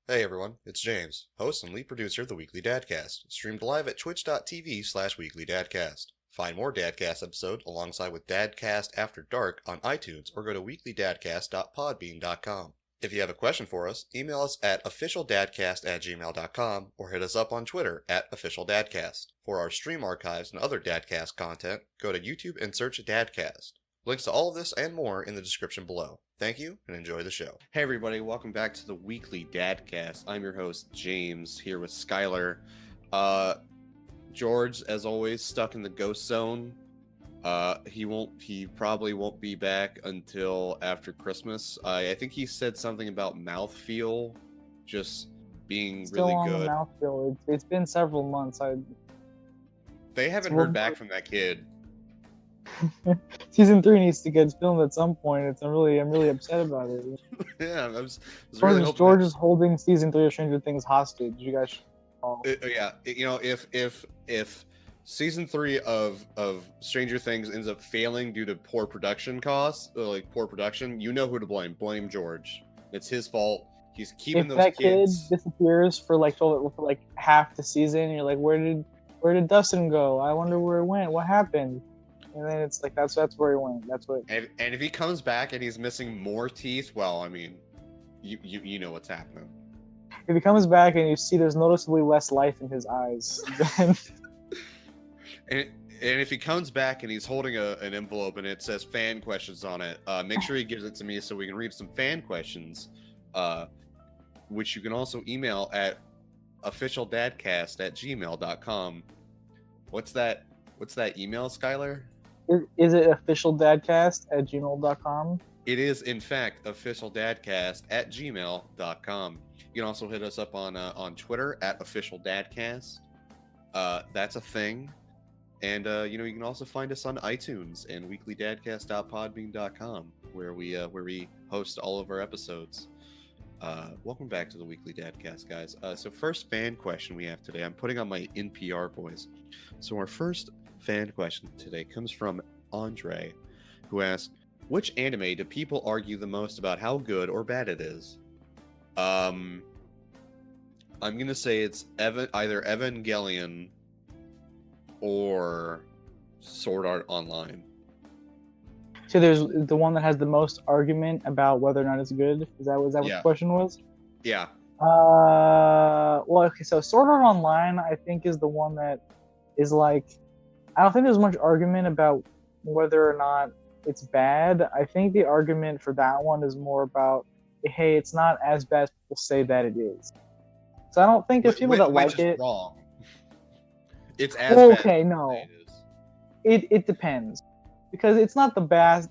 Hey everyone, it's James, host and lead producer of the Weekly DADCast, streamed live at twitch.tv/weeklydadcast. Find more DADCast episodes alongside with DADCast After Dark on iTunes or go to weeklydadcast.podbean.com. If you have a question for us, email us at officialdadcast@gmail.com or hit us up on Twitter at officialdadcast. For our stream archives and other DADCast content, go to YouTube and search DADCast. Links to all of this and more in the description below. Thank you, and enjoy the show. Hey everybody, welcome back to the Weekly DADCast. I'm your host, James, here with Skylar. George, as always, stuck in the ghost zone. He probably won't be back until after Christmas. I think he said something about mouthfeel just being Still really on good. the mouthfeel. It's been several months. They haven't heard back from that kid. Season 3 needs to get filmed at some point. I'm really upset about it. Yeah, I was really hoping George is holding season 3 of Stranger Things hostage. You guys should if season 3 of Stranger Things ends up failing due to poor production costs, like poor production, you know who to blame. Blame George. It's his fault. He's keeping those kids. If that kid disappears for half the season, you're like, where did Dustin go? I wonder where it went. What happened? And then it's like that's where he went. That's what. And if he comes back and he's missing more teeth, well, I mean, you know what's happening. If he comes back and you see there's noticeably less life in his eyes, then. And if he comes back and he's holding an envelope and it says fan questions on it, make sure he gives it to me so we can read some fan questions, which you can also email at officialdadcast@gmail.com. What's that email, Skylar? Is it officialdadcast@gmail.com? It is, in fact, officialdadcast@gmail.com. You can also hit us up on Twitter at officialdadcast. That's a thing. And you can also find us on iTunes and weeklydadcast.podbean.com, where we host all of our episodes. Welcome back to the Weekly DADCast, guys. So first fan question we have today. I'm putting on my NPR voice. So our first fan question today comes from Andre, who asks, which anime do people argue the most about how good or bad it is? I'm gonna say it's either Evangelion or Sword Art Online. So there's the one that has the most argument about whether or not it's good. Is that what the question was? Yeah. Well, okay. So Sword Art Online, I think, is the one that is like, I don't think there's much argument about whether or not it's bad. I think the argument for that one is more about, hey, it's not as bad as people say that it is. So I don't think there's people that like it. Wrong. It's as bad. Okay, no. It depends. Because it's not the baddest.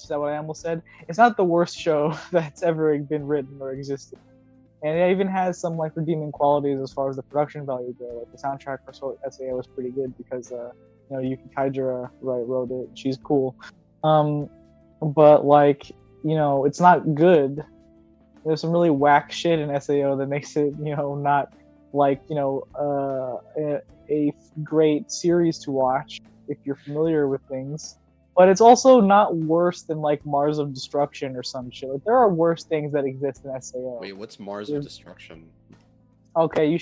Is that what I almost said? It's not the worst show that's ever been written or existed, and it even has some redeeming qualities as far as the production value goes. Like the soundtrack for Sword SAO was pretty good because Yuki Kaijura wrote it. She's cool, but it's not good. There's some really whack shit in SAO that makes it not a great series to watch if you're familiar with things, but it's also not worse than Mars of Destruction or some shit. There are worse things that exist in SAO. Wait, what's Mars of Destruction? Okay,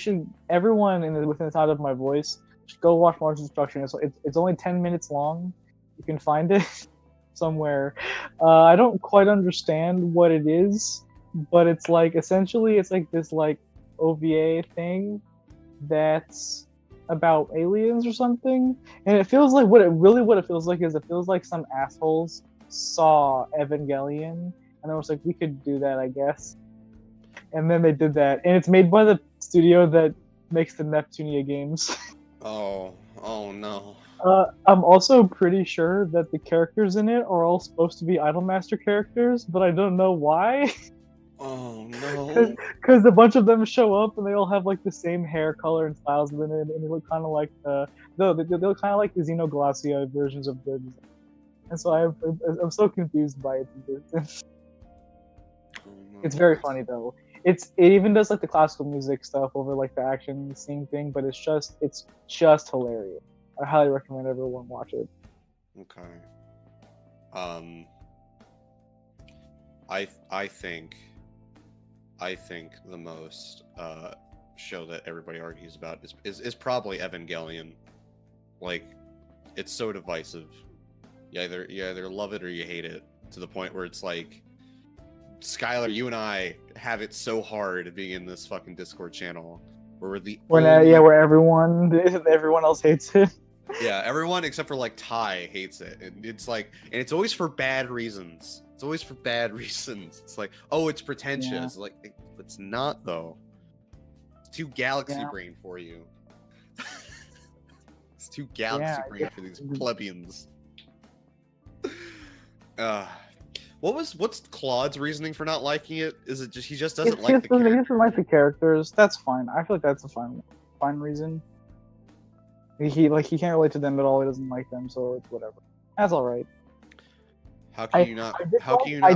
everyone within the sound of my voice should go watch Mars of Destruction. It's only 10 minutes long. You can find it somewhere. I don't quite understand what it is, but it's essentially it's this OVA thing that's about aliens or something, and it feels like what it feels like is it feels like some assholes saw Evangelion and they was like, we could do that, I guess, and then they did that, and it's made by the studio that makes the Neptunia games. Oh no. I'm also pretty sure that the characters in it are all supposed to be Idolmaster characters, but I don't know why. Oh no! Because a bunch of them show up and they all have the same hair color and styles in it, and they look kind of like they look kind of like the Xenoglossia versions of them. And so I'm so confused by it. It's very funny though. It even does the classical music stuff over the action scene thing, but it's just hilarious. I highly recommend everyone watch it. Okay. I think I think the most show that everybody argues about is probably Evangelion. Like, it's so divisive. You either love it or you hate it, to the point where it's like, Skylar, you and I have it so hard being in this fucking Discord channel where we're the only... where everyone else hates it. Yeah, everyone except for like Ty hates it. And it's like, and it's always for bad reasons. It's always for bad reasons. It's like, oh, it's pretentious. Yeah. Like, it's not though. It's too galaxy brain for you. It's too galaxy brain for these plebeians. What's Claude's reasoning for not liking it? Is it just he just doesn't like the characters? He doesn't like the characters. That's fine. I feel like that's a fine reason. He can't relate to them at all. He doesn't like them, so it's whatever. That's all right. How can you not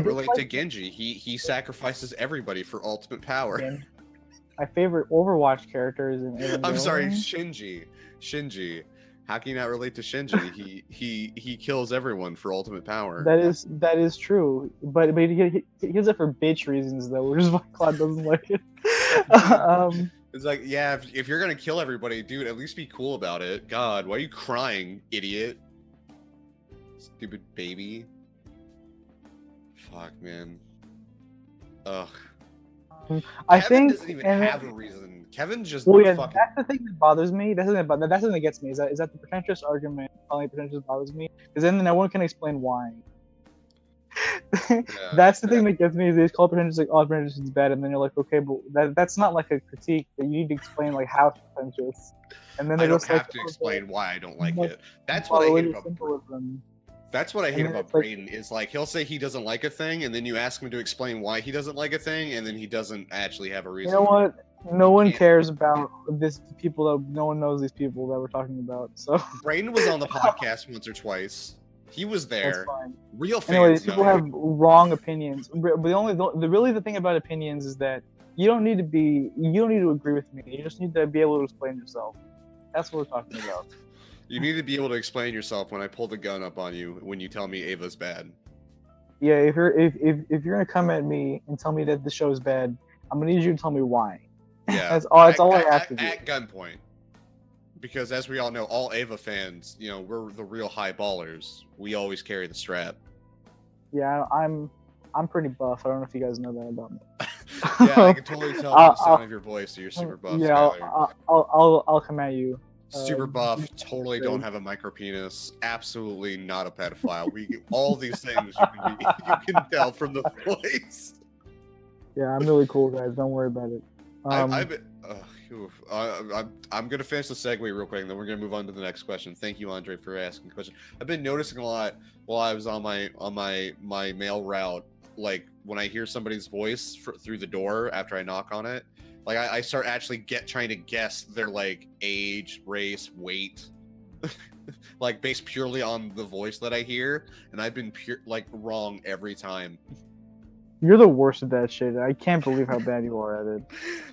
relate to Genji? He sacrifices everybody for ultimate power. Again, my favorite Overwatch character is in I'm sorry, Shinji. How can you not relate to Shinji? He kills everyone for ultimate power. That is true, but he does it for bitch reasons though, which is why Claude doesn't like it. It's like, yeah, if you're gonna kill everybody, dude, at least be cool about it. God, why are you crying, idiot? Stupid baby. Fuck, man. Ugh. Kevin doesn't even have a reason. Kevin just fucking... That's the thing that bothers me. That's the thing that gets me. Is that the pretentious argument? Calling it pretentious bothers me, because then no one can explain why. That's the thing that gets me. Is they call pretentious like, oh, pretentious is bad, and then you're like, okay, but that's not like a critique. That you need to explain like how it's pretentious. And then I don't have to explain why I don't like it. That's what I hate about. That's what I hate about Brayden, is like, he'll say he doesn't like a thing, and then you ask him to explain why he doesn't like a thing, and then he doesn't actually have a reason. You know what? No one cares about no one knows these people that we're talking about. So Brayden was on the podcast once or twice. He was there. Real fans. Anyways, people have wrong opinions. The thing about opinions is that you don't need to agree with me. You just need to be able to explain yourself. That's what we're talking about. You need to be able to explain yourself when I pull the gun up on you when you tell me Ava's bad. Yeah, if you're gonna come at me and tell me that the show is bad, I'm gonna need you to tell me why. Yeah, that's all I have to do. At gunpoint. Because as we all know, all Ava fans, we're the real high ballers. We always carry the strap. Yeah, I'm pretty buff. I don't know if you guys know that about me. Yeah, I can totally tell from the sound of your voice that you're super buff. Yeah, I'll come at you. Super buff, totally don't have a micro penis, absolutely not a pedophile. We all these things you can tell from the voice. Yeah, I'm really cool, guys. Don't worry about it. I'm gonna finish the segue real quick, and then we're gonna move on to the next question. Thank you, Andre, for asking the question. I've been noticing a lot while I was on my mail route, like when I hear somebody's voice through the door after I knock on it. Like I start actually trying to guess their like age, race, weight, like based purely on the voice that I hear, and I've been wrong every time. You're the worst at that shit. I can't believe how bad you are at it.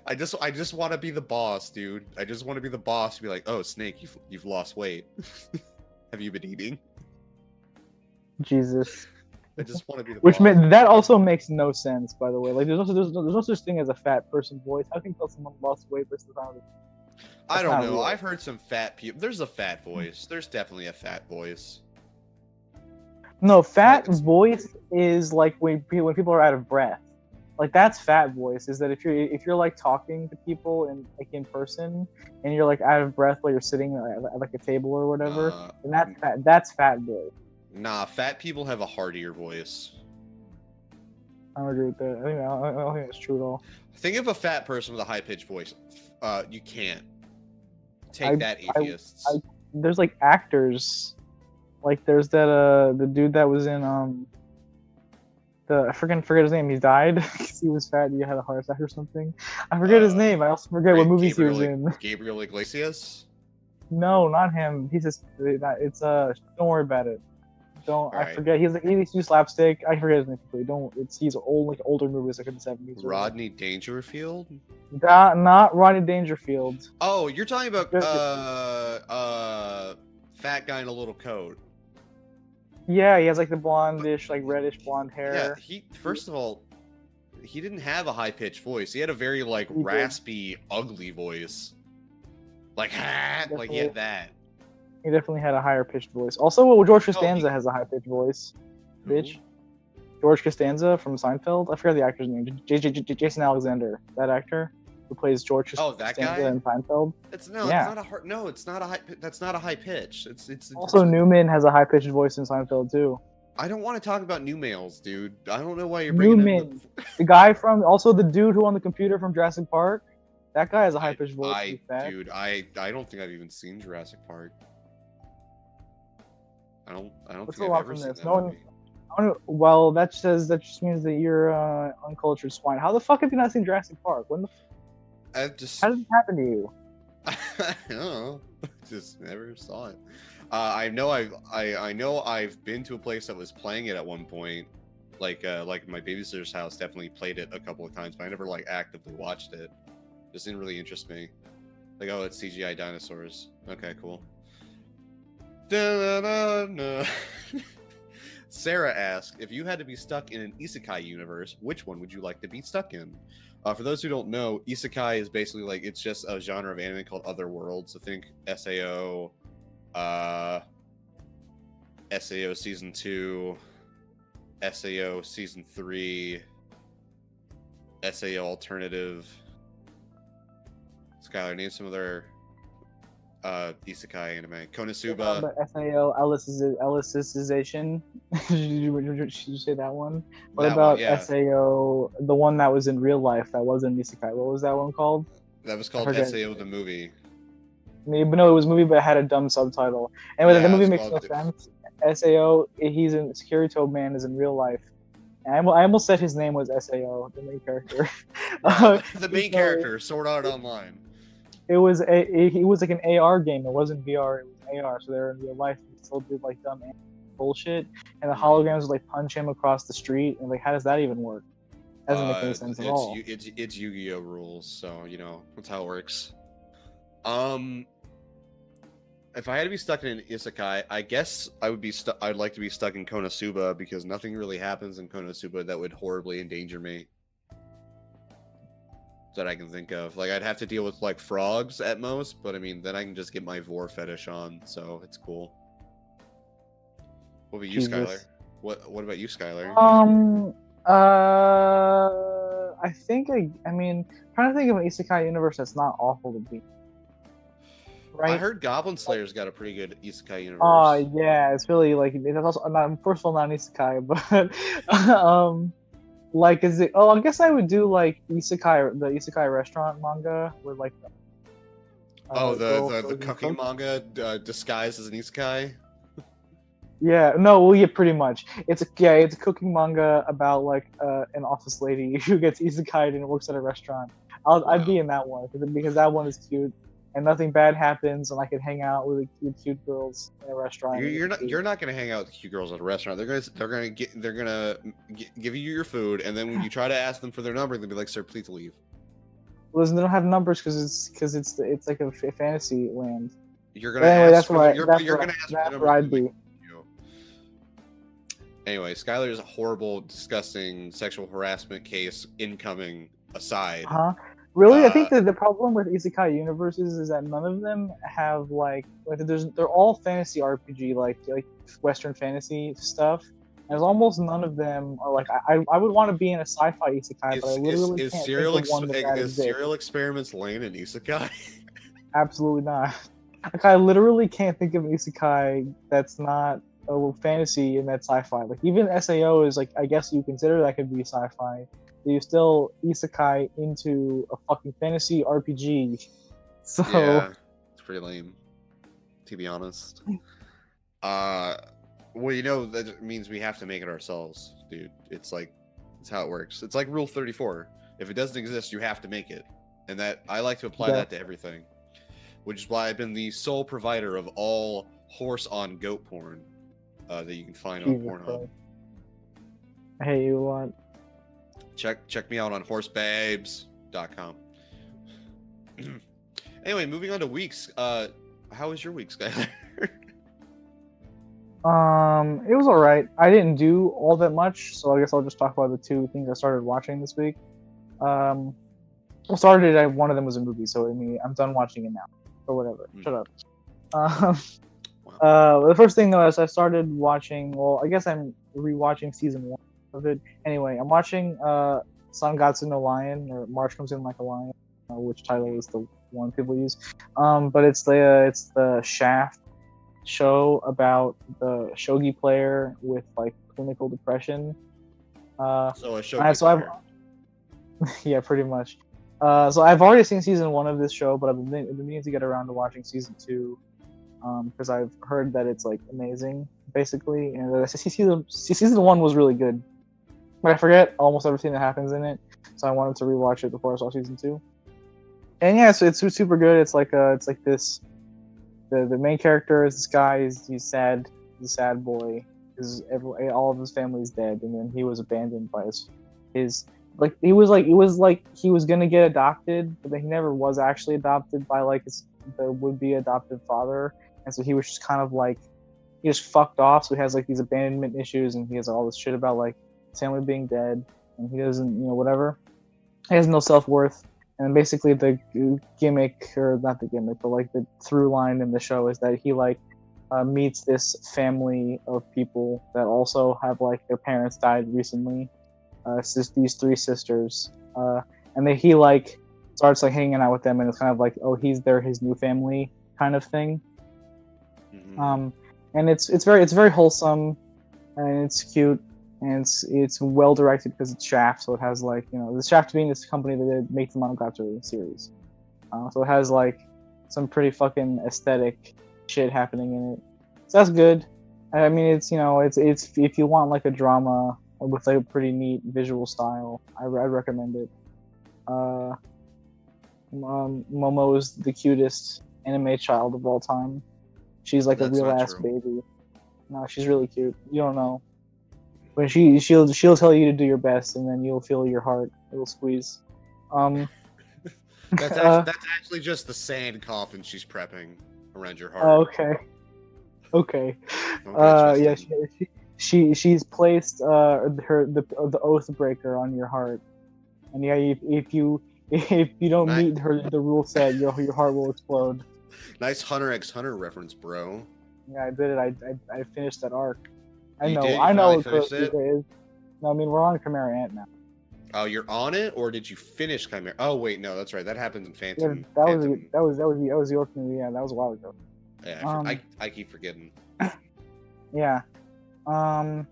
I just want to be the boss, dude. I just want to be the boss to be like, oh, Snake, you've lost weight. Have you been eating? Jesus. I just want to be the boss. That also makes no sense, by the way. Like, there's no such thing as a fat person voice. How can you tell someone lost weight versus I don't know. Real. I've heard some fat people. There's a fat voice. There's definitely a fat voice. No, fat voice is like when people are out of breath. Like, that's fat voice. Is that if you're like talking to people in person and you're like out of breath while you're sitting at like a table or whatever, then that's fat voice. Nah, fat people have a heartier voice. I don't agree with that. I don't think that's true at all. Think of a fat person with a high-pitched voice. You can't. Take that, atheists. There's like actors. Like there's that the dude that was in I forget his name. He died because he was fat. He had a heart attack or something. I forget his name. I also forget what movies he was in. Gabriel Iglesias? No, not him. He's just it's don't worry about it. I forget. He used to do slapstick. I forget his name completely. He's old, like older movies like in the 70s. Rodney Dangerfield? Not Rodney Dangerfield. Oh, you're talking about fat guy in a little coat. Yeah, he has like the blondish, like reddish blonde hair. Yeah, first of all, he didn't have a high pitched voice. He had a very like He did. raspy, ugly voice. Like like he had that. He definitely had a higher pitched voice. Also, George No, Costanza he- has a high pitched voice. Who? Bitch. George Costanza from Seinfeld. I forgot the actor's name. Jason Alexander, that actor who plays George Oh, that Costanza guy? in Seinfeld. It's Yeah. not a hard. No, it's not a high. That's not a high pitch. It's Also, Newman has a high pitched voice in Seinfeld too. I don't want to talk about new males, dude. I don't know why you're bringing Newman, the guy from also the dude who on the computer from Jurassic Park. That guy has a high pitched voice. He's fat. Dude, I don't think I've even seen Jurassic Park. I don't What's think a I've lot ever from seen this? that No one- movie. Well, that just means that you're uncultured swine. How the fuck have you not seen Jurassic Park? When the I just how did this happen to you? I don't know. Just never saw it. I know I've been to a place that was playing it at one point. Like my babysitter's house definitely played it a couple of times, but I never like actively watched it. Just didn't really interest me. Like, oh, it's CGI dinosaurs. Okay, cool. Da-da-da-da. Sarah asked, if you had to be stuck in an isekai universe, which one would you like to be stuck in? For those who don't know, isekai is basically like, it's just a genre of anime called Other Worlds. So think SAO, SAO Season 2, SAO Season 3, SAO Alternative. Skylar, name some other isekai anime. Konosuba. The SAO Ellicization. Did you say that one? What That about one, yeah. SAO, the one that was in real life that wasn't Isekai? What was that one called? That was called forget. SAO the movie. But no, it was a movie, but it had a dumb subtitle. Anyway, Yeah, the movie it's makes no called- sense. SAO, he's in Securito Man is in real life. And I almost said his name was SAO, the main character. The main so- character, Sword Art Online. It was like an AR game. It wasn't VR. It was AR. So they're in real life. They still did like dumb bullshit, and the holograms would like punch him across the street. And like, how does that even work? Doesn't make any sense at all. It's Yu-Gi-Oh rules, so you know that's how it works. If I had to be stuck in an isekai, I guess I would be stuck. I'd like to be stuck in Konosuba because nothing really happens in Konosuba that would horribly endanger me. That I can think of. Like I'd have to deal with like frogs at most, but I mean then I can just get my vor fetish on, so it's cool. What about you, Jesus. Skylar? What about you, Skylar? I think I mean, trying to think of an isekai universe that's not awful to be. Right. I heard Goblin Slayer's got a pretty good isekai universe. Oh yeah, it's really like it's also not, first of all, not an isekai, but like is it? Oh, I guess I would do like the isekai restaurant manga with like. The cooking manga disguised as an isekai. Yeah, no, well, yeah, pretty much. It's a cooking manga about like an office lady who gets isekai'd and works at a restaurant. I'd be in that one because that one is cute and nothing bad happens and I can hang out with cute girls in a restaurant. You're not gonna hang out with cute girls at a restaurant. They're gonna give you your food, and then when you try to ask them for their number, they'll be like, "Sir, please leave." Listen, they don't have numbers because it's like a fantasy land. You're gonna Anyway, ask for that's where I'd be. Anyway, Skylar's horrible, disgusting sexual harassment case incoming aside. Huh? Really? I think that the problem with isekai universes is that none of them have like they're all fantasy RPG like Western fantasy stuff. There's almost none of them are like I would want to be in a sci-fi isekai, but I literally Is can't Serial think of one that exists. Serial Experiments Lane an isekai? Absolutely not. Like I literally can't think of an isekai that's not a fantasy and that's sci-fi. Like even SAO is like I guess you consider that could be sci-fi. But you still isekai into a fucking fantasy RPG. So Yeah, it's pretty lame, to be honest. Well, you know that means we have to make it ourselves, dude. It's how it works. It's like Rule 34. If it doesn't exist, you have to make it, and that I like to apply that to everything. Which is why I've been the sole provider of all horse on goat porn that you can find on Pornhub. I hate you a lot. Check me out on horsebabes.com. Anyway, moving on to weeks. How was your week, Skylar? It was alright. I didn't do all that much, so I guess I'll just talk about the two things I started watching this week. One of them was a movie, so I mean, I'm done watching it now. Or whatever. Shut up. The first thing though is I started watching. Well, I guess I'm rewatching season 1 of it. Anyway, I'm watching Sangatsu no Lion, or March Comes In Like a Lion, which title is the one people use. But it's the Shaft show about the shogi player with like clinical depression. So a shogi yeah, pretty much. So I've already seen season 1 of this show, but I've been meaning to get around to watching season 2 because I've heard that it's like amazing, basically. And season 1 was really good, but I forget almost everything that happens in it. So I wanted to rewatch it before I saw season 2. And yeah, so it's super good. It's like this. The main character is this guy. He's sad. He's a sad boy. All of his family's dead, and then he was abandoned by his he was gonna get adopted, but then he never was actually adopted by like the would-be adoptive father, and so he was just kind of like he just fucked off. So he has like these abandonment issues, and he has all this shit about like his family being dead, and he doesn't, whatever. He has no self-worth. And basically the gimmick, or not the gimmick, but like the through line in the show is that he like meets this family of people that also have like their parents died recently. It's just these 3 sisters, and then he like starts like hanging out with them, and it's kind of like, oh, they're his new family kind of thing. Mm-hmm. And it's very wholesome, and it's cute. And it's well directed because it's Shaft, so it has like the Shaft being this company that makes the Monogatari series, so it has like some pretty fucking aesthetic shit happening in it. So that's good. I mean, it's if you want like a drama with like a pretty neat visual style, I recommend it. Momo is the cutest anime child of all time. She's like a real ass baby. No, she's really cute. You don't know. When she'll tell you to do your best, and then you'll feel your heart. It'll squeeze. That's actually just the sand coffin she's prepping around your heart. Oh, okay. Yeah, she's placed the oath breaker on your heart, and yeah, if you don't meet the rule set, your heart will explode. Nice Hunter x Hunter reference, bro. Yeah, I did it. I finished that arc. I know. It? No, I mean we're on Chimera Ant now. Oh, you're on it, or did you finish Chimera? Oh wait, no, that's right. That happens in Phantom. Yeah, that was the York movie. Yeah, that was a while ago. Yeah, I keep forgetting. Yeah. Yeah.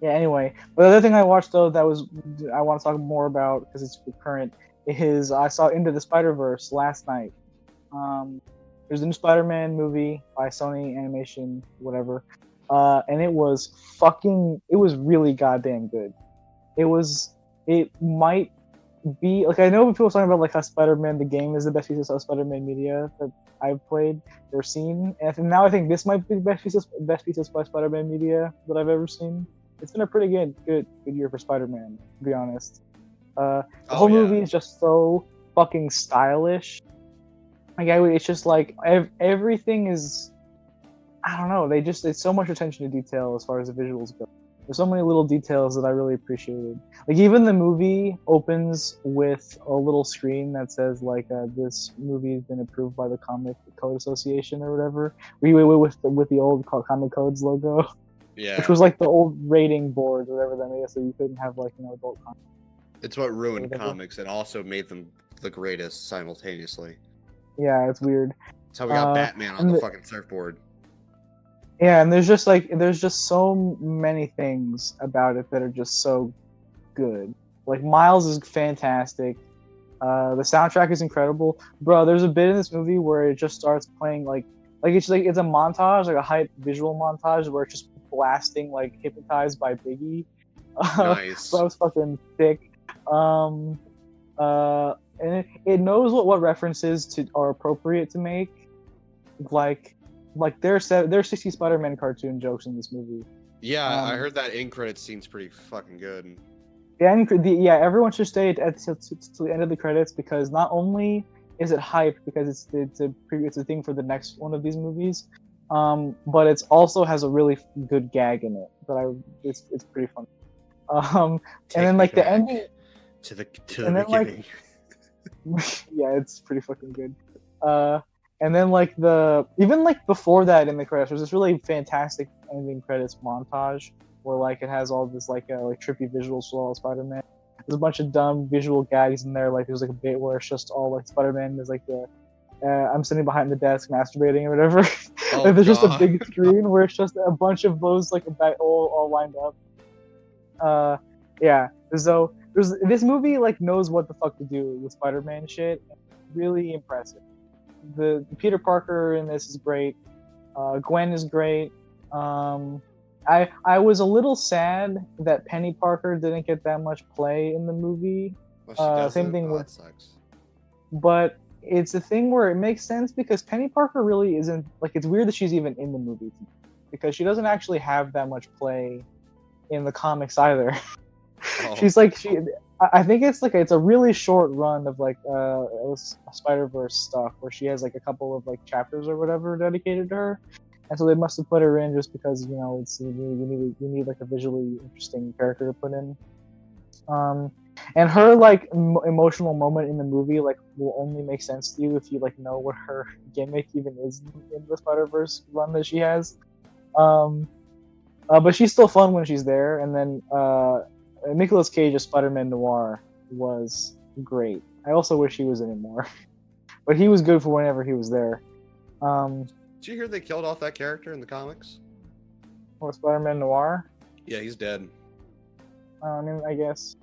Anyway, but the other thing I watched though I want to talk more about because it's current is I saw Into the Spider-Verse last night. There's a new Spider-Man movie by Sony Animation, whatever. And it was really goddamn good. It might be, like, I know people talking about, like, how Spider-Man, the game, is the best piece of Spider-Man media that I've played or seen. And now I think this might be the best piece of Spider-Man media that I've ever seen. It's been a pretty good year for Spider-Man, to be honest. The whole movie is just so fucking stylish. Like, it's just, like, everything is... I don't know. It's so much attention to detail as far as the visuals go. There's so many little details that I really appreciated. Like even the movie opens with a little screen that says like this movie has been approved by the Comic Code Association or whatever. With the old Comic Codes logo. Yeah. Which was like the old rating board or whatever that made it so you couldn't have like adult content. It's what ruined comics and also made them the greatest simultaneously. Yeah, it's weird. That's how we got Batman on the fucking surfboard. Yeah, and there's just so many things about it that are just so good. Like Miles is fantastic. The soundtrack is incredible, bro. There's a bit in this movie where it just starts playing like it's a montage, like a hype visual montage where it's just blasting like "Hypnotized" by Biggie. Nice. So that was fucking sick. And it knows what references are appropriate to make, like there's 60 Spider-Man cartoon jokes in this movie. Yeah, I heard that end credits scene's pretty fucking good. Yeah, everyone should stay to the end of the credits because not only is it hype because it's a thing for the next one of these movies, but also it's like a But it's also has a really good gag in it it's pretty funny. And then like the ending to the and then, like, beginning. yeah, it's pretty fucking good. And then like even like before that in the credits, there's this really fantastic ending credits montage where like it has all this like trippy visuals for all Spider-Man. There's a bunch of dumb visual gags in there. Like there's like a bit where it's just all like Spider-Man. There's like the I'm sitting behind the desk masturbating or whatever. Oh, like there's just a God. big screen where it's just a bunch of those like all lined up. Yeah. So this movie like knows what the fuck to do with Spider-Man shit. Really impressive. The Peter Parker in this is great. Gwen is great. I was a little sad that Penny Parker didn't get that much play in the movie. Well, she doesn't. Same thing Oh, with, that sucks. but it's a thing where it makes sense because Penny Parker really isn't like it's weird that she's even in the movie because she doesn't actually have that much play in the comics either. Oh. She's like I think it's a really short run of like Spider-Verse stuff where she has like a couple of like chapters or whatever dedicated to her, and so they must have put her in just because it's you need like a visually interesting character to put in. And her like emotional moment in the movie like will only make sense to you if you like know what her gimmick even is in the Spider-Verse run that she has. But she's still fun when she's there, and then Nicolas Cage as Spider-Man Noir was great. I also wish he was in it more, but he was good for whenever he was there. Did you hear they killed off that character in the comics? Or Spider-Man Noir? Yeah, he's dead. I mean, I guess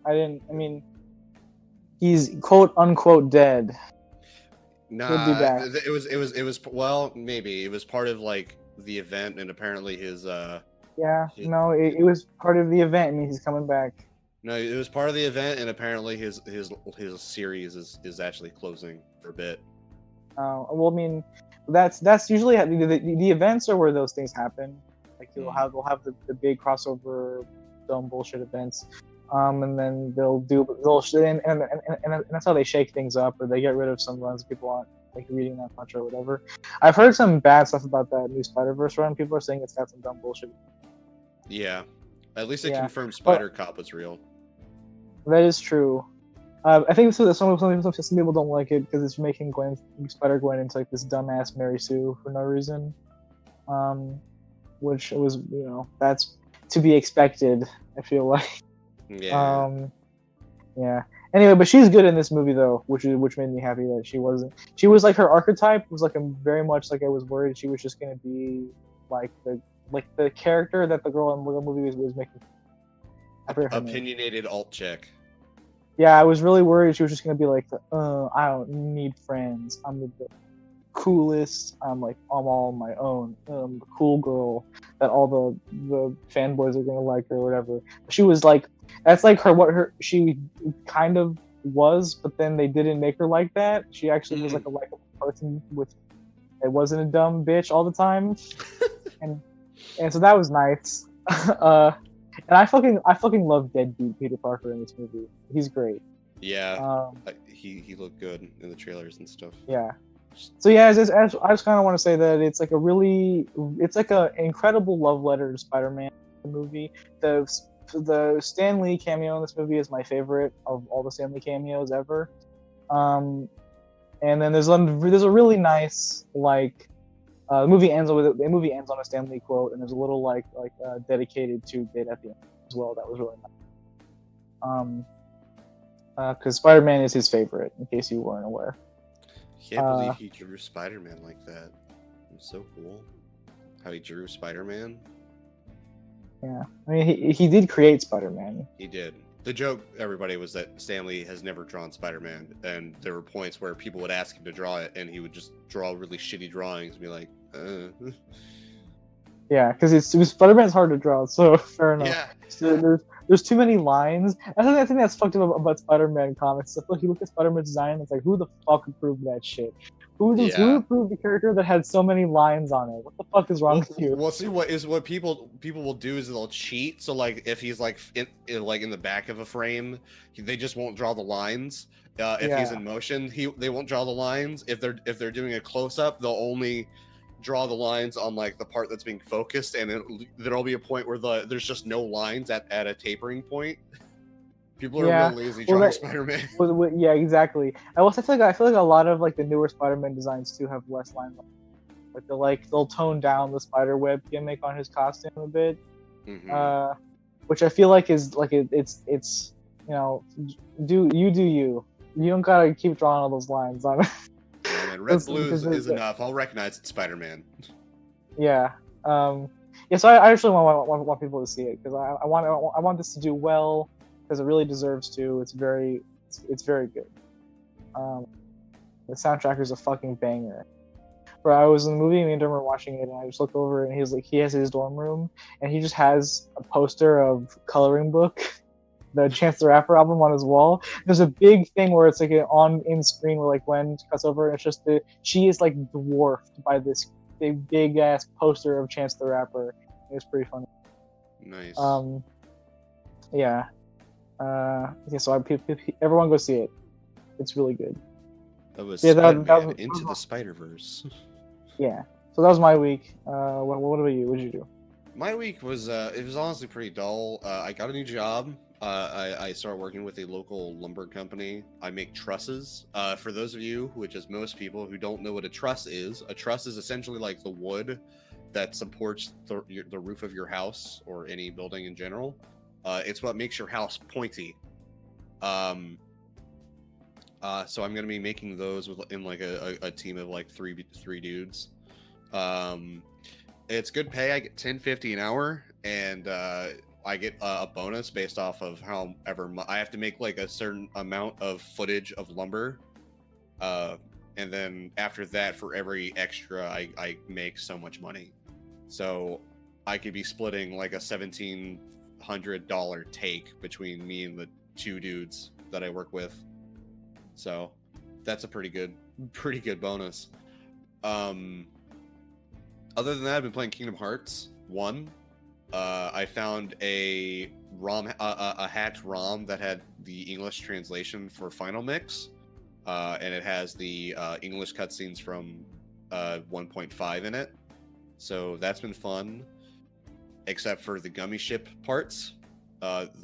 I didn't. I mean, he's quote unquote dead. Nah, He'll be back. it was well, maybe it was part of like the event, and apparently his Yeah, He- no, it was part of the event. I mean, he's coming back. no, it was part of the event, and apparently his series is actually closing for a bit. Well, I mean, that's usually how the events are where those things happen. Like they'll have the big crossover dumb bullshit events, and then and that's how they shake things up, or they get rid of some runs people aren't like reading that much or whatever. I've heard some bad stuff about that new Spider-Verse run. People are saying it's got some dumb bullshit. Yeah, at least it Yeah, confirmed Spider Cop was real. That is true. I think some people don't like it because it's making Spider-Gwen into like this dumbass Mary Sue for no reason. Which was, that's to be expected, I feel like. Yeah. Yeah. Anyway, but she's good in this movie though, which made me happy that she wasn't. She was like her archetype was like very much like I was worried she was just gonna be like the character that the girl in the movie was making. I forget her name. Opinionated alt chick. Yeah, I was really worried she was just gonna be like, I don't need friends. I'm the coolest. I'm all on my own. The cool girl that all the fanboys are gonna like or whatever. She was like, that's like she kind of was, but then they didn't make her like that. She actually was like a likable person it wasn't a dumb bitch all the time, and so that was nice. And I fucking love deadbeat Peter Parker in this movie. He's great. Yeah. He looked good in the trailers and stuff. Yeah. So yeah, I just kind of want to say that it's like an incredible love letter to Spider-Man movie. The Stan Lee cameo in this movie is my favorite of all the Stan Lee cameos ever. And then there's a really nice like the movie ends on a Stan Lee quote, and there's a little like dedicated to bit at the end as well. That was really nice. Because Spider-Man is his favorite, in case you weren't aware. Can't believe he drew Spider-Man like that. It's so cool. How he drew Spider-Man. Yeah, I mean he did create Spider-Man. He did. The joke, everybody, was that Stan Lee has never drawn Spider-Man, and there were points where people would ask him to draw it, and he would just draw really shitty drawings and be like, Yeah, because Spider-Man's hard to draw, so fair enough. Yeah. So there's too many lines. I think that's fucked up about Spider-Man comics. Like, you look at Spider-Man's design, and it's like, who the fuck approved that shit? Who approved the character that had so many lines on it? What the fuck is wrong with you? Well, see, what people will do is they'll cheat. So like, if he's like in the back of a frame, they just won't draw the lines. If he's in motion, they won't draw the lines. If they're doing a close up, they'll only draw the lines on like the part that's being focused, and there'll be a point where there's just no lines at a tapering point. People are real lazy drawing Spider-Man. Yeah, exactly. I feel like a lot of like the newer Spider-Man designs too have less lines. Like they'll tone down the spider web gimmick on his costume a bit, which I feel like is like it's you know, do you don't gotta keep drawing all those lines on it. Yeah, man, red blue is enough. I'll recognize it's Spider-Man. Yeah. Yeah. So I actually want people to see it because I want this to do well because it really deserves to. It's very good. The soundtrack is a fucking banger. Bro, I was in the movie, me and Dermot were watching it, and I just looked over, and he has his dorm room, and he just has a poster of Coloring Book, the Chance the Rapper album on his wall. There's a big thing where it's like in screen where like Gwen cuts over, and it's just she is like dwarfed by this big ass poster of Chance the Rapper. It was pretty funny. Nice. Yeah. So everyone go see it. It's really good. That was Spider-Man Into the Spider-Verse. Yeah. So that was my week. What about you? What did you do? My week was it was honestly pretty dull. I got a new job. I started working with a local lumber company. I make trusses. For those of you, which is most people who don't know what a truss is essentially like the wood that supports the roof of your house or any building in general. It's what makes your house pointy. So I'm gonna be making those in like a team of like three dudes. It's good pay. I get $10.50 an hour, and I get a bonus based off of however I have to make like a certain amount of footage of lumber, and then after that, for every extra, I make so much money. So I could be splitting like a $1,700 take between me and the two dudes that I work with. So that's a pretty good bonus. Other than that, I've been playing Kingdom Hearts 1. I found a hacked ROM that had the English translation for Final Mix, and it has the English cutscenes from 1.5 in it. So that's been fun, except for the gummy ship parts.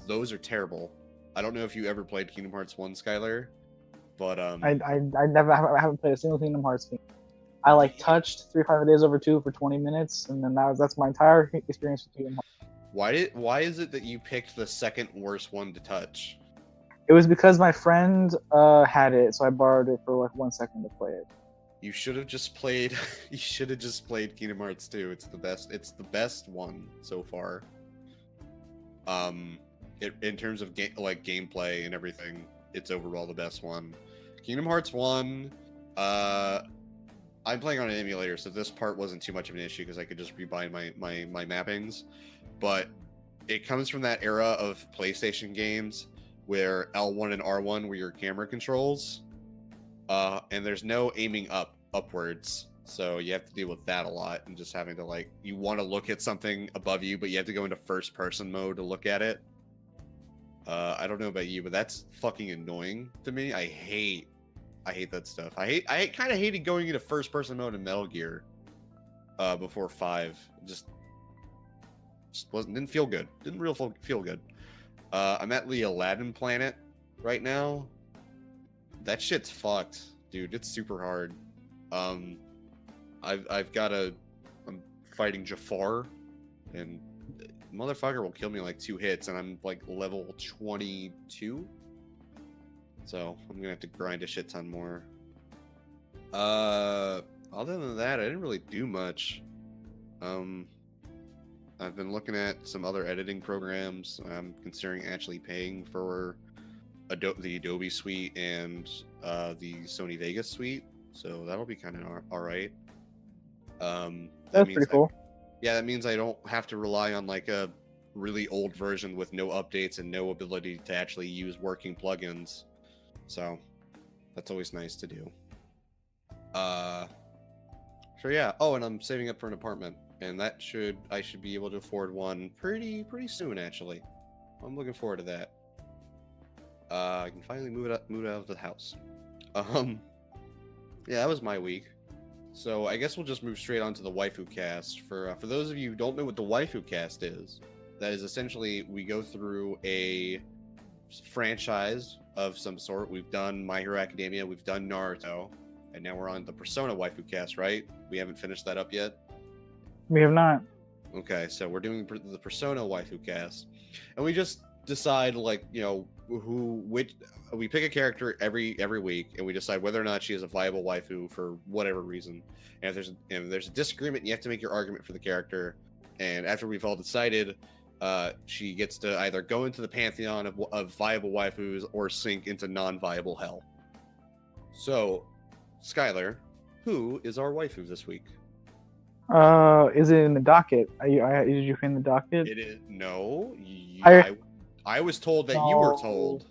Those are terrible. I don't know if you ever played Kingdom Hearts 1, Skylar, but I haven't played a single Kingdom Hearts game. I like touched 300 Days Over 2 for 20 minutes, and then that's my entire experience with Kingdom Hearts. Why is it that you picked the second worst one to touch? It was because my friend had it, so I borrowed it for like 1 second to play it. You should have just played. You should have just played Kingdom Hearts 2. It's the best. It's the best one so far. In terms of gameplay and everything, it's overall the best one. Kingdom Hearts 1. I'm playing on an emulator, so this part wasn't too much of an issue because I could just rebind my mappings. But it comes from that era of PlayStation games where L1 and R1 were your camera controls, and there's no aiming upwards, so you have to deal with that a lot, and just having to you want to look at something above you, but you have to go into first person mode to look at it. I don't know about you, but that's fucking annoying to me. I hate that stuff. I kind of hated going into first person mode in Metal Gear before 5. Just didn't feel good. Didn't feel good. I'm at the Aladdin planet right now. That shit's fucked, dude. It's super hard. I'm fighting Jafar, and motherfucker will kill me in like 2 hits, and I'm like level 22. So I'm gonna have to grind a shit ton more. Other than that, I didn't really do much. I've been looking at some other editing programs. I'm considering actually paying for the Adobe suite and the Sony Vegas suite, so that'll be kind of all right. That's pretty cool. Yeah, that means I don't have to rely on like a really old version with no updates and no ability to actually use working plugins. So that's always nice to do. So yeah. Oh, and I'm saving up for an apartment, and I should be able to afford one pretty soon actually. I'm looking forward to that. I can finally move out of the house. Yeah, that was my week. So I guess we'll just move straight on to the Waifucast. For those of you who don't know what the Waifucast is, that is essentially we go through a franchise of some sort. We've done My Hero Academia, we've done Naruto, and now we're on the Persona Waifucast, right? We haven't finished that up yet? We have not. Okay, so we're doing the Persona Waifucast, and we just decide, like, you know, which we pick a character every week, and we decide whether or not she is a viable waifu for whatever reason. And if there's a disagreement, you have to make your argument for the character. And after we've all decided, she gets to either go into the pantheon of viable waifus or sink into non-viable hell. So, Skylar, who is our waifu this week? Is it in the docket? Did you find the docket? It is no. I was told that No. you were told.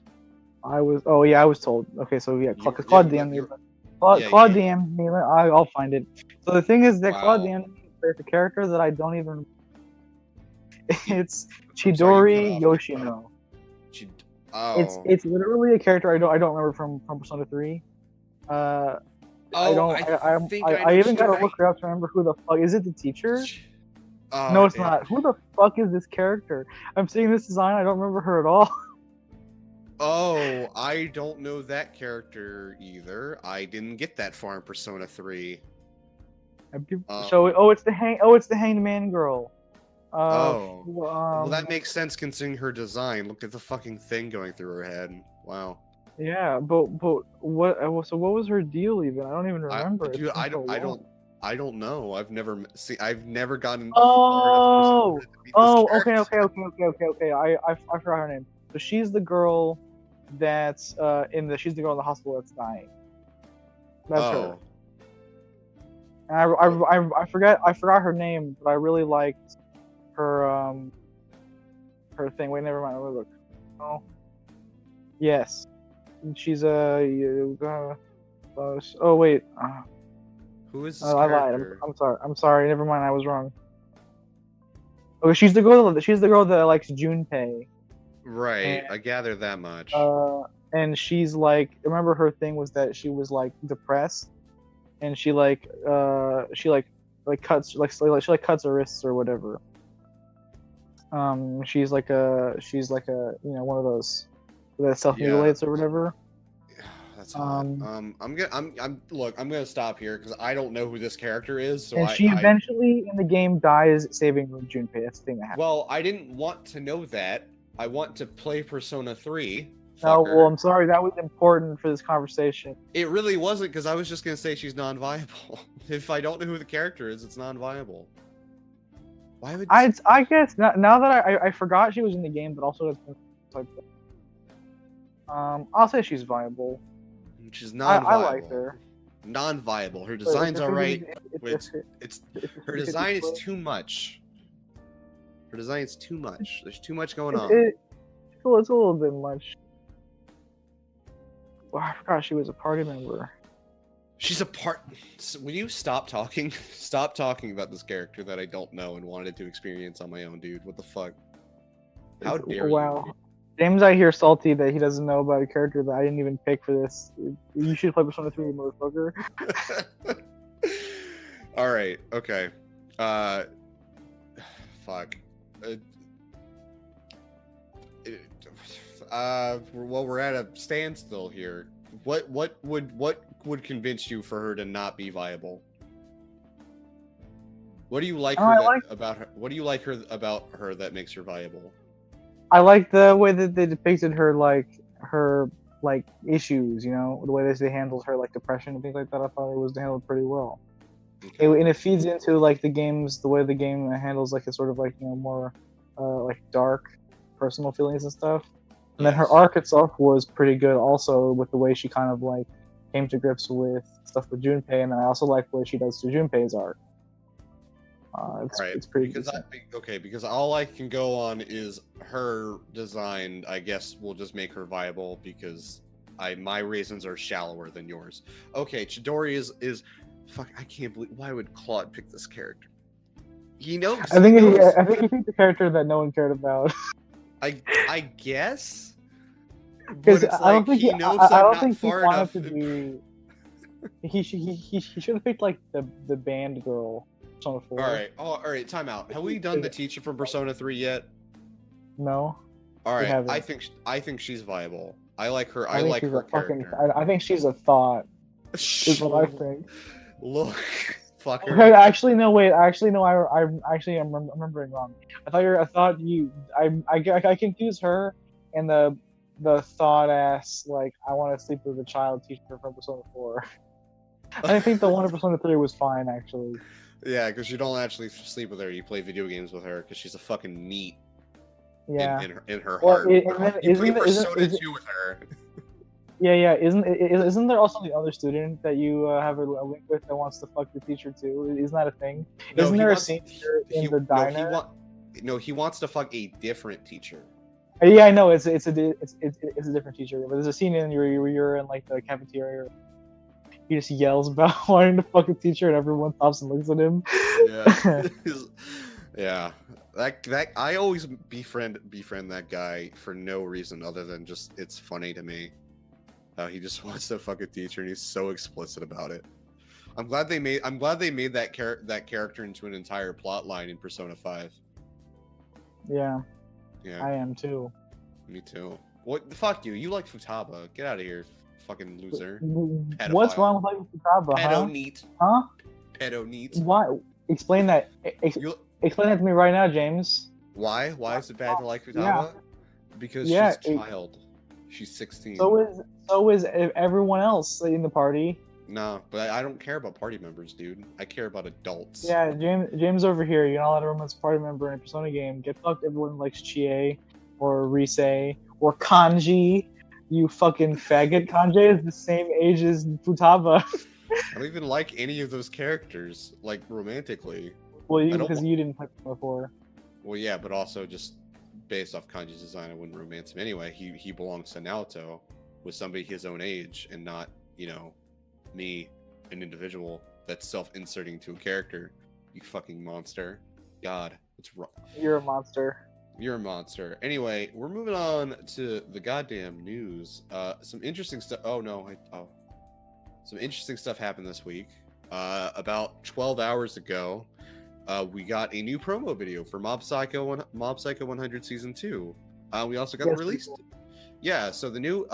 I was. Oh yeah, I was told. Okay, so yeah, Claude DM'd me. Claude DM'd me. I'll find it. So the thing is that Claude DM'd me with a character that I don't even. It's Chidori Yoshino. It's literally a character I don't remember from Persona 3. I even gotta look her up to remember who the fuck is it. The teacher? No, it's not. Who the fuck is this character? I'm seeing this design. I don't remember her at all. Oh, I don't know that character either. I didn't get that far in Persona 3. It's the Hanged Man girl. Well, that makes sense considering her design. Look at the fucking thing going through her head. Wow. Yeah, but what? So what was her deal even? I don't even remember. I don't know. I've never gotten. Oh, okay. I forgot her name. So she's the girl that's she's the girl in the hospital that's dying. That's her. And I forgot her name, but I really liked her thing. Wait, never mind. Let me look. Oh, yes, she's oh wait. Who is this I character? lied. I'm sorry. Never mind. I was wrong. Okay, she's the girl that likes Junpei. Right, And, I gather that much. And she's like, remember her thing was that she was like depressed, and she cuts her wrists or whatever. She's like a one of those that self mutilates or whatever. That's odd. I'm gonna stop here because I don't know who this character is. So she eventually in the game dies saving Junpei. That's the thing that happens. Well, I didn't want to know that. I want to play Persona 3. No, well, I'm sorry. That was important for this conversation. It really wasn't, because I was just gonna say she's non-viable. If I don't know who the character is, it's non-viable. Why would I guess now that I forgot she was in the game, but also I'll say she's viable. She's non-viable. I like her. Non-viable. Her design's alright. Her design is too much. Her design is too much. There's too much going on. It's a little bit much. Well, I forgot she was a party member. She's a part. Will you stop talking? Stop talking about this character that I don't know and wanted to experience on my own, dude. What the fuck? How dare you? Wow. James, I hear salty that he doesn't know about a character that I didn't even pick for this. You should play Persona 3, motherfucker. All right. Okay. Fuck. Well, we're at a standstill here. What would convince you for her to not be viable? What do you like about her? What do you like about her that makes her viable? I like the way that they depicted her issues. You know, the way that they handled her depression and things like that. I thought it was handled pretty well. Okay. And it feeds into the way the game handles a sort of more dark personal feelings and stuff. And then her arc itself was pretty good also, with the way she kind of came to grips with stuff with Junpei, and I also like what she does to Junpei's arc. It's pretty good. Because all I can go on is her design. I guess will just make her viable because my reasons are shallower than yours. Okay, Chidori is fuck. I can't believe, why would Claude pick this character? He knows. I think he picked the character that no one cared about. I guess. Because I don't think he wanted to be. He should have picked like the band girl. Persona 4. All right. Time out. Have we done the teacher from Persona 3 yet? No. All right. haven't. I think she's viable. I like her. I think like she's her a fucking. character. I think she's a thought. Is what I think. Look, fucker. Okay, actually, no. Wait. Actually, no. I'm remembering wrong. I thought you. I confused her and the thought ass like I want to sleep with a child teacher from Persona 4. I think the one in Persona 3 was fine actually. Yeah, because you don't actually sleep with her. You play video games with her because she's a fucking meat. Yeah. In her Well, heart. You play Persona 2 with her. Yeah. Isn't there also the other student that you have a link with that wants to fuck the teacher too? Isn't that a thing? No, Isn't there a scene in the diner? No, he wants to fuck a different teacher. Yeah, I know it's a different teacher, but there's a scene in where you're in like the cafeteria. He just yells about wanting to fuck a teacher, and everyone stops and looks at him. Yeah, yeah. That I always befriend that guy for no reason other than just it's funny to me. He just wants to fuck a teacher, and he's so explicit about it. I'm glad they made that character into an entire plot line in Persona 5. Yeah. Yeah. I am too. Me too. What? Fuck you. You like Futaba. Get out of here, fucking loser. What's wrong with liking Futaba, huh? Pedo-neat. Huh? Pedo-neat. Why? Explain that. Explain that to me right now, James. Why? Why is it bad to like Futaba? Yeah. Because she's a child. She's 16. So is everyone else in the party. No, but I don't care about party members, dude. I care about adults. Yeah, James over here. You're not allowed everyone's party member in a Persona game. Get fucked. Everyone likes Chie or Rise or Kanji. You fucking faggot. Kanji is the same age as Futaba. I don't even like any of those characters, like romantically. Well, because you didn't play before. Well, yeah, but also just based off Kanji's design, I wouldn't romance him anyway. He belongs to Naoto with somebody his own age and not, me, an individual that's self-inserting to a character. You fucking monster. God, what's wrong? You're a monster. You're a monster. Anyway, we're moving on to the goddamn news. Some interesting stuff. Some interesting stuff happened this week. About 12 hours ago, we got a new promo video for Mob Psycho 100 Season 2. We also got released. Yeah, so the new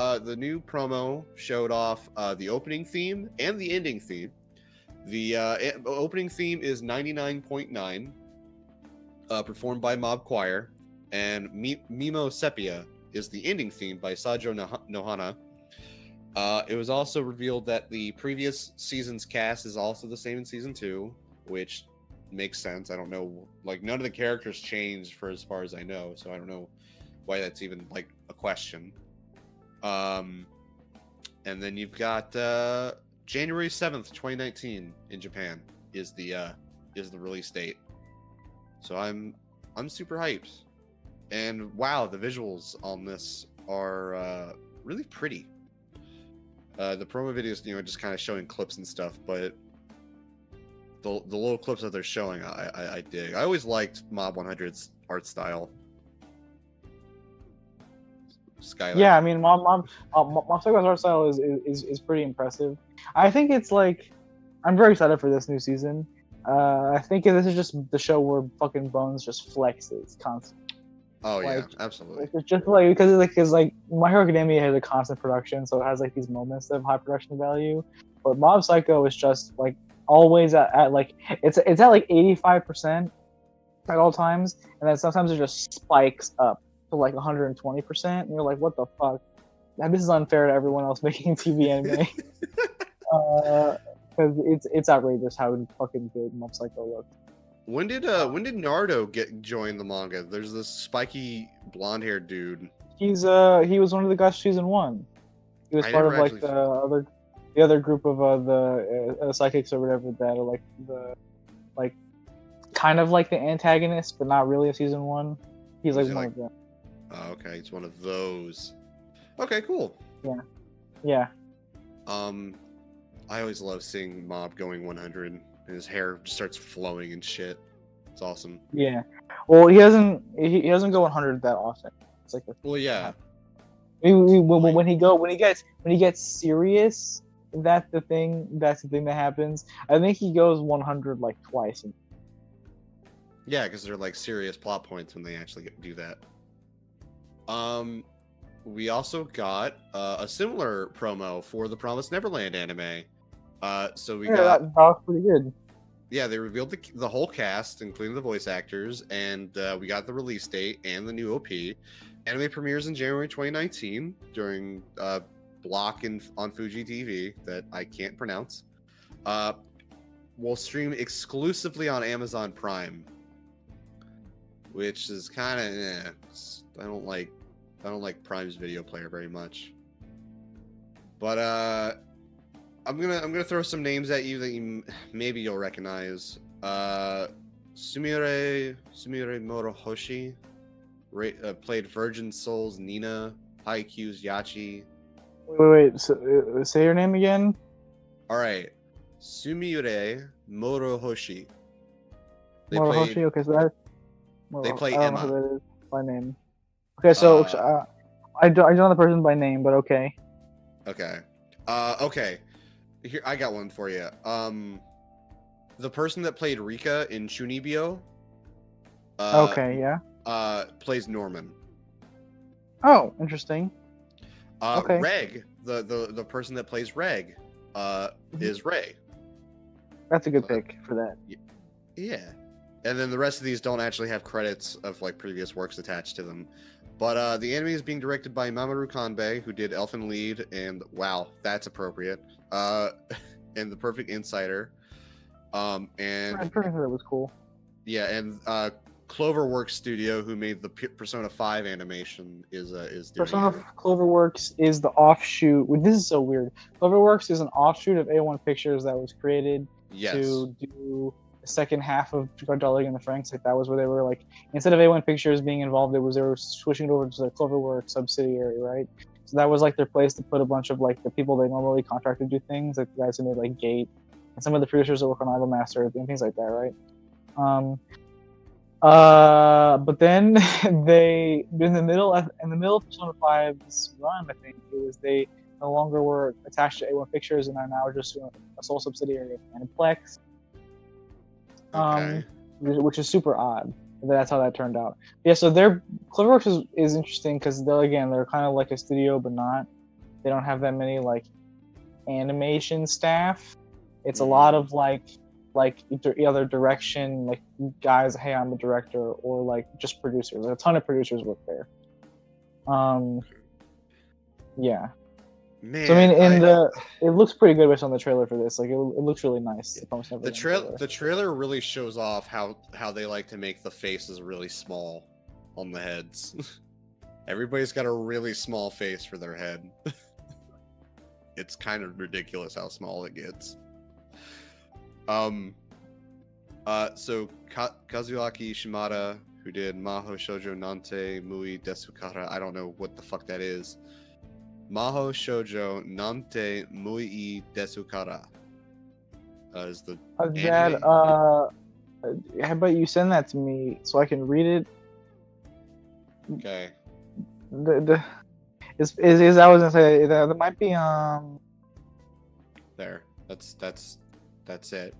promo showed off the opening theme and the ending theme. The opening theme is 99.9, performed by Mob Choir, and Mimo Sepia is the ending theme by Sajo Nohana. It was also revealed that the previous season's cast is also the same in Season 2, which makes sense. I don't know, like none of the characters changed for as far as I know, so I don't know why that's even like a question. And then you've got January 7th, 2019 in Japan is the release date. So I'm super hyped. And wow, the visuals on this are really pretty. The promo videos, just kind of showing clips and stuff, but the little clips that they're showing, I dig. I always liked Mob 100's art style. Skylar. Yeah, I mean, Mob Psycho's art style is pretty impressive. I think it's like, I'm very excited for this new season. I think this is just the show where fucking Bones just flexes constantly. Oh yeah, absolutely. It's just like because My Hero Academia has a constant production, so it has like these moments of high production value. But Mob Psycho is just like always at like it's at like 85% at all times, and then sometimes it just spikes up to like 120%, and you're like, what the fuck? Now, this is unfair to everyone else making TV anime. Because it's outrageous how fucking good Mob Psycho looks. When did Naruto join the manga? There's this spiky blonde-haired dude. He was one of the guys season 1. He was part of like the other group of the psychics or whatever that are like the kind of like the antagonist, but not really a season 1. He's like one of them. Oh, okay, it's one of those. Okay, cool. Yeah. I always love seeing Mob going 100, and his hair just starts flowing and shit. It's awesome. Yeah. Well, he doesn't go 100 that often. It's like well, yeah. When he gets serious, that's the thing. That's the thing that happens. I think he goes 100 like twice. Yeah, because they're like serious plot points when they actually do that. We also got a similar promo for the Promised Neverland anime. So we got that was pretty good. Yeah, they revealed the whole cast, including the voice actors, and we got the release date and the new OP. Anime premieres in January 2019 during block on Fuji TV that I can't pronounce. We'll stream exclusively on Amazon Prime, which is kind of I don't like Prime's video player very much. But I'm gonna throw some names at you that maybe you'll recognize. Sumire Morohoshi played Virgin Soul's Nina, Haikyuu's Yachi. Wait. So, say your name again. All right, Sumire Morohoshi. Morohoshi. Okay, so that. They play I don't know Emma. who that is by name. Okay, so I don't know the person by name, but okay. Okay. Okay. Here, I got one for you. The person that played Rika in Chunibyo. Okay, yeah. Plays Norman. Oh, interesting. Okay. Reg, the person that plays Reg, is Ray. That's a good pick for that. Yeah. And then the rest of these don't actually have credits of like previous works attached to them. But the anime is being directed by Mamoru Kanbei, who did Elfen Lied and wow, that's appropriate. And The Perfect Insider. And I'm pretty sure that was cool. yeah, and Cloverworks Studio, who made the Persona 5 animation, is doing Persona it. Cloverworks is the offshoot. This is so weird. Cloverworks is an offshoot of A1 Pictures that was created to do the second half of Darling and the Franxx. Like that was where they were like, instead of A1 Pictures being involved, they were switching it over to the Cloverworks subsidiary, right? So that was like their place to put a bunch of like the people they normally contract to do things, like the guys who made like Gate and some of the producers that work on Idolmaster and things like that, right? But then they in the middle of Persona 5's run, I think it was they no longer were attached to A1 Pictures and are now just a sole subsidiary of Aniplex. Okay. Which is super odd. That's how that turned out. Yeah, so their Cloverworks is interesting because they're kind of like a studio, but not. They don't have that many like animation staff. It's a lot of like either direction, like guys, hey, I'm a director, or like just producers. Like, a ton of producers work there. Yeah. Man, So I mean, it looks pretty good based on the trailer for this. Like it looks really nice. The trailer really shows off how they like to make the faces really small on the heads. Everybody's got a really small face for their head. It's kind of ridiculous how small it gets. So Kazuaki Shimada, who did Maho Shoujo Nante Mui Desukara, I don't know what the fuck that is. Maho Shoujo Nante Mui Desukara is the Dad, how about you send that to me so I can read it? Okay. Is I was gonna say there might be There. That's it.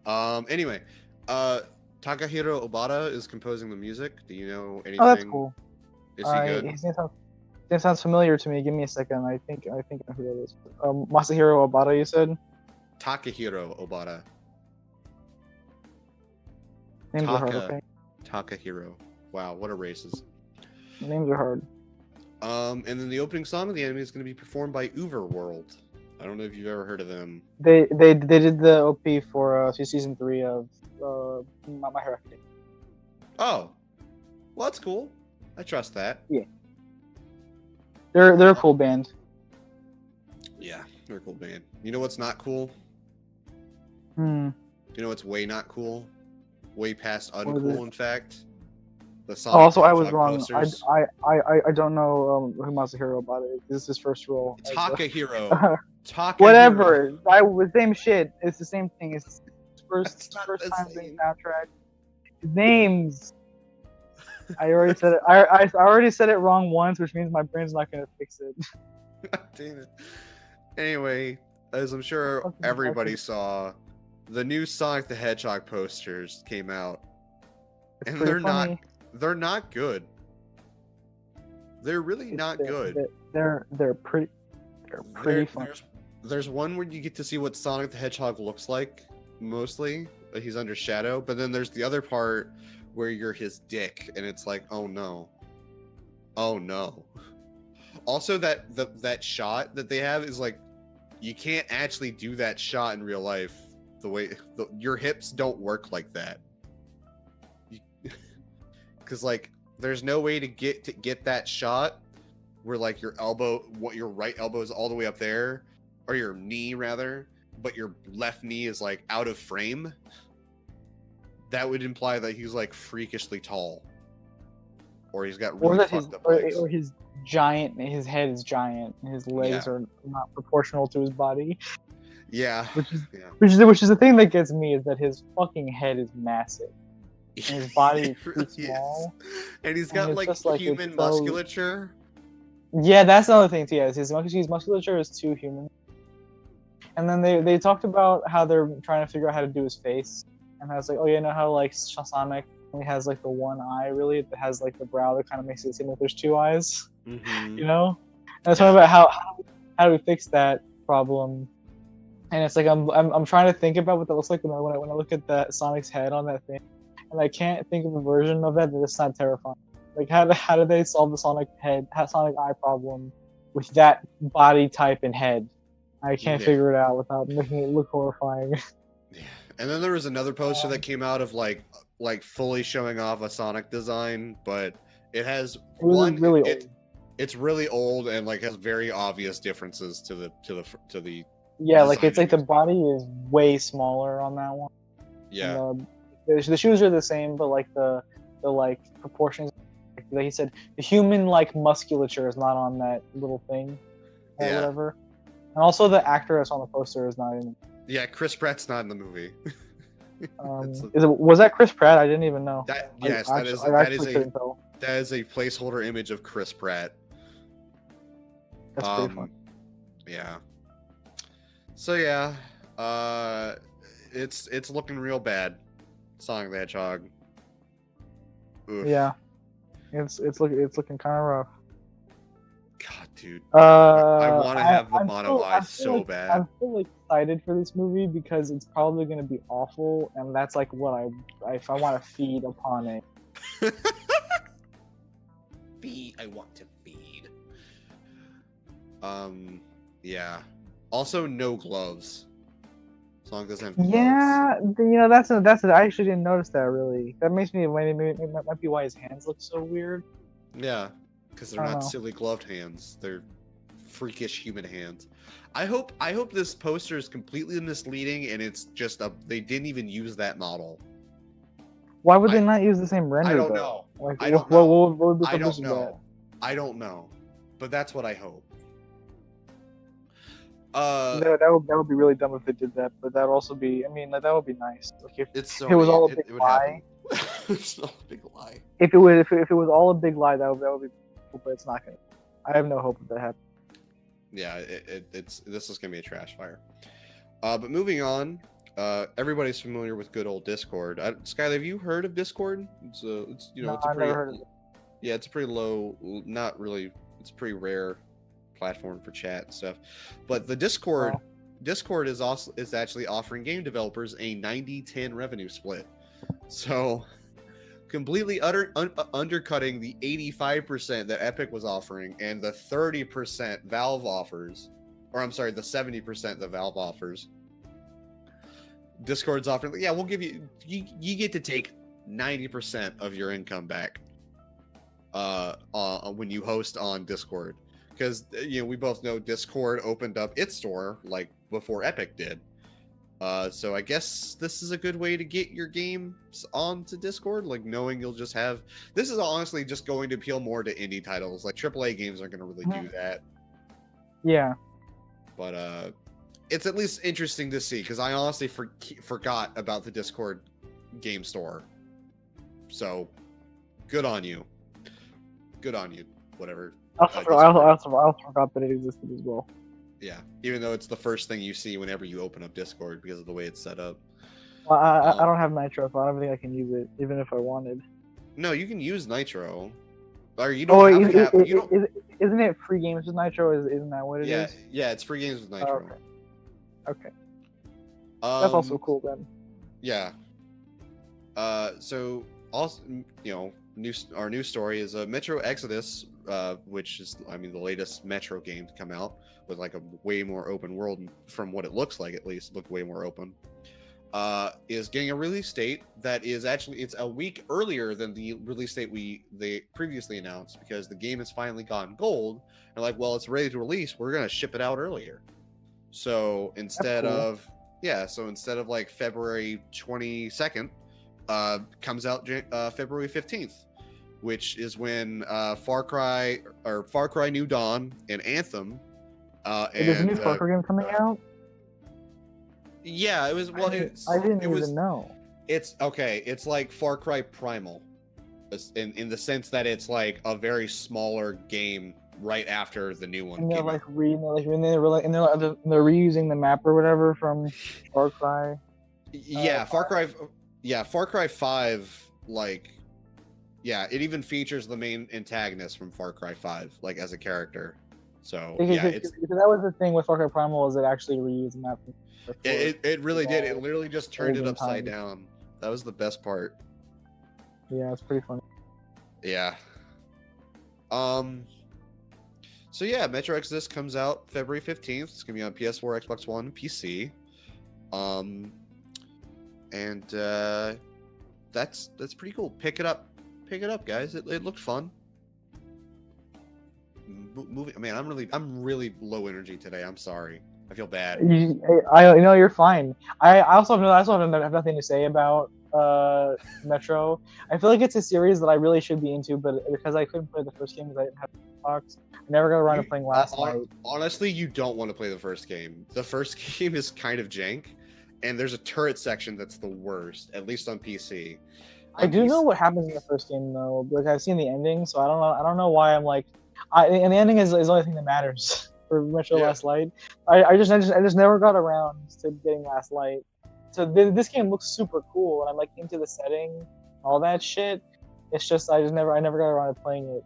Anyway, Takahiro Obata is composing the music. Do you know anything? Oh, that's cool. Is he good? His name sounds familiar to me. Give me a second. I think I know who that is. Masahiro Obata, you said? Takahiro Obata. Names are hard, okay? Takahiro. Wow, what a racist. Names are hard. And then the opening song of the anime is going to be performed by Uverworld. I don't know if you've ever heard of them. They did the OP for season 3 of My Hero Academia. Oh, well, that's cool. I trust that. Yeah. They're a cool band. Yeah, they're a cool band. You know what's not cool? Hmm. You know what's way not cool? Way past What is uncool, it? in fact. The song. Also, I was wrong. I don't know who Masahiro Obata is. This is his first role. Takahiro. Takahiro. Whatever. Same shit. It's the same thing. It's his first time doing soundtrack. His names. I already said it. I already said it wrong once, which means my brain's not gonna fix it. Damn it. Anyway, as I'm sure Fucking everybody awesome. saw, the new Sonic the Hedgehog posters came out, It's and pretty they're funny. not good. They're really not good. They're pretty funny. There's one where you get to see what Sonic the Hedgehog looks like, mostly. He's under shadow, but then there's the other part where you're his dick, and it's like, oh no. Oh no. Also, that shot that they have is like, you can't actually do that shot in real life. Your hips don't work like that. Because like, there's no way to get that shot where like your right elbow is all the way up there, or your knee rather, but your left knee is like out of frame. That would imply that he's like freakishly tall, or he's got really fucked up legs. Or his head is giant, and his legs are not proportional to his body. Yeah, which is the thing that gets me, is that his fucking head is massive, and his body is pretty small, and he's got like human musculature. Yeah, that's another thing too. Yeah, his musculature is too human. And then they talked about how they're trying to figure out how to do his face, and I was like, oh yeah, you know how like Sonic only has like the one eye, really, that has like the brow that kind of makes it seem like there's two eyes. Mm-hmm. You know, and I was talking about how do we fix that problem. And it's like I'm trying to think about what that looks like when I look at that Sonic's head on that thing, and I can't think of a version of that that's not terrifying. Like how do they solve the Sonic eye problem with that body type and head? I can't figure it out without making it look horrifying. Yeah, and then there was another poster that came out of like fully showing off a Sonic design, but it has really old. It's really old and like has very obvious differences to the. Yeah, like it's like the body is way smaller on that one. Yeah. The shoes are the same, but like the like proportions. Like he said, the human like musculature is not on that little thing, or whatever. And also, the actor that's on the poster is not in. Yeah, Chris Pratt's not in the movie. Was that Chris Pratt? I didn't even know. That is a placeholder image of Chris Pratt. That's pretty fun. Yeah. So yeah, it's looking real bad. Sonic the Hedgehog. Oof. Yeah, it's looking kind of rough. God, dude. I want to have the mono eyes so bad. I'm still excited for this movie because it's probably going to be awful, and that's like what I want to feed upon it. I want to feed. Yeah. Also, no gloves. Sonic doesn't have gloves. Yeah, that's I actually didn't notice that really. That makes me might be why his hands look so weird. Yeah, because they're not silly gloved hands. They're freakish human hands. I hope this poster is completely misleading and it's just they didn't even use that model. Why would they not use the same render? I don't know. Like, I don't know. What would I don't know. I don't know. But that's what I hope. That would be really dumb if they did that, but that would also be. I mean, that would be nice. Like if it was all a big lie. It's all a big lie. If it was all a big lie, that would be cool, but it's not gonna. I have no hope that happens. Yeah, this is gonna be a trash fire. But moving on, everybody's familiar with good old Discord. Skylar, have you heard of Discord? It's no, it's a I've pretty never heard of it. Yeah, it's a pretty low, not really. It's a pretty rare platform for chat and stuff. But the Discord is actually offering game developers a 90-10 revenue split. So completely undercutting the 85% that Epic was offering and the 30% Valve offers, or I'm sorry, the 70% that Valve offers. Discord's offering, yeah, we'll give you get to take 90% of your income back when you host on Discord. Because we both know Discord opened up its store like before Epic did. So I guess this is a good way to get your games onto Discord, like knowing you'll just have. This is honestly just going to appeal more to indie titles. Like AAA games aren't going to really do that. Yeah. But it's at least interesting to see because I honestly forgot about the Discord game store. So good on you. Good on you. Whatever. I also forgot that it existed as well. Yeah, even though it's the first thing you see whenever you open up Discord because of the way it's set up. Well, I don't have Nitro, so I don't think I can use it, even if I wanted. No, you can use Nitro. Or you Oh, don't have to have. You don't. Isn't it free games with Nitro? Isn't that what it is? Yeah, it's free games with Nitro. Oh, okay. That's also Um, cool then. Yeah. So also, our new story is Metro Exodus, which is, I mean, the latest Metro game to come out with like a way more open world, from what it looks like, at least, look way more open. Is getting a release date that is actually, it's a week earlier than the release date they previously announced, because the game has finally gone gold. And like, well, it's ready to release, we're gonna ship it out earlier. So instead of like February 22nd, comes out February 15th, which is when Far Cry New Dawn and Anthem. There's a new Far Cry game coming out? Yeah, it was. Well, I didn't even know. It's okay. It's like Far Cry Primal, in the sense that it's like a very smaller game right after the new one. And they're like they're reusing the map or whatever from Far Cry. Yeah, Far Cry 5. Like, yeah, it even features the main antagonist from Far Cry 5, like as a character. So yeah, because that was the thing with Far Cry Primal, is it actually reused the map. It really did. It literally just turned it upside down. That was the best part. Yeah, it's pretty funny. Yeah. So yeah, Metro Exodus comes out February 15th. It's gonna be on PS4, Xbox One, PC. And that's pretty cool. Pick it up, guys. It looked fun. Movie, man, I'm really low energy today. I'm sorry. I feel bad. You're fine. I also have nothing to say about Metro. I feel like it's a series that I really should be into, but because I couldn't play the first game because I didn't have Xbox, I never got around to playing last night. Honestly, you don't want to play the first game. The first game is kind of jank, and there's a turret section that's the worst, at least on PC. I do know what happens in the first game though, because I've seen the ending, so I don't know why I'm like, and the ending is the only thing that matters for Metro Last Light. I just never got around to getting Last Light. So this game looks super cool, and I'm like into the setting, all that shit. It's just I never got around to playing it.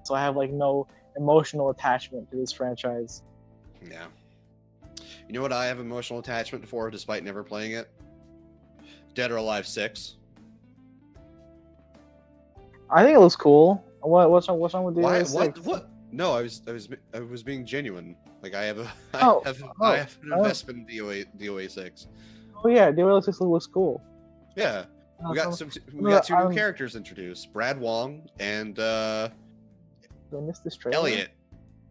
So I have like no emotional attachment to this franchise. Yeah. You know what I have emotional attachment for, despite never playing it? Dead or Alive 6. I think it looks cool. What's wrong with the Why? 6? What? No, I was being genuine. Like I have an investment in DOA 6. Oh yeah, DOA 6 looks cool. Yeah, we got two new characters introduced: Brad Wong and Did I miss this trailer? Eliot.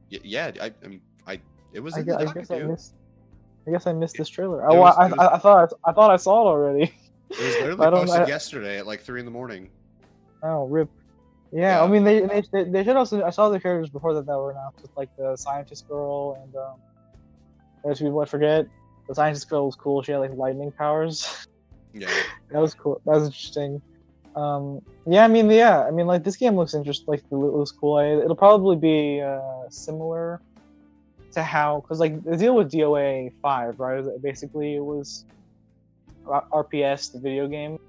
Yeah, it was. I guess I missed this trailer. I thought I saw it already. It was literally posted yesterday at like 3 a.m. Oh, rip. Yeah, I mean they should also. I saw the characters before that were announced, with like the scientist girl and as people might forget, the scientist girl was cool. She had like lightning powers. Yeah, that was cool. That was interesting. I mean, like this game looks interesting. Like it looks cool. It'll probably be similar to how, because like the deal with DOA 5, right? Basically, it was RPS, the video game.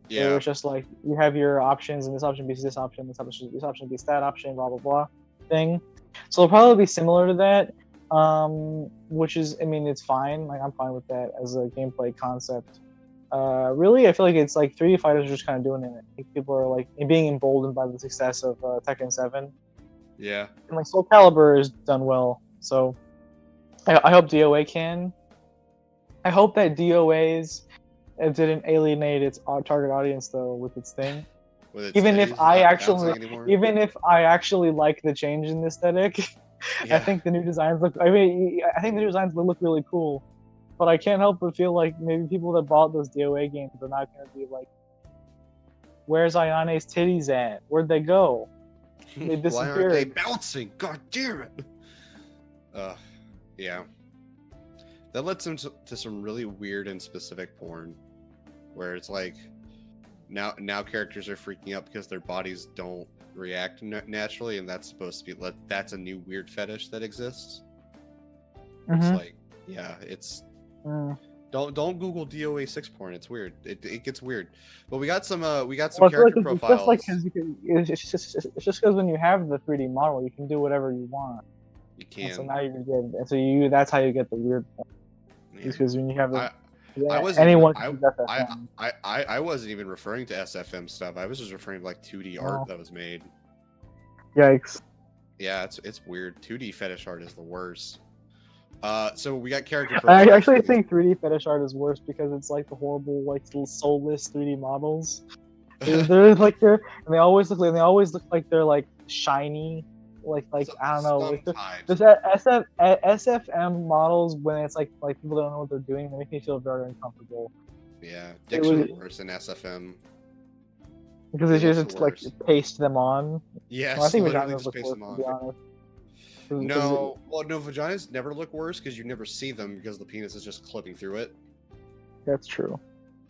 Yeah. It was just like you have your options, and this option beats this option, this option beats that option, blah blah blah thing. So it'll probably be similar to that, which is, I mean, it's fine. Like I'm fine with that as a gameplay concept. Really, I feel like it's like 3D fighters are just kind of doing it. Like, people are like being emboldened by the success of Tekken 7. Yeah. And like Soul Calibur is done well, so I hope DOA can. I hope that DOA's it didn't alienate its target audience though with its thing. Even if I actually like the change in the aesthetic, I think the new designs look. I think the new designs look really cool, but I can't help but feel like maybe people that bought those DOA games are not going to be like, "Where's Ayane's titties at? Where'd they go? They disappeared. Why aren't they bouncing? God damn it!" Yeah. That led to some really weird and specific porn, where it's like now characters are freaking out because their bodies don't react naturally, and that's supposed to be that's a new weird fetish that exists. It's Mhm. like, yeah, it's Mm. don't Google DOA 6 porn. It's weird. It gets weird. But we got some Well, I feel like character it's just like profiles. because you can. It's just because when you have the 3D model, you can do whatever you want. You And so can. now you can get. And so you. That's how you get the weird. Man. Because when you have the. I Yeah, wasn't anyone even, can do that. I wasn't even referring to SFM stuff. I was just referring to like 2D Oh. art that was made. Yikes. Yeah, it's weird. 2D fetish art is the worst. So we got character I profiles. actually for these- think 3D fetish art is worse because it's like the horrible, like little soulless 3D models. They're like and they always look like they're like shiny, like I don't know, like sometimes. this SFM models when it's like people don't know what they're doing, they make me feel very uncomfortable Yeah, It dicks was- are worse than SFM. because They it's look just the like worst. paste them on. Yes, Well, I think literally vaginas just look paste worse, them to on. be honest. 'Cause No, well, no, vaginas never look worse because you never see them because the penis is just clipping through it. that's true.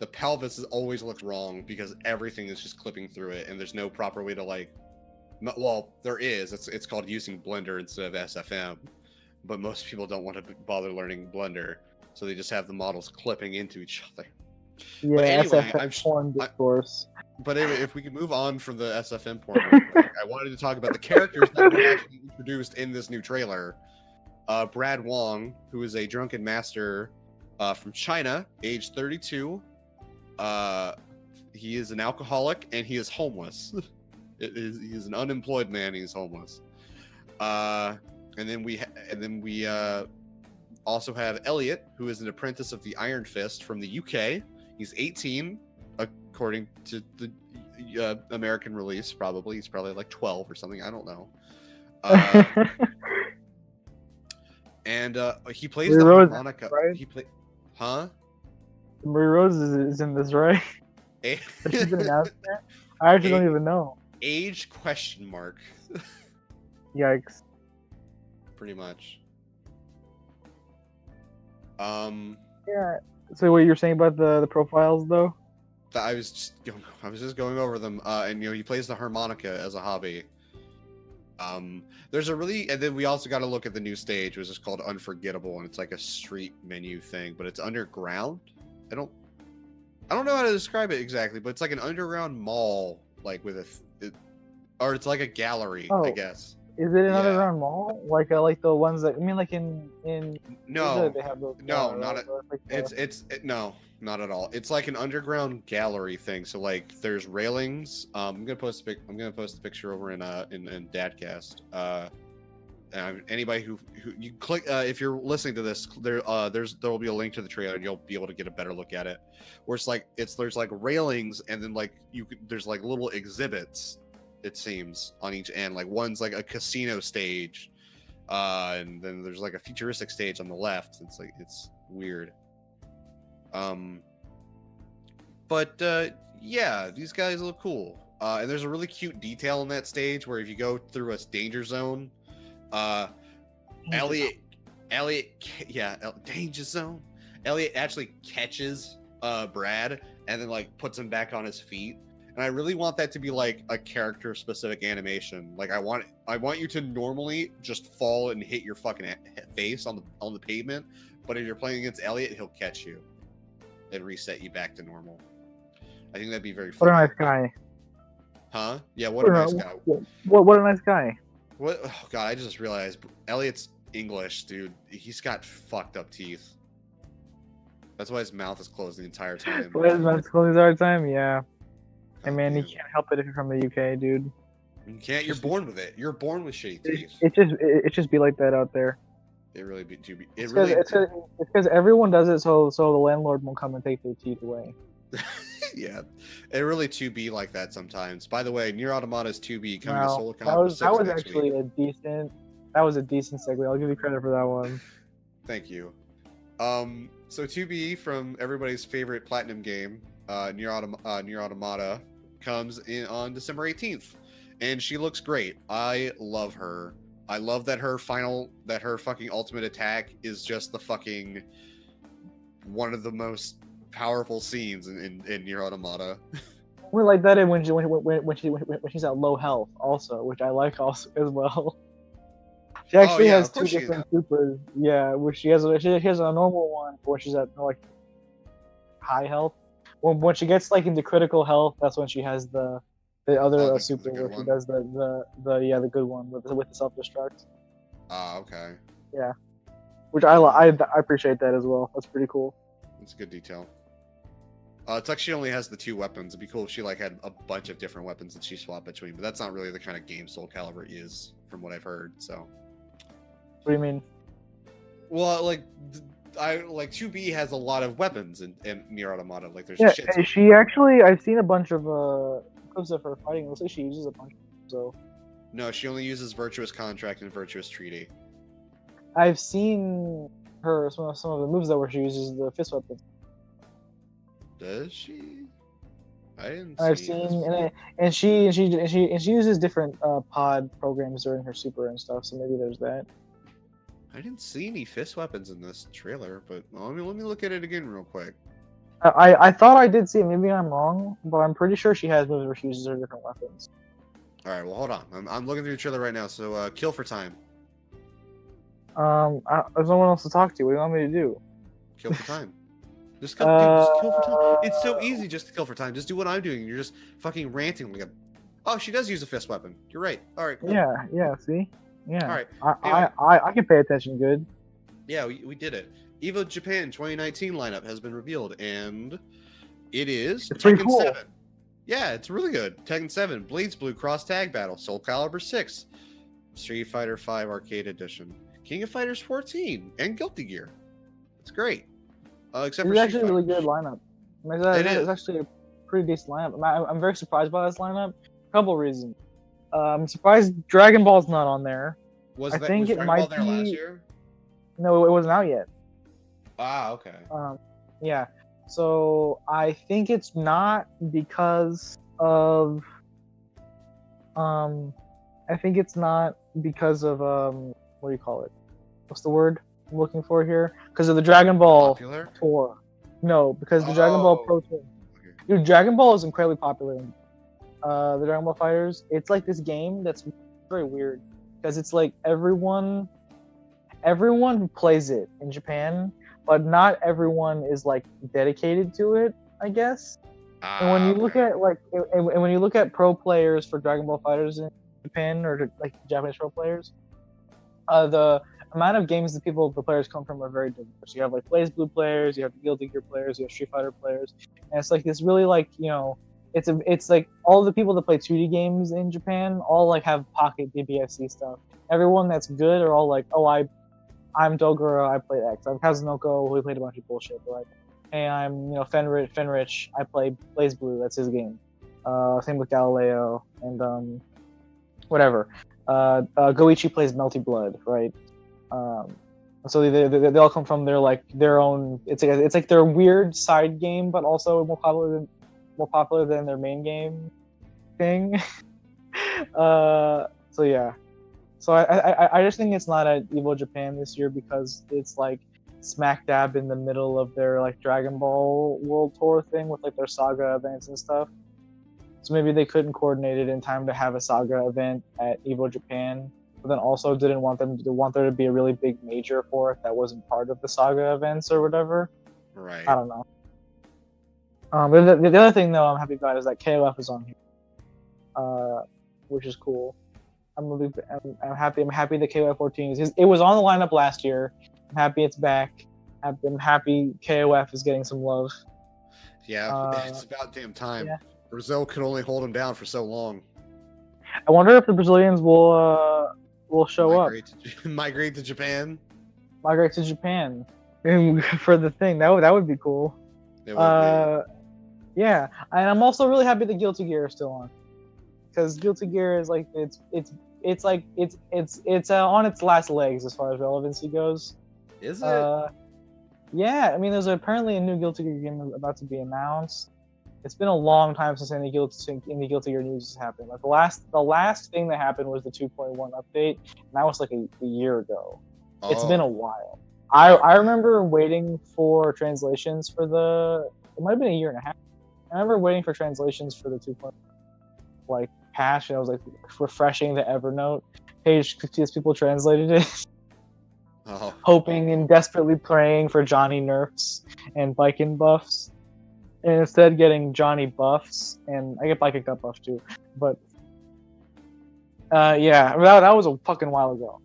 The pelvis is always looks wrong because everything is just clipping through it, and there's no proper way to like. Well, there is. It's called using Blender instead of SFM, but most people don't want to bother learning Blender, so they just have the models clipping into each other. Yeah, anyway, SFM I'm porn discourse. But anyway, if we could move on from the SFM porn, real quick, I wanted to talk about the characters that were actually introduced in this new trailer. Brad Wong, who is a drunken master from China, age 32. He is an alcoholic and he is homeless. He is an unemployed man. He's homeless. And then we also have Eliot, who is an apprentice of the Iron Fist from the UK. He's 18, according to the American release. Probably he's probably like 12 or something. I don't know. And he plays Marie the Rose, harmonica. right? He play, huh? Marie Rose is in this, right? Has she been announced yet? I actually don't even know. Age question mark. Yikes. Pretty much. Yeah. So what you're saying about the profiles though? I was just going over them, and he plays the harmonica as a hobby. There's a really, and then we also got to look at the new stage, which is called Unforgettable, and it's like a street menu thing, but it's underground. I don't know how to describe it exactly, but it's like an underground mall, like with or it's like a gallery, I guess. Is it an underground mall? Like the ones that like in no, they have those. no, Like no, not at all. It's like an underground gallery thing. So like, there's railings. I'm gonna post a picture over in DADCast. Anybody who you click, if you're listening to this, there will be a link to the trailer, and you'll be able to get a better look at it. Where there's like railings, and then like there's like little exhibits. It seems on each end, like one's like a casino stage, and then there's like a futuristic stage on the left. It's weird. But yeah, these guys look cool. And there's a really cute detail in that stage where if you go through a danger zone, Eliot, danger zone. Eliot actually catches Brad and then like puts him back on his feet. And I really want that to be like a character specific animation. Like I want you to normally just fall and hit your fucking face on the pavement, but if you're playing against Eliot, he'll catch you and reset you back to normal. I think that'd be very fun. What a nice guy. Huh? Yeah, what a nice guy. What a nice guy. What? Oh god, I just realized Eliot's English, dude. He's got fucked up teeth. That's why his mouth is closed the entire time. What is mouth closed all the time? Yeah. Hey man, you Damn. can't help it if you're from the UK, dude. You can't. You're born with it. You're born with shitty teeth. It just be like that out there. It really be. It It's really. because everyone does it, so the landlord won't come and take their teeth away. Yeah, it really 2B like that sometimes. By the way, Nier Automata's 2B coming to Wow, Soul that Calibur was 6 next actually week. a decent segue. I'll give you credit for that one. Thank you. So 2B from everybody's favorite platinum game, Nier Automata, comes in on December 18th, and she looks great. I love her. I love that her fucking ultimate attack is just the fucking one of the most powerful scenes in Nier Automata. We like that in when she's at low health also, which I like also as well. She actually yeah, has of two course she different supers. Yeah, where she has a normal one when she's at like high health. When she gets like into critical health, that's when she has the other the super good where she one? does the good one with the self destruct. Ah, okay. Yeah, which I appreciate that as well. That's pretty cool. That's a good detail. It's like she only has the 2 weapons. It'd be cool if she like had a bunch of different weapons that she swapped between, but that's not really the kind of game Soul Calibur is, from what I've heard. So, What do you mean? well, like 2B has a lot of weapons in Nier Automata. Like there's Yeah, shit. and she actually I've seen a bunch of clips of her fighting. It looks like she uses a bunch. So No, she only uses Virtuous Contract and Virtuous Treaty. I've seen her some of the moves that where she uses the fist weapons. Does she? I didn't. I've see seen this. and she uses different pod programs during her super and stuff. So maybe there's that. I didn't see any fist weapons in this trailer, but let me look at it again real quick. I thought I did see it. Maybe I'm wrong, but I'm pretty sure she has moves where she uses her different weapons. All right, well hold on. I'm looking through the trailer right now. So kill for time. There's no one else to talk to. What do you want me to do? Kill for time. Just kill for time. It's so easy just to kill for time. Just do what I'm doing. You're just fucking ranting like a. Oh, she does use a fist weapon. You're right. All right. Cool. Yeah. See. Yeah. All right. I, Anyway. I can pay attention good. Yeah, we did it. Evo Japan 2019 lineup has been revealed, and it is It's pretty Tekken cool. 7. Yeah, it's really good. Tekken 7, Blades Blue Cross Tag Battle, Soul Calibur 6, Street Fighter 5 Arcade Edition, King of Fighters 14, and Guilty Gear. It's great. Except It's for actually a really good lineup. It's is. actually a pretty decent lineup. I'm very surprised by this lineup. A couple reasons. I'm surprised Dragon Ball's not on there. Was I think it Dragon might Ball there last be- year? No, it wasn't out yet. Ah, okay. Yeah. So I think it's not because of I think it's not because of what do you call it? What's the word I'm looking for here? Because of the Dragon Ball Popular? Tour. No, because the Dragon Ball Oh. Pro Tour. Okay. Dude, Dragon Ball is incredibly popular. The Dragon Ball Fighters. It's like this game that's very weird because it's like everyone who plays it in Japan, but not everyone is like dedicated to it, I guess. And when you look at when you look at pro players for Dragon Ball Fighters in Japan or like Japanese pro players, the amount of games that the players come from are very diverse. You have like Blaze Blue players, you have Guilty Gear players, you have Street Fighter players, and it's like this really like it's like all the people that play 2D games in Japan all like have pocket DBFC stuff. Everyone that's good are all like, oh, I'm Dogura, I played X. I'm Kazunoko, who played a bunch of bullshit, right? Hey, I'm Fenrich, I play Blaze Blue, that's his game. Same with Galileo and whatever. Goichi plays Melty Blood, right? So they all come from their own. It's like their weird side game, but also more popular than their main game thing. So yeah. So I just think it's not at Evo Japan this year because it's like smack dab in the middle of their like Dragon Ball World Tour thing with like their Saga events and stuff. So maybe they couldn't coordinate it in time to have a Saga event at Evo Japan, but then also didn't want there to be a really big major for it that wasn't part of the Saga events or whatever. Right. I don't know. But the other thing though I'm happy about is that KOF is on here, which is cool. I'm happy. I'm happy that KOF 14 is. It was on the lineup last year. I'm happy it's back. I'm happy KOF is getting some love. Yeah, it's about damn time. Yeah. Brazil could only hold him down for so long. I wonder if the Brazilians will show up. Migrate to Japan. Migrate to Japan for the thing. That would be cool. It would Yeah, and I'm also really happy that Guilty Gear is still on, because Guilty Gear is like it's on its last legs as far as relevancy goes. be. Is it? Yeah, I mean, there's apparently a new Guilty Gear game about to be announced. It's been a long time since any Guilty Gear news has happened. Like the last thing that happened was the 2.1 update, and that was like a year ago. It's been a while. I remember waiting for translations for it might have been a year and a half. I remember waiting for translations for the 2.1 like patch, and I was like refreshing the Evernote page to see as people translated it, hoping and desperately praying for Johnny nerfs and Biken buffs, and instead getting Johnny buffs, and I get Biken got buffed too, but yeah, that was a fucking while ago.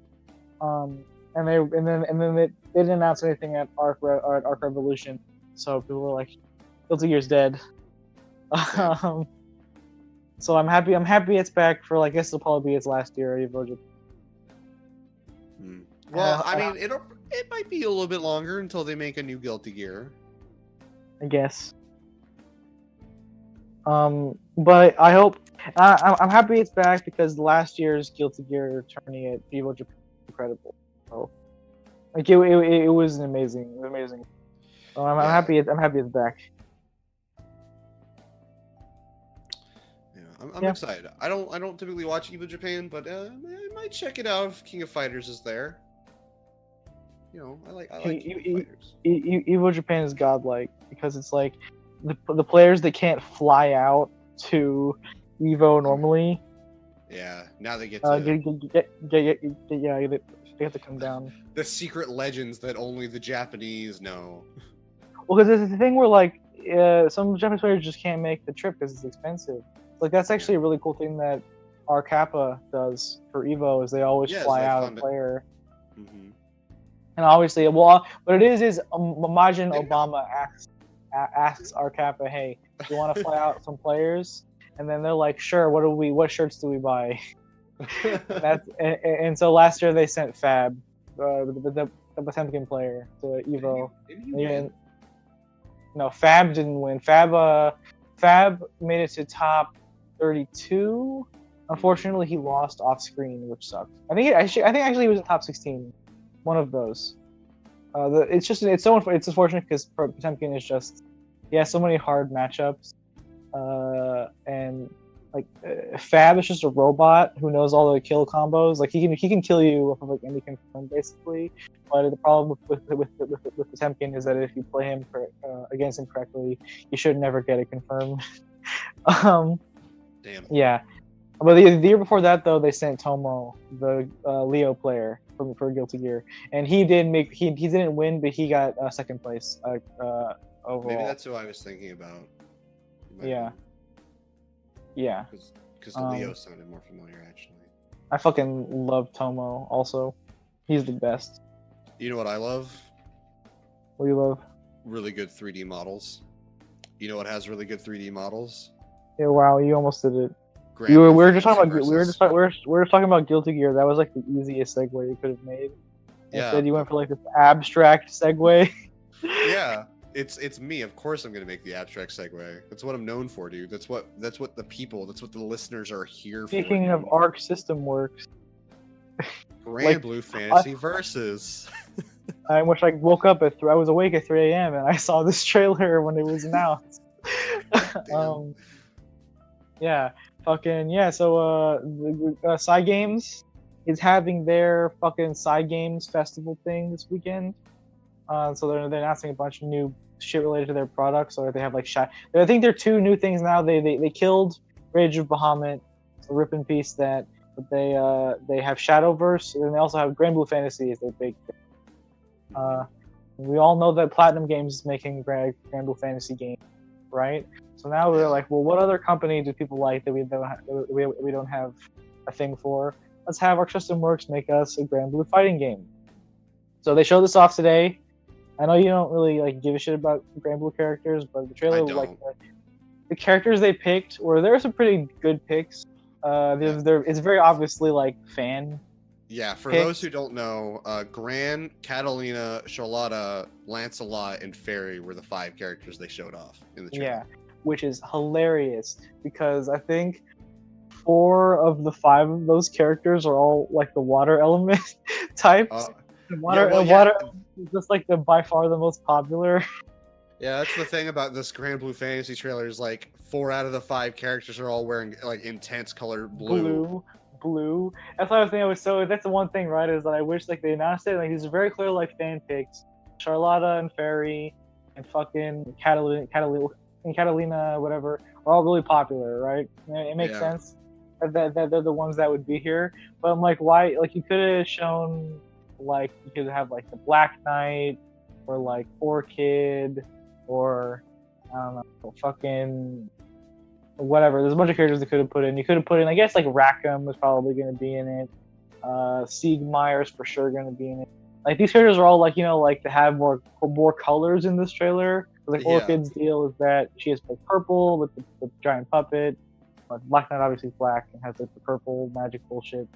And then they didn't announce anything at Arc Revolution, so people were like, Guilty Gear's dead. So I'm happy it's back for, like, I guess it'll probably be its last year at Evo Japan. Well, I mean, it might be a little bit longer until they make a new Guilty Gear, I guess. But I hope I'm happy it's back because last year's Guilty Gear tourney at Evo Japan was incredible. So, like, it was amazing. It was amazing. So I'm happy it's back. I'm excited. I don't typically watch Evo Japan, but I might check it out if King of Fighters is there. You know, I like King of Fighters. Evo Japan is godlike because it's like the players that can't fly out to Evo normally. Yeah, now they get to they have to come down. The secret legends that only the Japanese know. Well, because there's a thing where, like, some Japanese players just can't make the trip because it's expensive. Like, that's actually a really cool thing that ARCSYS does for Evo, is they always fly out a player. Mm-hmm. And obviously, well, what it is imagine Obama asks ARCSYS, hey, do you want to fly out some players? And then they're like, sure, what shirts do we buy? And so last year they sent Fab, the Potemkin player, to Evo. No, Fab didn't win. Fab made it to top 32. Unfortunately, he lost off screen, which sucked. I think actually he was in top 16. One of those. It's unfortunate because Potemkin is just, he has so many hard matchups, and like Fab is just a robot who knows all the kill combos. Like, he can kill you with, like, any confirm basically. But the problem with Potemkin is that if you play him against him correctly, you should never get it confirmed. Damn. Yeah, but the year before that, though, they sent Tomo, the Leo player for Guilty Gear, and he didn't win, but he got second place overall. Maybe that's who I was thinking about. Yeah. Yeah. Because the Leo sounded more familiar, actually. I fucking love Tomo. Also, he's the best. You know what I love? What do you love? Really good 3D models. You know what has really good 3D models? Yeah, wow, you almost did it. We were just talking about Guilty Gear. That was like the easiest segue you could have made. Instead, you went for like this abstract segue. Yeah, it's me. Of course, I'm gonna make the abstract segue. That's what I'm known for, dude. That's what the listeners are here for. Speaking of Arc System Works, GRANBLUE Fantasy Versus. I wish I woke up I was awake at 3 a.m. and I saw this trailer when it was announced. Yeah, fucking yeah. So Side Games is having their fucking Side Games festival thing this weekend. So they're announcing a bunch of new shit related to their products. So they have like I think there are 2 new things now. They killed Rage of Bahamut, so rip in peace that. But they have Shadowverse, and they also have GRANBLUE Fantasy as their big thing. We all know that Platinum Games is making GRANBLUE Fantasy game, right? So now we're like, well, what other company do people like that we don't have a thing for? Let's have Arc System Works make us a GRANBLUE fighting game. So they showed this off today. I know you don't really like give a shit about GRANBLUE characters, but the trailer, like the characters they picked, there are some pretty good picks. It's very obviously like fan. Yeah, for those who don't know, Gran, Catalina, Charlotta, Lancelot, and Fairy were the 5 characters they showed off in the trailer. Yeah, which is hilarious because I think 4 of the 5 of those characters are all like the water element types. Water is just like by far the most popular. Yeah, that's the thing about this GRANBLUE Fantasy trailer is like 4 out of the 5 characters are all wearing like intense colored blue. That's what I was thinking. That's the one thing, right? Is that I wish like they announced it. Like these are very clear like fan picks. Charlotta and Fairy and fucking Catalina, whatever, are all really popular, right? It makes sense. that they're the ones that would be here. But I'm like, why? Like, you could have shown, like, you could have like the Black Knight, or like Orchid, or I don't know, fucking whatever. There's a bunch of characters they could have put in. You could have put in, I guess, like Rackham was probably going to be in it. Siegmeyer's for sure going to be in it. Like, these characters are all like, you know, like to have more colors in this trailer. Like Orchid's deal is that she has like purple with the giant puppet. But Black Knight obviously is black and has like the purple magic bullshit.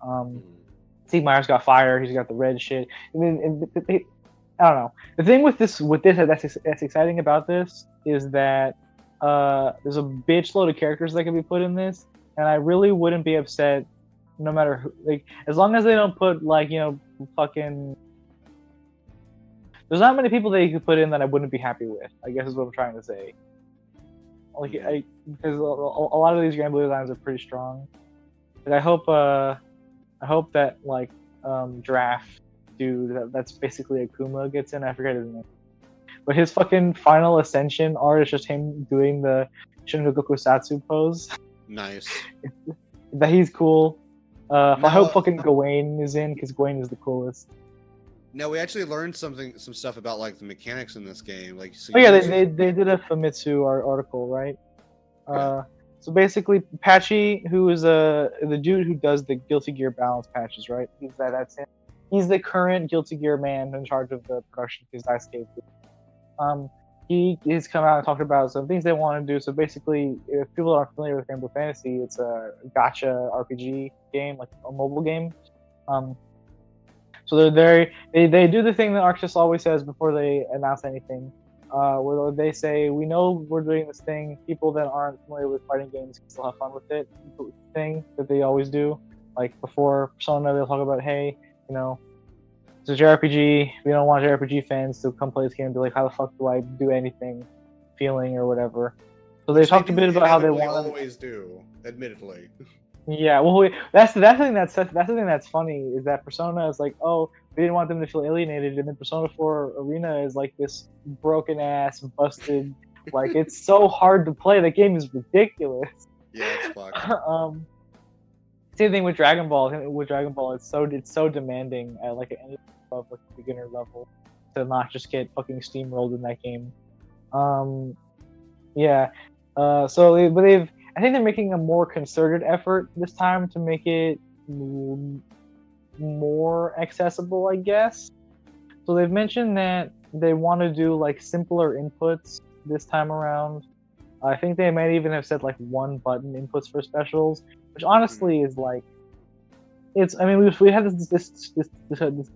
Siegmeyer's got fire. He's got the red shit. I mean, I don't know. The thing with this that's exciting about this is that there's a bitch load of characters that can be put in this, and I really wouldn't be upset, no matter who. Like, as long as they don't put like, you know, fucking. There's not many people that you could put in that I wouldn't be happy with, I guess is what I'm trying to say. Like, because a lot of these GRANBLUE designs are pretty strong. Like, I hope that like Draft dude that's basically Akuma gets in. I forget his name, but his fucking final ascension art is just him doing the Shinjuku Satsu pose. Nice. That he's cool. I hope fucking Gawain is in, because Gawain is the coolest. No, we actually learned some stuff about like the mechanics in this game. Like, so they did a Famitsu article, right? So basically, Patchy, who is the dude who does the Guilty Gear balance patches, right? That's him. He's the current Guilty Gear man in charge of the production because DADCast. He's come out and talked about some things they want to do. So basically, if people aren't familiar with GRANBLUE Fantasy, it's a gacha RPG game, like a mobile game. So they do the thing that ARCSYS always says before they announce anything, where they say, we know we're doing this thing, people that aren't familiar with fighting games can still have fun with it, thing that they always do. Like before Persona, they'll talk about, hey, you know, it's a JRPG, we don't want JRPG fans to come play this game and be like, how the fuck do I do anything feeling or whatever. So they talked a bit about how they want. Always do, admittedly. Yeah, well, that's the thing that's funny is that Persona is like, oh, we didn't want them to feel alienated, and then Persona 4 Arena is like this broken ass, busted, like it's so hard to play. The game is ridiculous. Yeah, it's fucked. Same thing with Dragon Ball. With Dragon Ball, it's so demanding at like any like beginner level to not just get fucking steamrolled in that game. Yeah. I think they're making a more concerted effort this time to make it more accessible, I guess. So they've mentioned that they want to do like simpler inputs this time around. I think they might even have said like one button inputs for specials, which honestly is like, I mean, we had this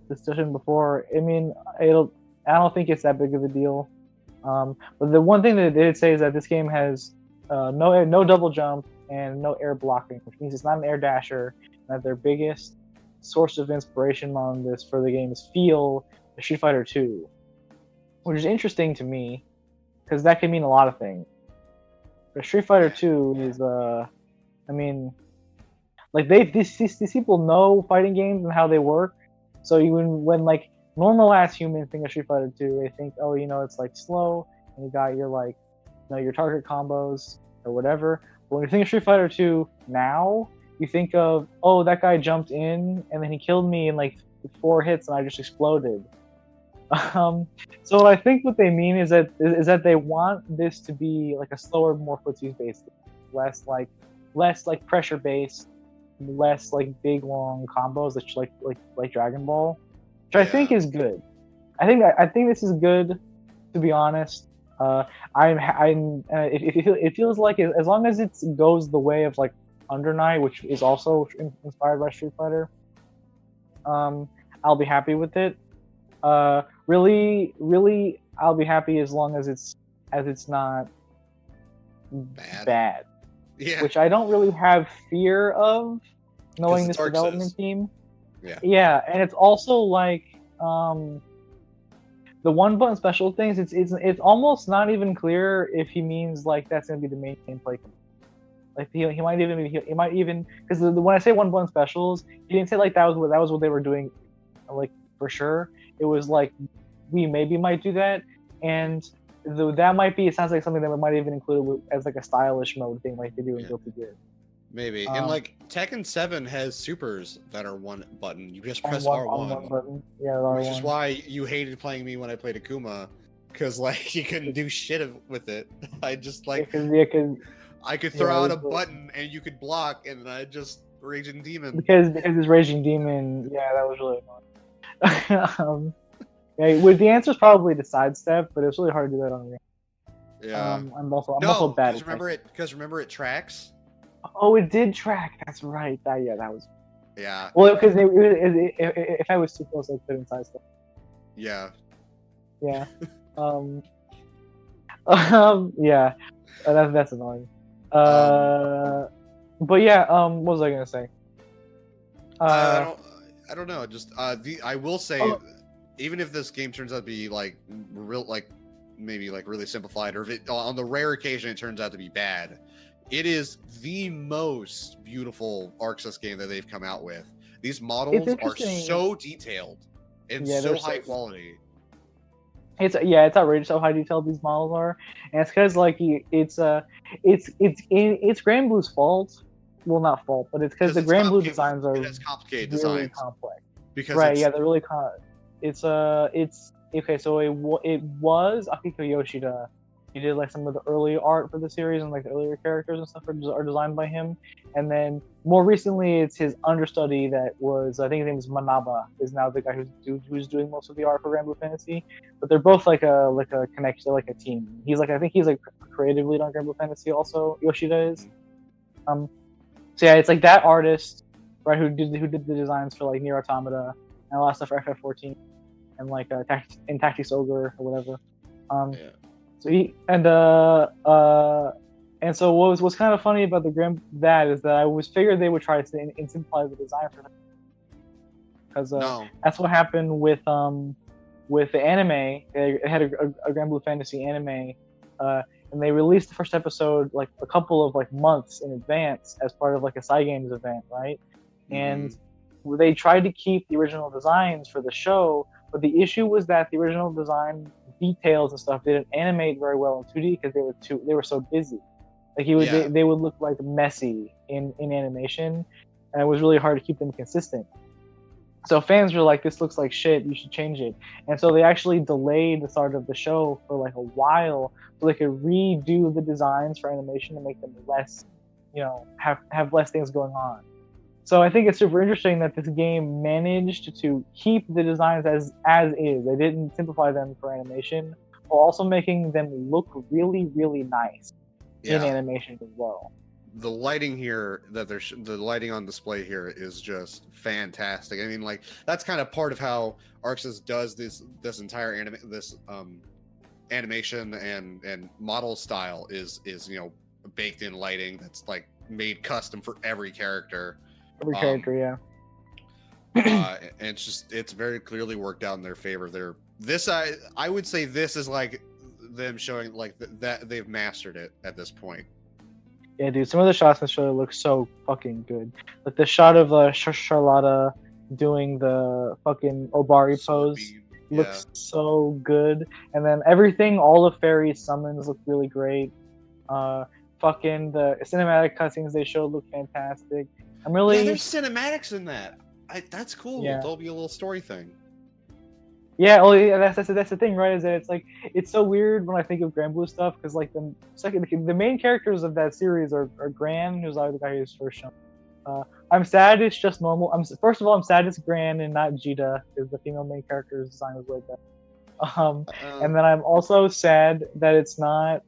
discussion before. I mean, I don't think it's that big of a deal. But the one thing that they did say is that this game has no double jump and no air blocking, which means it's not an air dasher. And that their biggest source of inspiration on this for the game is feel the Street Fighter 2, which is interesting to me because that can mean a lot of things. But Street Fighter 2 is, I mean, like these people know fighting games and how they work. So when like normal ass humans think of Street Fighter 2, they think, oh, you know, it's like slow and you got your like, you know, your target combos or whatever. But when you think of Street Fighter 2 now, you think of, oh, that guy jumped in and then he killed me in like 4 hits and I just exploded. So I think what they mean is that they want this to be like a slower, more footsies based, less like pressure based, less like big long combos that like Dragon Ball, which I think is good. I think this is good, to be honest. It feels like as long as it goes the way of like Under Night, which is also inspired by Street Fighter, I'll be happy with it. Really, I'll be happy as long as it's not bad. Yeah. Which I don't really have fear of, knowing this development team. Yeah. Yeah, and it's also like the one button special things. It's almost not even clear if he means like that's gonna be the main gameplay. Like he might even because when I say one button specials, he didn't say like that was what they were doing, like for sure. It was like we maybe might do that, and that might be. It sounds like something that we might even include as like a stylish mode thing, like they do in Guilty Gear. Maybe. And like Tekken 7 has supers that are one button. You just press on R1. one button. Yeah, R1. Which is why you hated playing me when I played Akuma. Because like you couldn't do shit with it. I just like I could throw out a button and you could block, and then I just Raging Demon. Because this Raging Demon, yeah, that was really annoying. Yeah, with the answer is probably to sidestep, but it's really hard to do that on the game. Yeah. I'm also bad. Because remember it tracks. Oh, it did track. That's right. That was. Yeah. Well, because if I was too close, I couldn't sidestep. Yeah. Yeah. Yeah. That's annoying. But yeah. What was I gonna say? I don't know. Just I will say, even if this game turns out to be like real, like maybe like really simplified, or if it on the rare occasion it turns out to be bad, it is the most beautiful ARCSYS game that they've come out with. These models are so detailed and so high quality. It's outrageous how high detailed these models are, and it's because like it's GRANBLUE's fault. Well, not fault, but it's because the GRANBLUE designs are complicated really designs. complex. Because they're really it's okay. So it was Akiko Yoshida. He did like some of the early art for the series, and like the earlier characters and stuff are designed by him. And then more recently, it's his understudy that was, I think his name is Manaba, is now the guy who's doing most of the art for GRANBLUE Fantasy. But they're both like a connection, like a team. I think he's like creative lead on GRANBLUE Fantasy also. Yoshida is. So yeah, it's like that artist, right? Who did the designs for like Nier Automata and a lot of stuff for FF14 and like Tactics Ogre or whatever. Yeah. So so what's kind of funny about that is that I was figured they would try to simplify the design for them, because that's what happened with the anime. They had a GRANBLUE Fantasy anime, and they released the first episode like a couple of like months in advance as part of like a Cygames event, right? Mm-hmm. And they tried to keep the original designs for the show, but the issue was that the original design details and stuff didn't animate very well in 2D because they were so busy. Like they would look like messy in animation, and it was really hard to keep them consistent. So fans were like, "This looks like shit. You should change it." And so they actually delayed the start of the show for like a while so they could redo the designs for animation to make them less, have less things going on. So I think it's super interesting that this game managed to keep the designs as is. They didn't simplify them for animation, while also making them look really, really nice in animation as well. The lighting here the lighting on display here is just fantastic. I mean, like that's kind of part of how ARCSYS does this entire animation and model style is baked in lighting that's like made custom for every character. Every character, and it's very clearly worked out in their favor. I would say this is like them showing like that they've mastered it at this point. Yeah, dude, some of the shots in the show look so fucking good. Like the shot of Charlotta doing the fucking Obari pose looks so good, and then all the fairy summons look really great. Fucking the cinematic cutscenes they showed look fantastic. There's cinematics in that. That's cool. Yeah. There'll be a little story thing. Yeah, that's the thing, right? Is that it's like it's so weird when I think of GRANBLUE stuff because like the main characters of that series are Gran, who's the guy who's first shown. I'm sad it's just normal. First of all, I'm sad it's Gran and not Jita, because the female main character's design was way better. And then I'm also sad that it's not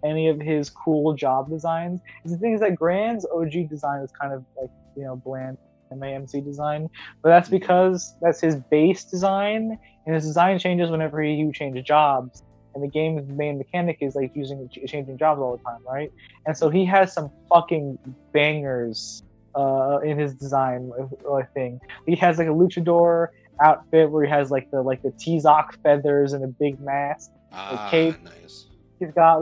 any of his cool job designs. The thing is that Gran's OG design is kind of like bland MAMC design, but that's because that's his base design, and his design changes whenever he changes jobs. And the game's main mechanic is like changing jobs all the time, right? And so he has some fucking bangers in his design thing. He has like a luchador outfit where he has like the Tizok feathers and a big mask, cape. Nice. He's got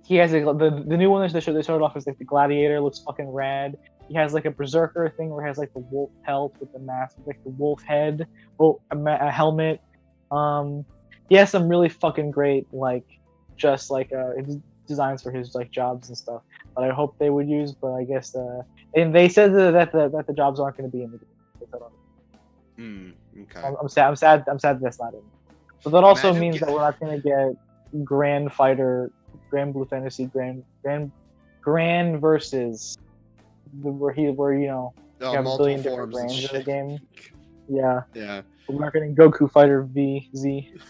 he has the new one that they showed off is like the gladiator, looks fucking rad. He has like a berserker thing where he has like the wolf pelt with the mask, like the wolf head, a helmet. He has some really fucking great designs for his like jobs and stuff that I hope they would use, but I guess and they said that the jobs aren't going to be in the game. Okay. I'm sad. I'm sad that's not in. But that also Imagine means that we're not going to get Grand Fighter, GRANBLUE Fantasy, Grand versus where you know you have a billion different forms and brands in the shit. game. Yeah. Yeah. We're not getting Goku Fighter VZ.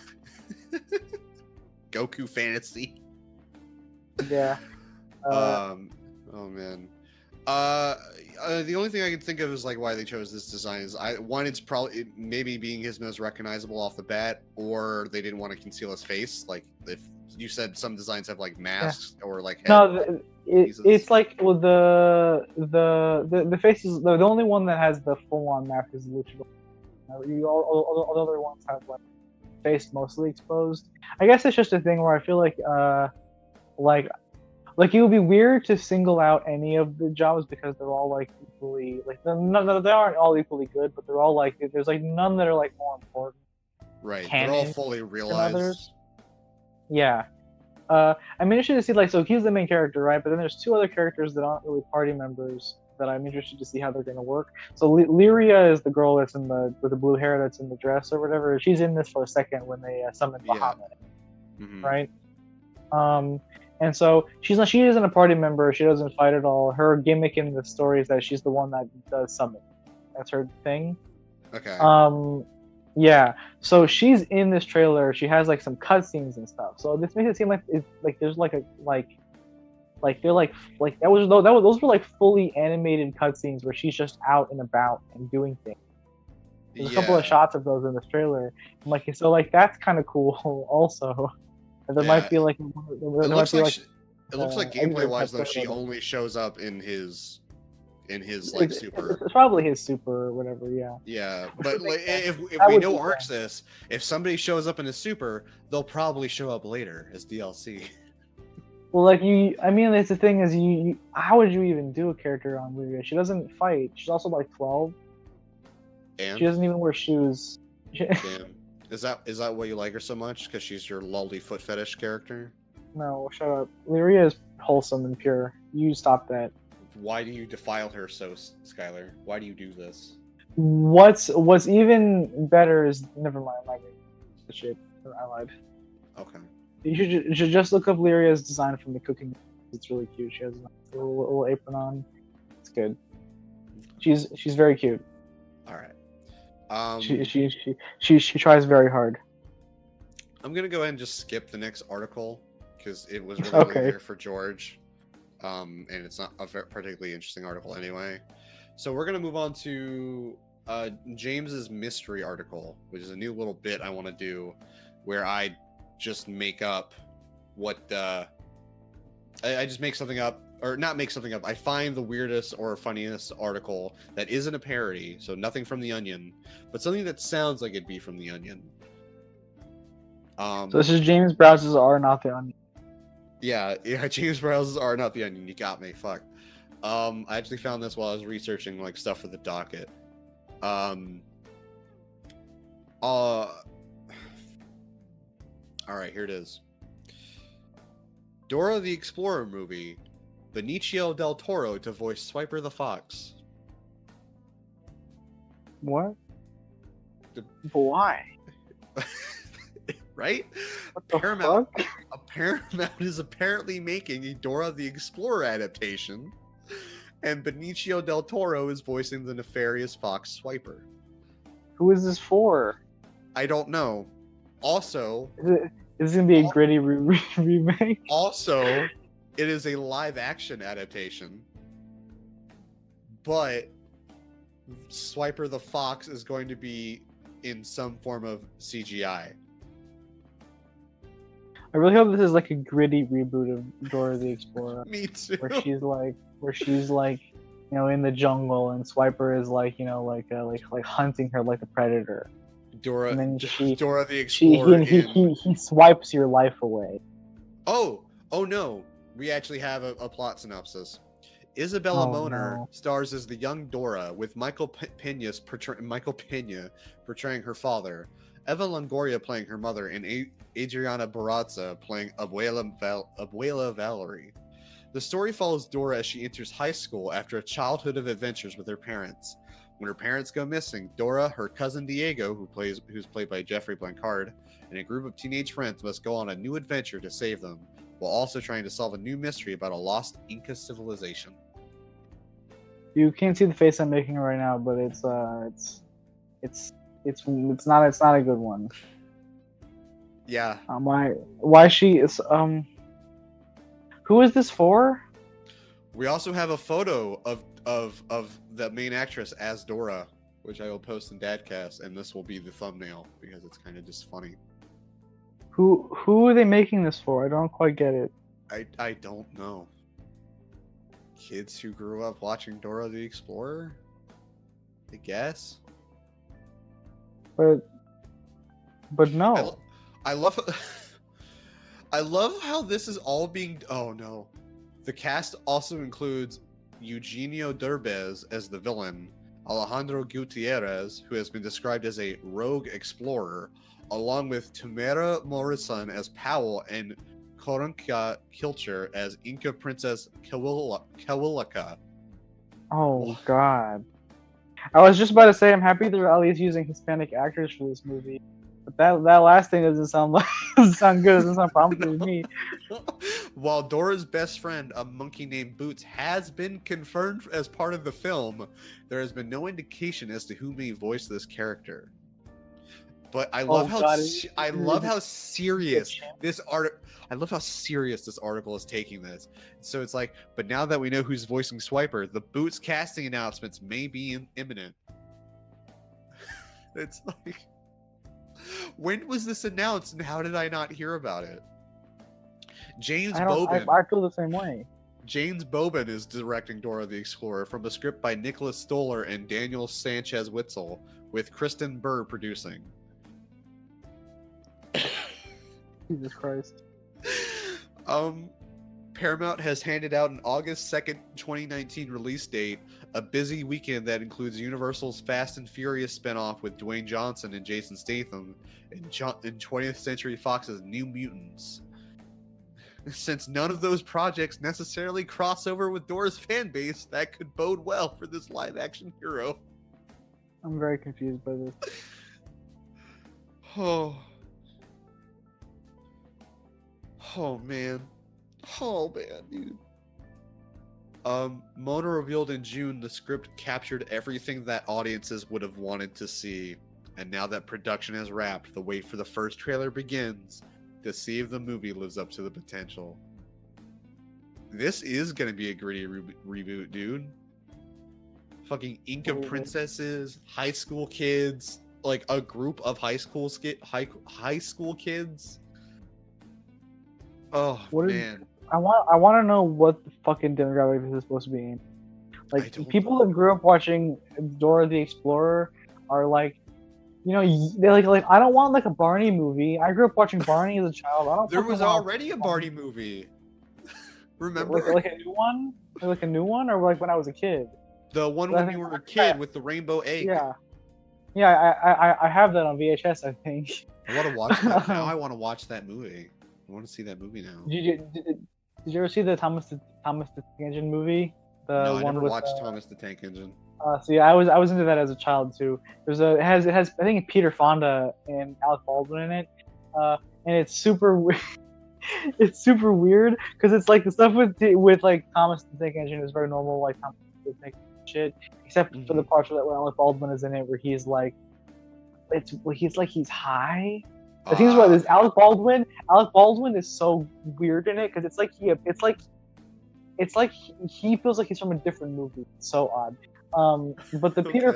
Goku Fantasy. Yeah. Oh man. The only thing I can think of is like why they chose this design is one, it's probably maybe being his most recognizable off the bat, or they didn't want to conceal his face. Like if you said some designs have like masks or like head. No, it's like well the face is the only one that has the full on mask is Luchador. All the other ones have like face mostly exposed. I guess it's just a thing where I feel like like it would be weird to single out any of the jobs because they're all like equally like no, they aren't all equally good, but they're all like there's like none that are like more important. Right, they're all fully realized. Others. Yeah. I'm interested to see like so he's the main character, right? But then there's two other characters that aren't really party members that I'm interested to see how they're going to work. So Lyria is the girl that's in the with the blue hair that's in the dress or whatever. She's in this for a second when they summon Bahamut, right? And so she isn't a party member. She doesn't fight at all. Her gimmick in the story is that she's the one that does summon. That's her thing. Okay. Yeah. So she's in this trailer. She has like some cutscenes and stuff. So this makes it seem like it's like there's like a like they're like those were like fully animated cutscenes where she's just out and about and doing things. There's a couple of shots of those in this trailer. I'm like, so like that's kind of cool also. And there might be like it looks like gameplay wise though she only shows up in his like super. It's probably his super or whatever. Yeah. Yeah, but like if we know ARCSYS, if somebody shows up in his super, they'll probably show up later as DLC. Well, like I mean, it's the thing is you how would you even do a character on Lyria? She doesn't fight. She's also like 12. And she doesn't even wear shoes. Damn. Is that why you like her so much? Because she's your lolly foot fetish character? No, shut up. Lyria is wholesome and pure. You stop that. Why do you defile her so, Skylar? Why do you do this? What's even better is never mind. Shit, I lied. Okay. You should just look up Lyria's design from the cooking. It's really cute. She has a little apron on. It's good. She's very cute. All right. She tries very hard. I'm gonna go ahead and just skip the next article because it was really clear for George, and it's not a particularly interesting article anyway. So we're gonna move on to James's mystery article, which is a new little bit I want to do, where I just make up what I just make something up. Or not make something up. I find the weirdest or funniest article that isn't a parody, so nothing from The Onion, but something that sounds like it'd be from The Onion. So this is James Browse's R, not The Onion. Yeah, James Browse's R, not The Onion. You got me. Fuck. I actually found this while I was researching like stuff for the docket. All right, here it is. Dora the Explorer movie. Benicio del Toro to voice Swiper the Fox. What? Why? Right? What the Paramount fuck? is apparently making a Dora the Explorer adaptation, and Benicio del Toro is voicing the nefarious Fox Swiper. Who is this for? I don't know. Also, is this gonna be a gritty remake? Also, it is a live action adaptation, but Swiper the Fox is going to be in some form of CGI. I really hope this is like a gritty reboot of Dora the Explorer. Me too. Where she's like, you know, in the jungle, and Swiper is like, you know, like hunting her like a predator. Dora the Explorer. He swipes your life away. Oh no. We actually have a plot synopsis. Isabella Moner stars as the young Dora, with Michael Pena portraying her father. Eva Longoria playing her mother, and Adriana Barraza playing Abuela Valerie. The story follows Dora as she enters high school after a childhood of adventures with her parents. When her parents go missing, Dora, her cousin Diego, who's played by Jeffrey Blancard, and a group of teenage friends must go on a new adventure to save them, while also trying to solve a new mystery about a lost Inca civilization. You can't see the face I'm making right now, but it's not a good one. Yeah. Why she is who is this for? We also have a photo of the main actress as Dora, which I will post in DADCast, and this will be the thumbnail because it's kind of just funny. Who are they making this for? I don't quite get it. I don't know. Kids who grew up watching Dora the Explorer? I guess. But no. I love I love how this is all being. Oh no. The cast also includes Eugenio Derbez as the villain, Alejandro Gutierrez, who has been described as a rogue explorer, along with Tamara Morrison as Powell and Koronka Kilcher as Inca Princess Kawilaka. Oh god. I was just about to say I'm happy they're at least using Hispanic actors for this movie. But that last thing doesn't sound good, doesn't sound promising to me. While Dora's best friend, a monkey named Boots, has been confirmed as part of the film, there has been no indication as to who may voice this character. But I love how serious this article is taking this. So it's like, but now that we know who's voicing Swiper, the Boots casting announcements may be imminent. It's like, when was this announced and how did I not hear about it? I feel the same way. James Bobin is directing Dora the Explorer from a script by Nicholas Stoller and Daniel Sanchez Witzel, with Kristen Burr producing. Jesus Christ. Paramount has handed out an August 2nd, 2019 release date, a busy weekend that includes Universal's Fast and Furious spinoff with Dwayne Johnson and Jason Statham, and 20th Century Fox's New Mutants. Since none of those projects necessarily cross over with Dora's fan base, that could bode well for this live-action hero. I'm very confused by this. Oh man, dude. Mona revealed in June the script captured everything that audiences would have wanted to see, and now that production has wrapped, the wait for the first trailer begins to see if the movie lives up to the potential. This is gonna be a gritty reboot, dude. Fucking Inca princesses, high school kids, like a group of high school kids. Oh man. I want to know what the fucking demographic this is supposed to be. Like, people that grew up watching Dora the Explorer are like, you know, they're like I don't want like a Barney movie. I grew up watching Barney as a child. There was already a Barney movie. Remember? Like a new one? Like a new one, or like when I was a kid? The one when you were a kid with the rainbow egg. Yeah. I have that on VHS. I think. I want to watch that now. I want to watch that movie. I want to see that movie now. Did you ever see the Thomas the Tank Engine movie? No, I never watched Thomas the Tank Engine. So yeah, I was into that as a child too. It has I think Peter Fonda and Alec Baldwin in it, and it's super it's super weird because it's like the stuff with like Thomas the Tank Engine is very normal, like Thomas the Tank shit, except for the parts where Alec Baldwin is in it where he's like he's high. The thing is about this Alec Baldwin is so weird in it because it's like he feels like he's from a different movie. It's so odd. But the Peter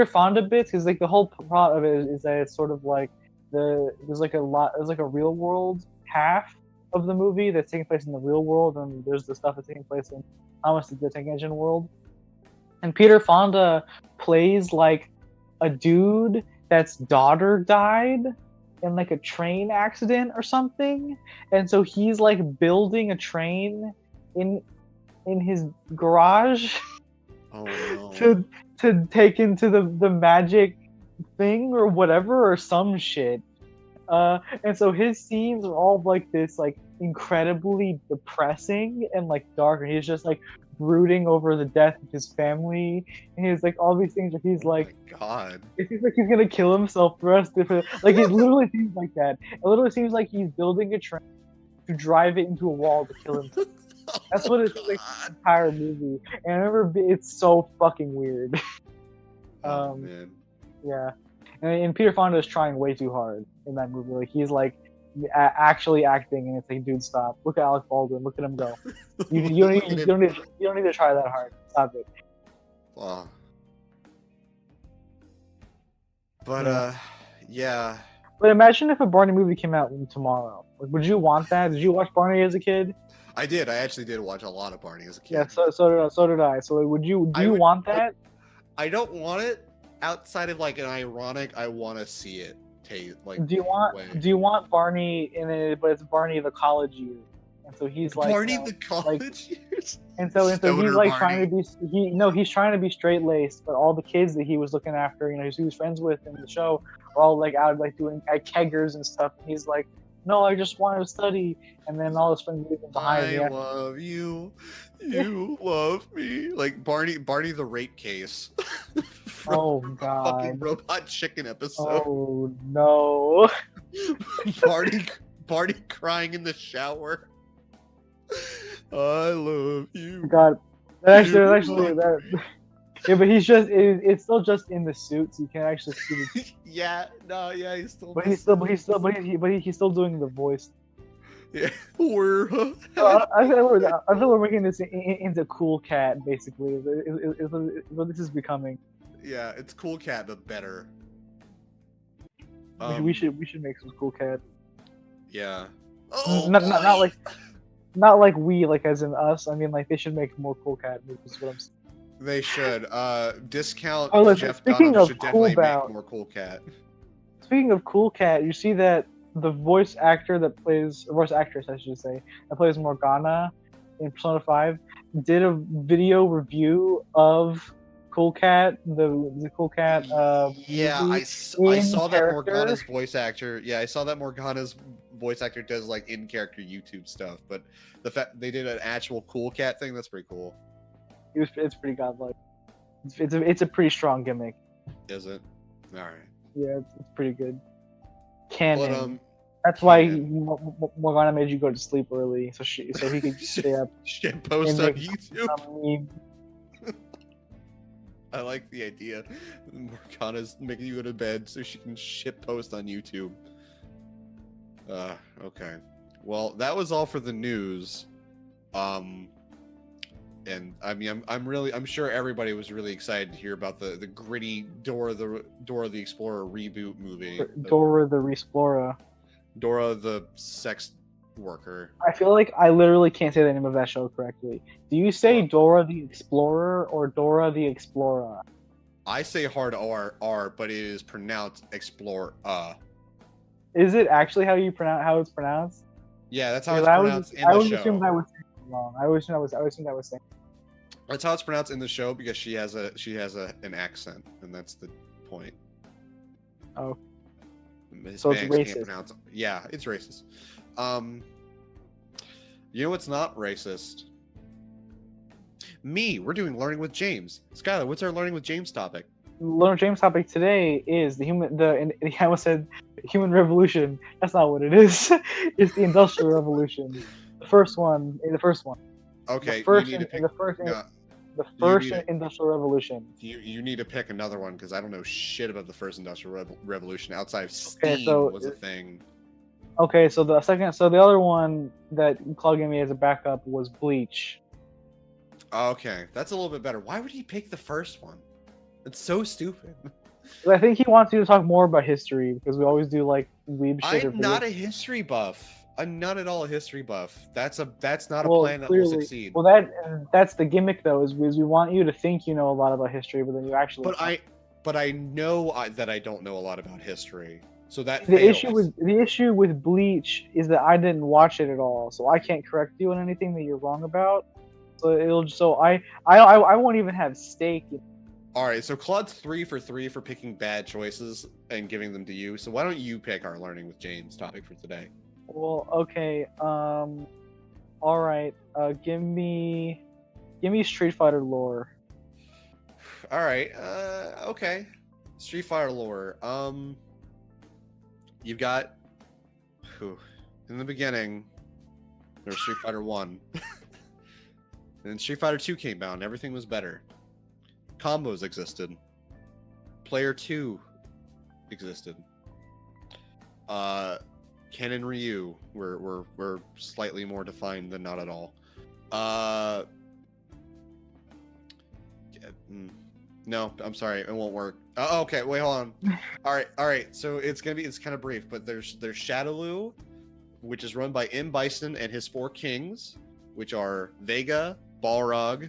Fonda bits, because like the whole plot of it is that it's sort of like there's like a real world half of the movie that's taking place in the real world, and there's the stuff that's taking place in Thomas the Tank Engine world. And Peter Fonda plays like a dude that's daughter died in like a train accident or something, and so he's like building a train in his garage. Oh no. to take into the magic thing or whatever or some shit. And so his scenes are all like this, like incredibly depressing and like dark, and he's just like brooding over the death of his family, and he's like all these things. He's like, oh my God. it seems like he's gonna kill himself the rest of it. Like it literally seems like that. It literally seems like he's building a train to drive it into a wall to kill himself. That's what it seems like the entire movie. And I remember it's so fucking weird. Oh man. Yeah, and Peter Fonda is trying way too hard in that movie. Like he's like actually acting, and it's like, dude, stop. Look at Alec Baldwin. Look at him go. You don't need to try that hard. Stop it. Wow. But yeah. But imagine if a Barney movie came out tomorrow. Like, would you want that? Did you watch Barney as a kid? I did. I actually did watch a lot of Barney as a kid. Yeah, so did I. So would you? Do you want that? I don't want it outside of like an ironic. I want to see it. Like, do you want Barney in it? But it's Barney the college years, and so he's like Barney the college years. And so he's like Barney. trying to be he's trying to be straight laced, but all the kids that he was looking after, he was friends with in the show, are all like out like doing keggers and stuff. And he's like, no, I just wanted to study. And then all his friends leave him behind. I love you. You love me. Like Barney the rape case. Oh God. Fucking Robot Chicken episode. Oh no. Barney crying in the shower. I love you. God. Actually that. Yeah, but it's still just in the suit, so you can actually see the. he's still. But he's still doing the voice. Yeah, I feel we're making this into Cool Cat, basically. Is what this is becoming. Yeah, it's Cool Cat, but better. We should make some Cool Cat. Yeah. Not like we, like as in us. I mean, like they should make more Cool Cat movies. Is what I'm saying. They should. Discount Jeff speaking Dunham of should definitely Cool make more Cool Cat. Speaking of Cool Cat, you see that the voice actress, I should say, that plays Morgana in Persona 5, did a video review of Cool Cat, the Cool Cat. Yeah, I saw that Morgana's voice actor. Yeah, I saw that Morgana's voice actor does like in-character YouTube stuff, but the fact they did an actual Cool Cat thing, that's pretty cool. It's pretty godlike. It's a pretty strong gimmick. Is it? All right. Yeah, it's pretty good. Canon. But, that's why Morgana made you go to sleep early, so he could stay up. Shit post on YouTube. I like the idea. Morgana's making you go to bed so she can shit post on YouTube. Okay. Well, that was all for the news. And I mean, I'm sure everybody was really excited to hear about the gritty Dora the Explorer reboot movie. Dora the Resplorer. Dora the sex worker. I feel like I literally can't say the name of that show correctly. Do you say Dora the Explorer or Dora the Explorer? I say hard R, but it is pronounced Explorer. Is it actually how it's pronounced? Yeah, that's how it's pronounced in the show. I always assumed I was saying it wrong. I always assumed I was saying. That's how it's pronounced in the show because she has an accent, and that's the point. Oh. So it's racist. Yeah, it's racist. You know what's not racist? We're doing Learning with James. Skylar, what's our Learning with James topic? Learning with James topic today is I almost said human revolution. That's not what it is. It's the Industrial Revolution. The first one. Okay. The first Industrial Revolution. You need to pick another one because I don't know shit about the first Industrial Revolution outside of Steam was a thing. Okay, so the other one that Claude gave me as a backup was Bleach. Okay, that's a little bit better. Why would he pick the first one? It's so stupid. I think he wants you to talk more about history because we always do like weeb shit. I'm not a history buff. I'm not at all a history buff. That's not a plan that will succeed. Well, that's the gimmick though, is we want you to think you know a lot about history, but then you actually. But I know that I don't know a lot about history. So that the issue with Bleach is that I didn't watch it at all, so I can't correct you on anything that you're wrong about. So I won't even have stake. All right, so Claude's 3 for 3 for picking bad choices and giving them to you. So why don't you pick our learning with James topic for today? Well, okay. All right. Give me Street Fighter lore. All right. Okay. Street Fighter lore. You've got in the beginning there was Street Fighter 1. And then Street Fighter 2 came out and everything was better. Combos existed. Player 2 existed. Ken and Ryu were slightly more defined than not at all. No, I'm sorry, it won't work. Oh, okay, wait, hold on. All right. So it's kind of brief, but there's Shadowloo, which is run by M. Bison and his 4 kings, which are Vega, Balrog,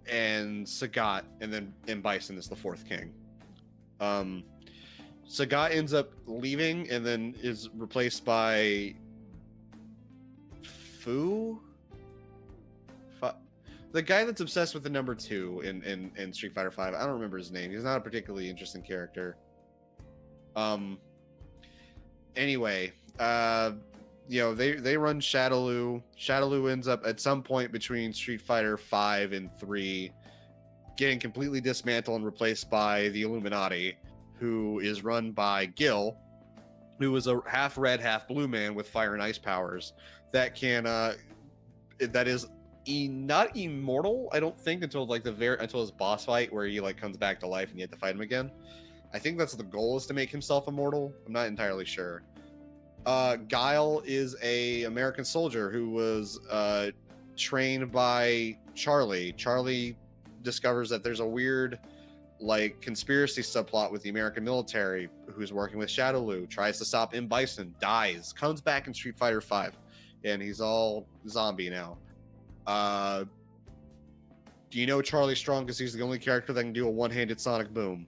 and Sagat, and then M. Bison is the 4th king. Sagat ends up leaving and then is replaced by Fu. The guy that's obsessed with the number 2 in Street Fighter 5. I don't remember his name. He's not a particularly interesting character. Anyway, they run Shadowloo. Shadowloo ends up at some point between Street Fighter 5 and 3 getting completely dismantled and replaced by the Illuminati, who is run by Gil, who is a half red, half blue man with fire and ice powers that can that is not immortal, I don't think, until his boss fight where he like comes back to life and you have to fight him again. I think that's the goal, is to make himself immortal. I'm not entirely sure. Guile is a American soldier who was trained by Charlie. Charlie discovers that there's a weird like conspiracy subplot with the American military who's working with Shadowloo, tries to stop M. Bison, dies, comes back in Street Fighter 5, and he's all zombie now. Do you know Charlie Strong because he's the only character that can do a one-handed sonic boom?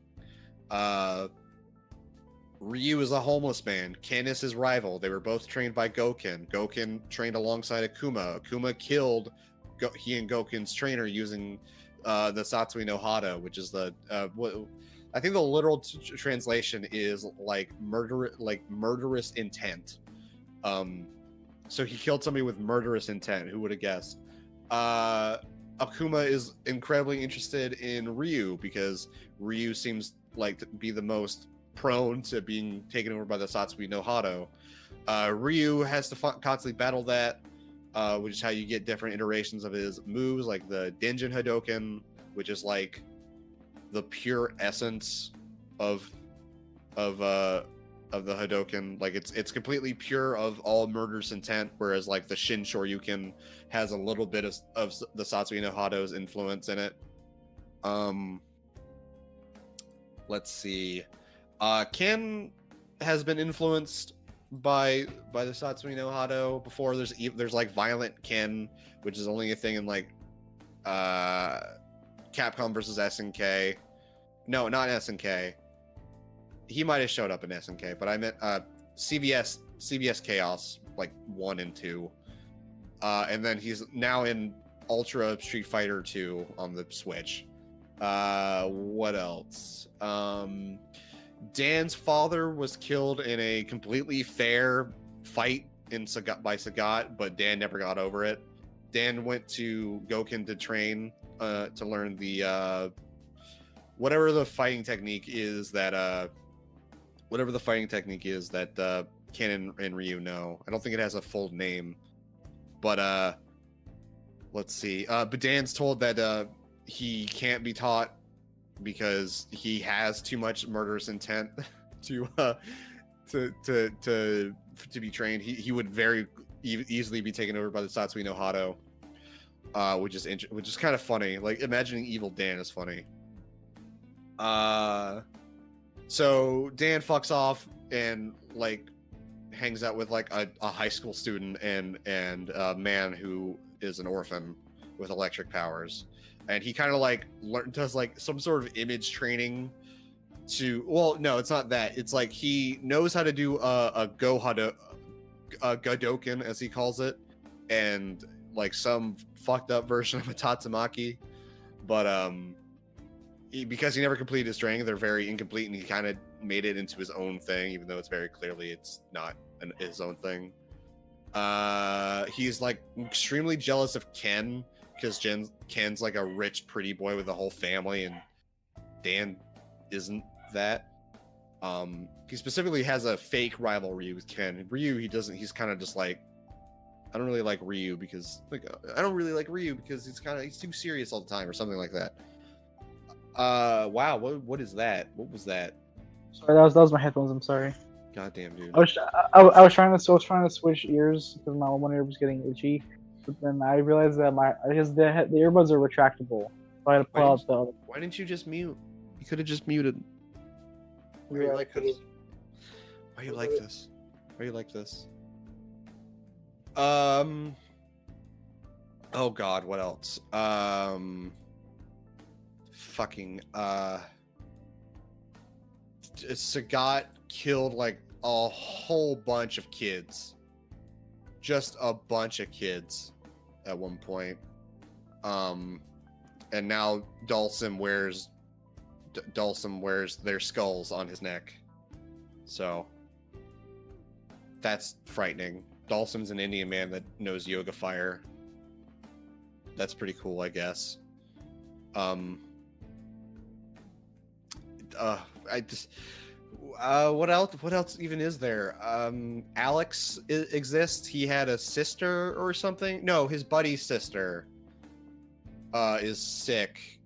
Ryu is a homeless man. Ken is his rival. They were both trained by Goken. Goken trained alongside Akuma. Akuma killed he and Goken's trainer using the Satsui no Hado, which is the I think the literal translation is like murderous intent. So he killed somebody with murderous intent. Who would have guessed? Akuma is incredibly interested in Ryu because Ryu seems like to be the most prone to being taken over by the Satsui no Hado. Ryu has to constantly battle that, which is how you get different iterations of his moves, like the Denjin Hadoken, which is like the pure essence of the Hadoken. Like it's completely pure of all murderous intent, whereas like the Shin Shoryuken has a little bit of the Satsui no Hado's influence in it. Let's see. Ken has been influenced by the Satsui no Hado before. There's like Violent Ken, which is only a thing in like Capcom versus SNK. No, not SNK. He might have showed up in SNK, but I meant CBS Chaos, like 1 and 2. And then he's now in Ultra Street Fighter 2 on the Switch. What else? Dan's father was killed in a completely fair fight by Sagat, but Dan never got over it. Dan went to Goken to train to learn the whatever the fighting technique is that Ken and Ryu know. I don't think it has a full name, but let's see. But Dan's told that he can't be taught because he has too much murderous intent to be trained. He would very easily be taken over by the Satsui no Hado, which is kind of funny. Like imagining evil Dan is funny. So Dan fucks off and like hangs out with like a high school student and a man who is an orphan with electric powers, and he kind of like does like some sort of image training to. Well, no, it's not that. It's like he knows how to do a Godoken, as he calls it, and like some fucked up version of a Tatsumaki. But because he never completed his training, they're very incomplete, and he kind of made it into his own thing, even though it's very clearly it's not his own thing. He's like extremely jealous of Ken because Ken's like a rich, pretty boy with a whole family, and Dan isn't that. He specifically has a fake rivalry with Ken. Ryu, he's kind of just like, I don't really like Ryu because he's too serious all the time or something like that. Wow, what is that? What was that? Sorry, that was my headphones. I'm sorry. Goddamn, dude. I was trying to switch ears because my one ear was getting itchy, but then I realized that the earbuds are retractable, so I had to pull out the other. Why didn't you just mute? You could have just muted. Why are you like this? Why are you like this? Why are you like this? Oh God, what else? Sagat killed like a whole bunch of kids. Just a bunch of kids at one point. And now Dhalsim wears their skulls on his neck. So that's frightening. Dhalsim's an Indian man that knows yoga fire. That's pretty cool, I guess. What else even is there? Alex exists. He had a sister or something. No, his buddy's sister is sick,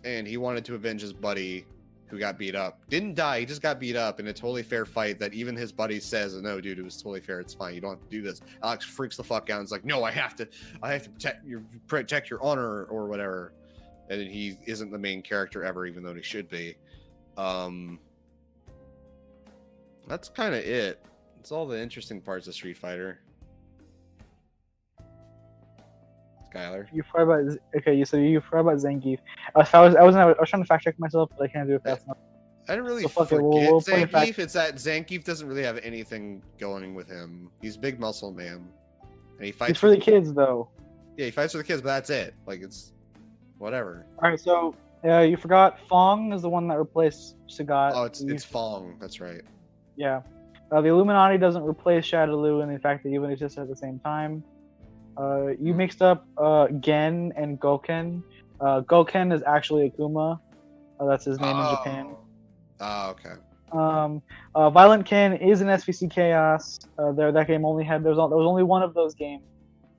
and he wanted to avenge his buddy who got beat up. Didn't die, he just got beat up in a totally fair fight that even his buddy says, no, dude, it was totally fair, it's fine, you don't have to do this. Alex freaks the fuck out and is like, no, I have to protect your honor or whatever. And he isn't the main character ever, even though he should be. That's kind of it. It's all the interesting parts of Street Fighter. Skylar. You forgot about you forgot about Zangief. I was trying to fact check myself, but I can't do it fast enough. I didn't really So forget we'll Zangief. It's that Zangief doesn't really have anything going with him. He's a big muscle man, and he fights. He's for the kids, though. Yeah, he fights for the kids, but that's it. Like, it's whatever. All right, so you forgot Fong is the one that replaced Sagat. Oh, it's Fong. That's right. Yeah. The Illuminati doesn't replace Shadaloo, and in fact, they even exist at the same time. You mixed up Gen and Goken. Goken is actually Akuma. That's his name in Japan. Oh, okay. Violent Ken is an SVC Chaos. That game only had there was only one of those games,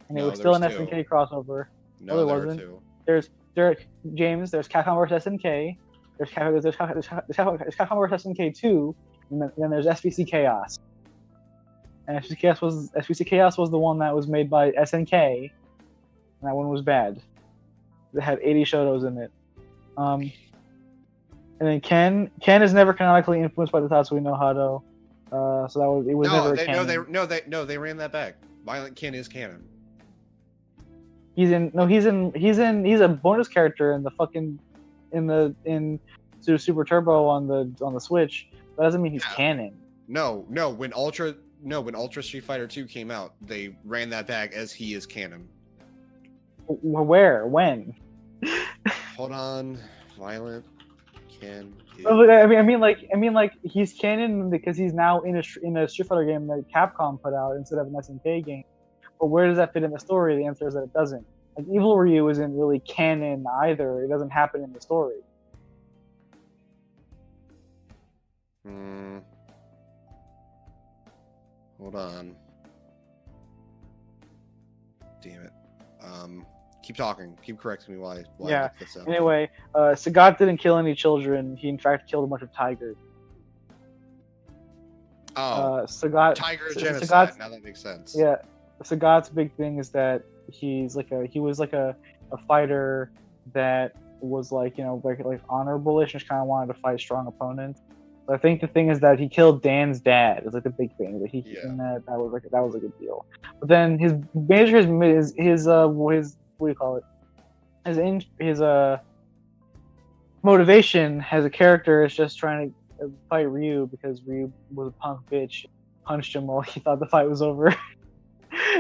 and it was still an SNK crossover. No, there wasn't. Were two. There's There's Capcom vs SNK. There's Capcom vs SNK 2, and then there's SVC Chaos. And SVC Chaos was the one that was made by SNK, and that one was bad. It had 80 Shotos in it. And then Ken is never canonically influenced by the Tatsui no Hado. So it was never canon. They ran that back. Violent Ken is canon. He's a bonus character in in Super Turbo on the Switch. That doesn't mean he's canon. No, when Ultra Street Fighter 2 came out, they ran that back as he is canon. Where? When? Hold on. Violent Ken. I mean, like he's canon because he's now in a Street Fighter game that Capcom put out instead of an SNK game. But where does that fit in the story? The answer is that it doesn't. Like Evil Ryu isn't really canon either. It doesn't happen in the story. Hold on. Damn it. Keep talking. Keep correcting me while I look this up. Anyway, Sagat didn't kill any children. He in fact killed a bunch of tigers. Sagat. Tiger genocide. Now that makes sense. Yeah, Sagat's big thing is that he was like a fighter that was like honorable-ish, and kind of wanted to fight strong opponents. But I think the thing is that he killed Dan's dad. Is like the big thing that that was a good deal. But then his what do you call it? His motivation as a character is just trying to fight Ryu because Ryu was a punk bitch, punched him while he thought the fight was over,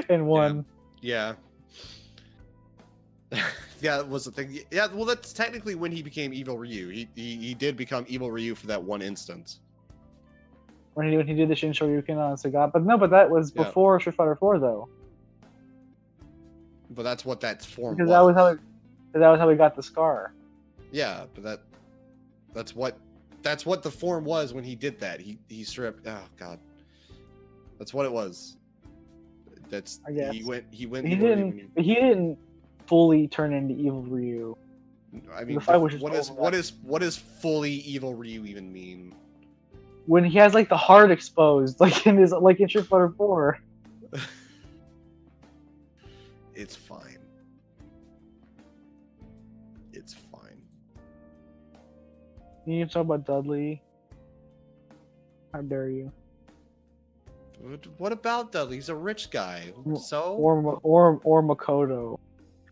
and won. Yeah. that was the thing. Yeah, well, that's technically when he became Evil Ryu. He did become Evil Ryu for that one instance. When he did the Shin Shoryuken on Sagat, but that was Yeah. before Street Fighter 4 though. But that's what that form Because was. that was how he got the scar. Yeah, but that's what the form was when he did that. He stripped. Oh God, that's what it was. That's I guess. he went. He Evil Ryu he didn't fully turn into Evil Ryu. I mean, The fight was just what is fully Evil Ryu even mean? When he has like the heart exposed, like in Street Fighter 4. It's fine. It's fine. You need to talk about Dudley. How dare you? What about Dudley? He's a rich guy. So Or Makoto.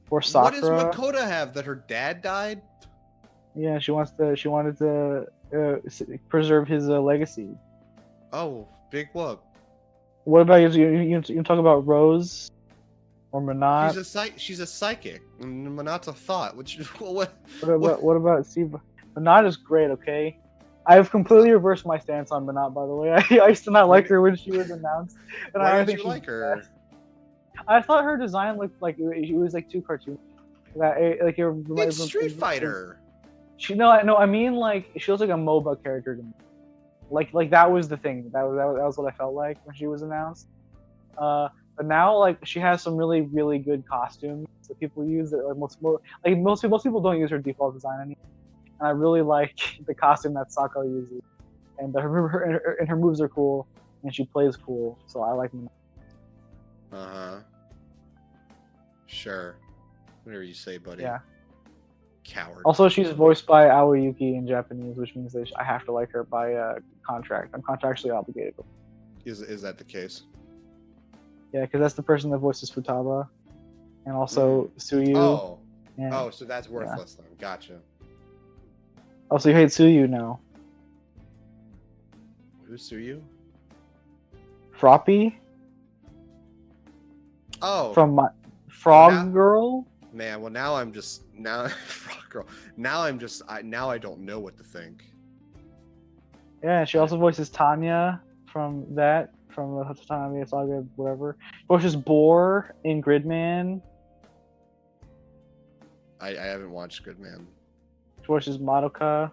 Or Sakura. what does Makoto have that her dad died? Yeah, she wanted to preserve his legacy. Oh, big whoop. What about you talk about Rose or Manat? She's a psychic. And Manat's a thought. Which what? What about Siva? Manat is great, okay? I've completely reversed my stance on Manat, by the way. I used to not like her when she was announced. And Why I don't think you she's like her? best. I thought her design looked like it was like too cartoony. It's Street Fighter. I mean like she looks like a MOBA character to me. Like that was the thing. That was what I felt like when she was announced. But now like she has some really really good costumes that people use. That most people don't use her default design anymore. And I really like the costume that Sako uses, and her moves are cool, and she plays cool. So I like them. Sure. Whatever you say, buddy. Yeah. Coward. Also, she's voiced by Aoyuki in Japanese, which means that I have to like her by contract. I'm contractually obligated. Is that the case? Yeah, because that's the person that voices Futaba, and also Tsuyu. Oh. And, Oh, so that's worthless then. Gotcha. Oh, so you hate Tsuyu now? Who's Suyu? Froppy Oh. from my Frog now- Girl. Man, well now Frog Girl. Now I don't know what to think. Yeah, she also voices Tanya from the Tatami Saga, whatever. Voices Boar in Gridman. I haven't watched Good Man. She voices Madoka.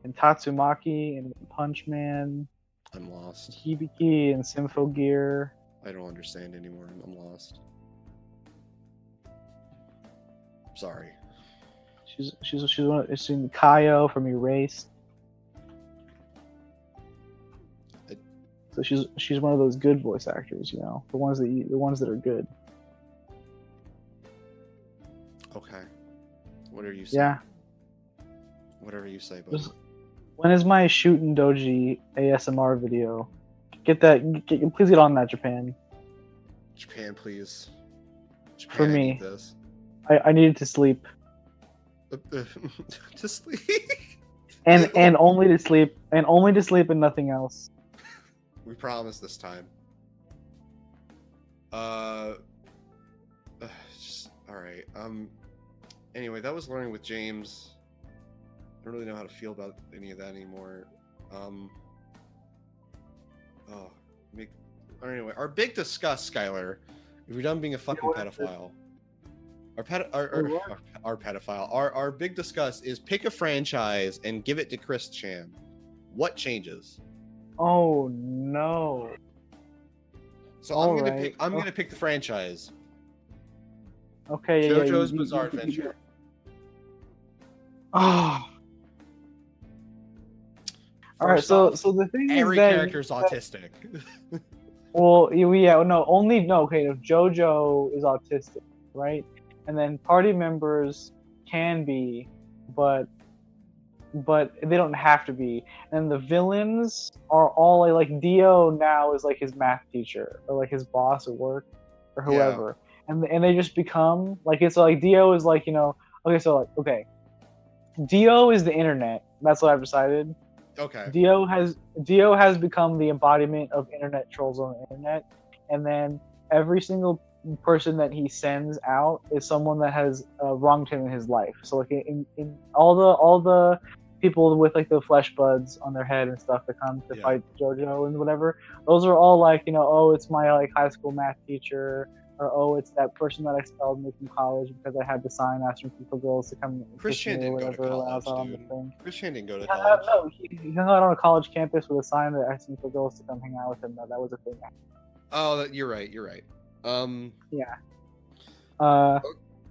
And Tatsumaki and Punch Man. I'm lost. Hibiki and Symphogear. I don't understand anymore. I'm lost. Sorry. She's in Kaio from Erased. So she's one of those good voice actors, you know, the ones that are good. Okay. Whatever you say. Yeah. Whatever you say, buddy. When is my Shootin' Doji ASMR video? Please get on that, Japan. Japan, please. Japan, For I me. need this. I needed to sleep. To sleep. And only to sleep and nothing else. We promise this time. Just all right. Anyway, that was learning with James. I don't really know how to feel about any of that anymore. Anyway, our big discuss, Skylar. If we're done being a fucking pedophile. Our pedophile. Our big discuss is pick a franchise and give it to Chris Chan. What changes? Oh no. So I'm gonna pick the franchise. Okay. JoJo's Bizarre Adventure. Oh. All right. First So off, the thing every is that character's autistic. well, yeah, no, okay. If JoJo is autistic, right, and then party members can be, but they don't have to be. And the villains are all like Dio now is like his math teacher or like his boss at work or whoever, and they just become like it's like Dio is like okay. Dio is the internet. That's what I've decided. Okay. Dio has become the embodiment of internet trolls on the internet, and then every single person that he sends out is someone that has wronged him in his life. So like in all the people with like the flesh buds on their head and stuff that come to fight JoJo and whatever, those are all like, you know, oh, it's my like high school math teacher, or oh, it's that person that I expelled me from college because I had to sign asking for girls to come. Christian didn't go to college, dude. Christian didn't go to college. No, he hung out on a college campus with a sign that asking for girls to come hang out with him. That was a thing. Oh, you're right. Yeah.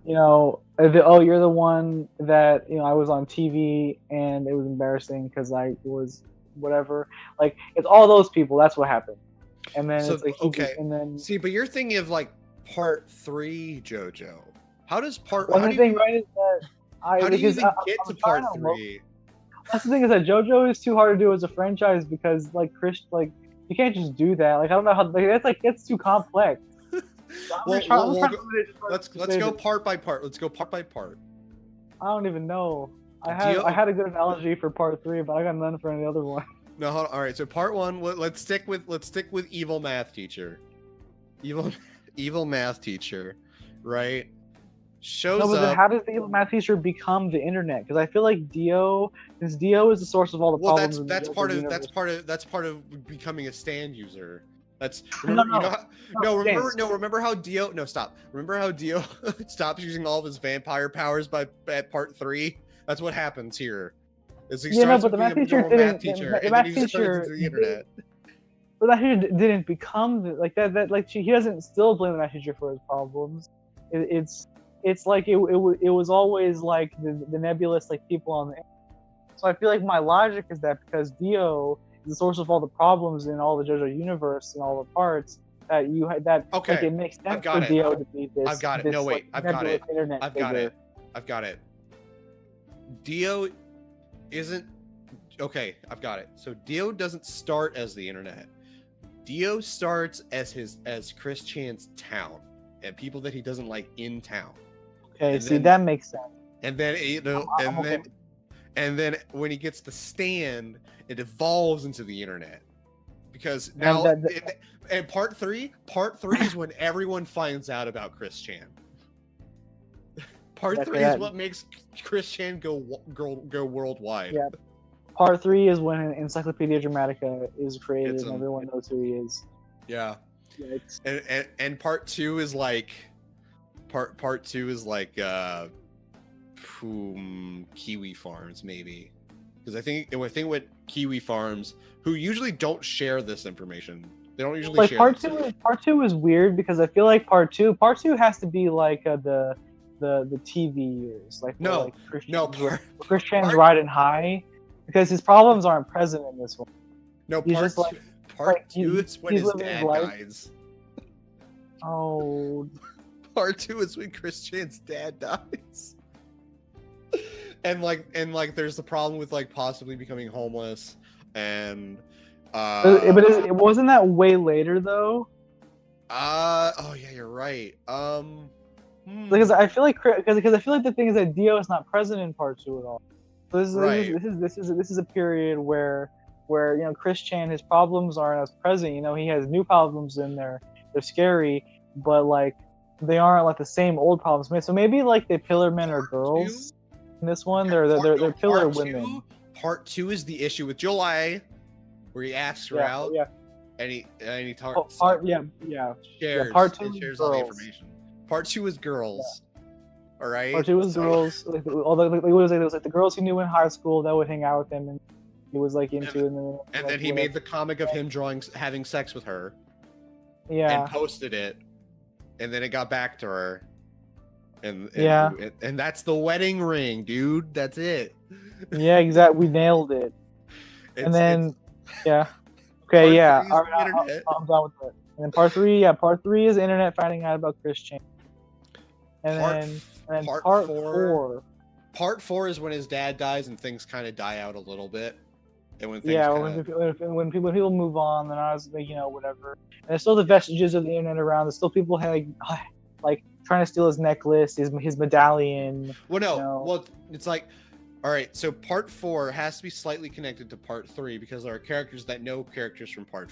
You know, you're the one that, you know, I was on TV and it was embarrassing because I was whatever. Like, it's all those people. That's what happened. And then so, it's like, okay. And then see, but you're thinking of like part 3 JoJo. How does part? One thing, right, is that how do you even get to part 3? That's the thing, is that JoJo is too hard to do as a franchise because like Chris, like you can't just do that. Like I don't know how that's too complex. Let's go part by part. Let's go part by part. I don't even know. I had a good analogy for part 3, but I got none for any other one. No, hold on. All right. So part 1, let's stick with evil math teacher. Evil math teacher, right? Shows no, but up. Then how does the evil math teacher become the internet? Because I feel like since Dio is the source of all the problems. Well, that's part of becoming a stand user. That's remember how Dio remember how Dio stops using all of his vampire powers at part 3? That's what happens here. Is he starts but the math teacher didn't. The math teacher the internet. But that teacher didn't become like that. That like he doesn't still blame the math teacher for his problems. It's like it was always like the nebulous like people on the internet. So I feel like my logic is that because Dio is the source of all the problems in all the JoJo universe and all the parts, that you had that okay. Like, it makes sense for Dio to be this. I've got it. This, no wait, like, I've got it. I've got it. Dio isn't okay. I've got it. So Dio doesn't start as the internet. Dio starts as Chris Chan's town and people that he doesn't like in town. Okay, that makes sense. And then and then when he gets the stand, it evolves into the internet. Because now and part 3 is when everyone finds out about Chris Chan. Part 3 is what makes Chris Chan go worldwide. Yeah. Part 3 is when Encyclopedia Dramatica is created and everyone knows who he is. Yeah. And part 2 is like part 2 is like Kiwi Farms maybe. Because I think with Kiwi Farms, who usually don't share this information. They don't usually share part 2 is weird because I feel like part 2 has to be like the TV years. Like Chris Chan's riding high. Because his problems aren't present in this one. No, part 2 is when his dad dies. Oh. Part 2 is when Chris Chan's dad dies. and there's the problem with like possibly becoming homeless and but wasn't that way later though? Oh yeah, you're right. Because I feel like the thing is that Dio is not present in part 2 at all. So this is a period where you know Chris Chan, his problems aren't as present. You know, he has new problems and they're scary, but like they aren't like the same old problems. So maybe like the pillar men are girls in this one. They're pillar women. Part 2 is the issue with July, where he asks her out. Yeah. And he talks. Part 2 shares all the information. Part 2 is girls. Yeah. All right. Part 2 was girls. Like, although it was like the girls he knew in high school that would hang out with him, and he was like into. And then he made the comic of him having sex with her. Yeah. And posted it, and then it got back to her. And that's the wedding ring, dude. That's it. Yeah, exactly. We nailed it. Yeah. Okay. Yeah. All right. I'm done with it. And then part 3. Yeah. Part 3 is internet finding out about Chris Chan. And then part 4. Part 4 is when his dad dies and things kind of die out a little bit. And when things when people move on, then I was like, you know, whatever. And there's still the vestiges of the internet around. There's still people like trying to steal his necklace, his medallion. Well, no. You know. Well, it's like, all right. So part 4 has to be slightly connected to part 3 because there are characters that know characters from part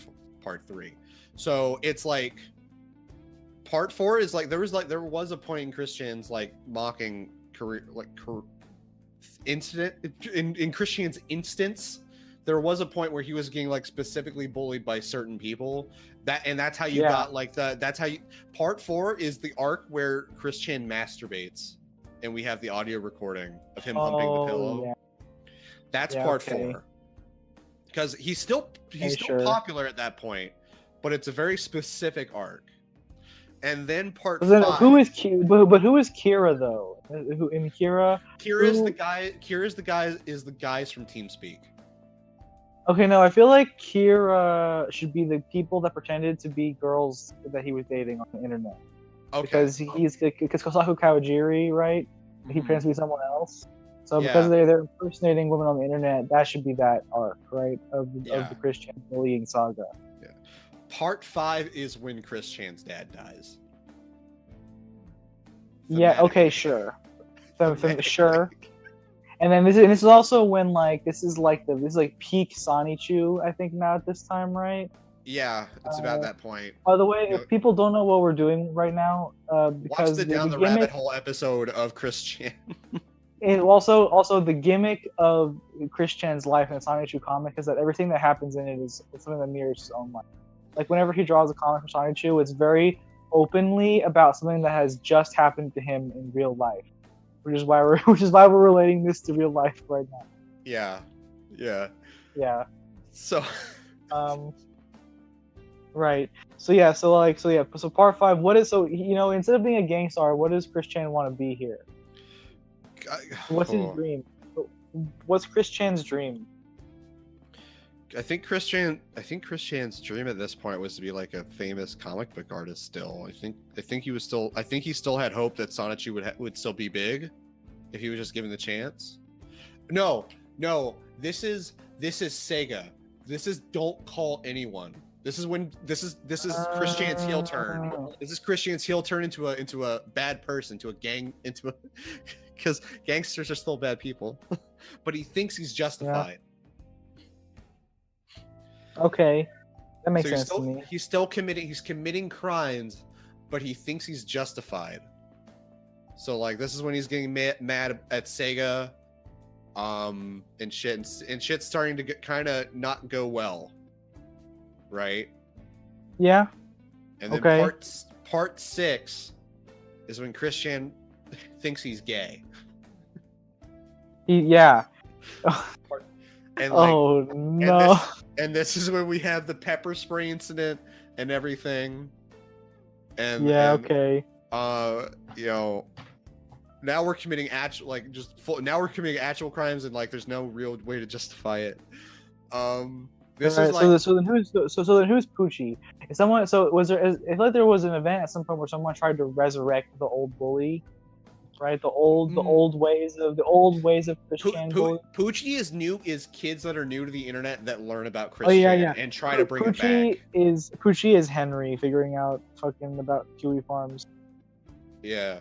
3. So it's like part 4 is like there was a point in Christian's like mocking career incident in Christian's instance. There was a point where he was getting like specifically bullied by certain people. That's how you got like that's how you. Part 4 is the arc where Christian masturbates, and we have the audio recording of him humping the pillow. Yeah. That's part 4. Because he's still popular at that point, but it's a very specific arc. And then part 5. Who is Kira though? Who in Kira? Kira's the guys from TeamSpeak. Okay, no, I feel like Kira should be the people that pretended to be girls that he was dating on the internet. Okay. Because because Kosaku Kawajiri, right? He pretends to be someone else. So because they're impersonating women on the internet, that should be that arc, right? Of the Christian bullying saga. Yeah. Part 5 is when Christian's dad dies. Yeah. Okay. Sure. Sure. And then this is also when this is like peak Sonichu, I think now at this time, right? Yeah, it's about that point. By the way, if people don't know what we're doing right now, because watch the Down the Rabbit Hole episode of Christian. And also the gimmick of Christian's life in the Sonichu comic is that everything that happens in it is something that mirrors his own life. Like whenever he draws a comic for Sonichu, it's very openly about something that has just happened to him in real life. Which is why we're relating this to real life right now. Yeah. So right. So part 5, instead of being a gang star, what does Christian want to be here? What's his dream? What's Christian's dream? I think Christian's dream at this point was to be like a famous comic book artist still. I think he still had hope that Sonichu would still be big if he was just given the chance. No, this is Sega. This is Don't Call Anyone. This is Christian's heel turn. This is Christian's heel turn into a bad person, because gangsters are still bad people. But he thinks he's justified. Okay, that makes sense to me. He's committing crimes, but he thinks he's justified. So this is when he's getting mad at Sega, and shit's starting to kind of not go well, right? Yeah. And then part 6 is when Christian thinks he's gay. Yeah. And no. And this is when we have the pepper spray incident and everything. Okay. Now we're committing actual crimes, and there's no real way to justify it. So then who's Poochie? Is someone? So was there? It's like there was an event at some point where someone tried to resurrect the old bully. Right, the old ways of Christian. Poochie is kids that are new to the internet that learn about Christian and try to bring it back. Poochie is Henry figuring out fucking about Kiwi Farms. Yeah,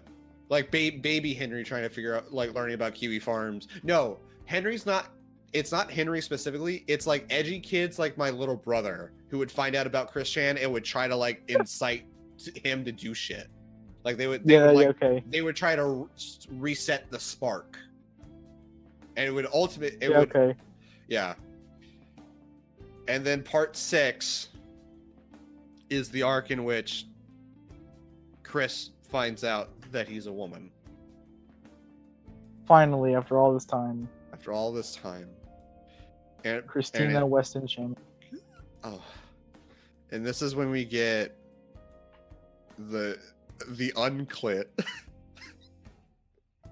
like baby Henry trying to figure out learning about Kiwi Farms. No, Henry's not. It's not Henry specifically. It's edgy kids like my little brother who would find out about Christian and would try to incite him to do shit. They would try to reset the spark, and it would yeah. And then part 6 is the arc in which Chris finds out that he's a woman. Finally, after all this time. And Christina Weston Chin. Oh, and this is when we get the unclit.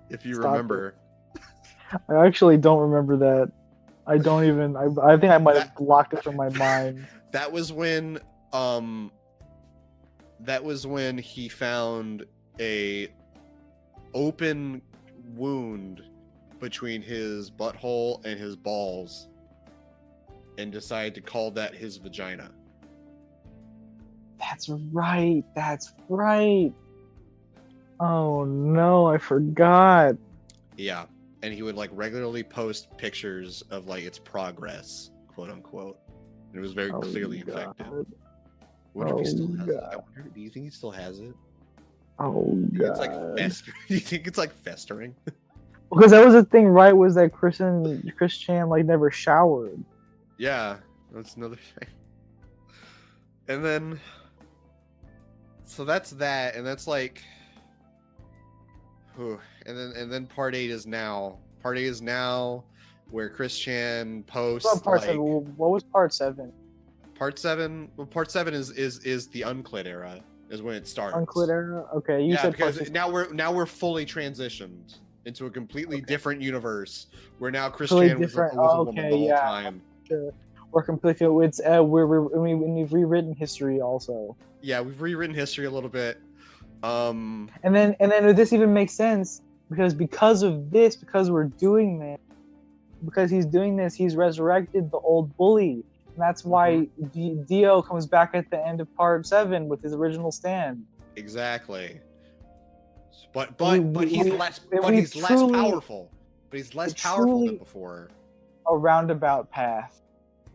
If you remember. I actually don't remember that. I don't even. I think I might have blocked it from my mind. That was when he found a open wound between his butthole and his balls, and decided to call that his vagina. That's right. Oh no, I forgot. Yeah, and he would regularly post pictures of its progress, quote unquote. And it was very clearly infected. What if he still has it? I wonder, do you think he still has it? Oh It's like god. you think it's like festering? Because that was the thing, right? Was that Chris Chan like never showered? Yeah, that's another thing. And then, so that's that, and that's like, whew. And then part 8 is now. Part 8 is now, where Chris Chan posts What part like 7? What was part 7? part 7. Well, part 7 is the unclit era, is when it starts. Unclit era. Okay, you Yeah, said because part 6. now we're fully transitioned into a completely different universe where now Chris Completely Chan was a different. woman Okay, the whole yeah. time. We're completely. It's we've rewritten history also. Yeah, we've rewritten history a little bit. And then this even makes sense because of this, because we're doing this, because he's doing this, he's resurrected the old bully. And that's why Dio comes back at the end of part 7 with his original stand. Exactly. But We- he's we- less we less truly- powerful. But he's less powerful than before. A roundabout path.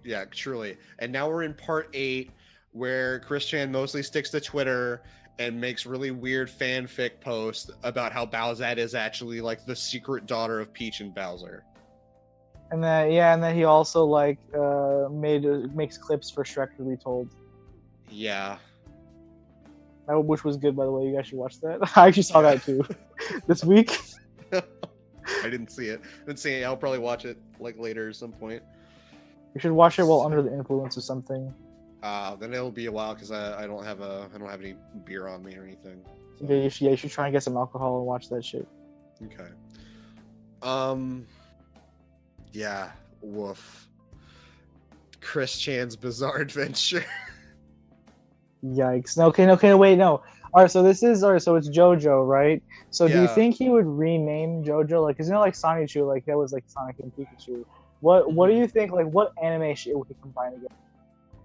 Yeah, truly. And now we're in part 8 where Chris Chan mostly sticks to Twitter and makes really weird fanfic posts about how Bowsette is actually like the secret daughter of Peach and Bowser. And then he also like makes clips for Shrek to Retold. Yeah. Which was good, by the way. You guys should watch that. I actually saw that too this week. I didn't see it. I'll probably watch it like later at some point. You should watch it while under the influence or something. Then it'll be a while because I don't have any beer on me or anything. So. Yeah, you should try and get some alcohol and watch that shit. Okay. Yeah. Woof. Chris Chan's Bizarre Adventure. Yikes. Okay, wait, no. Alright, so it's JoJo, right? So do you Yeah. think he would rename JoJo? Like, isn't it like Sonichu? Like, that was like Sonic and Pikachu. What do you think, like, what anime shit would he combine again?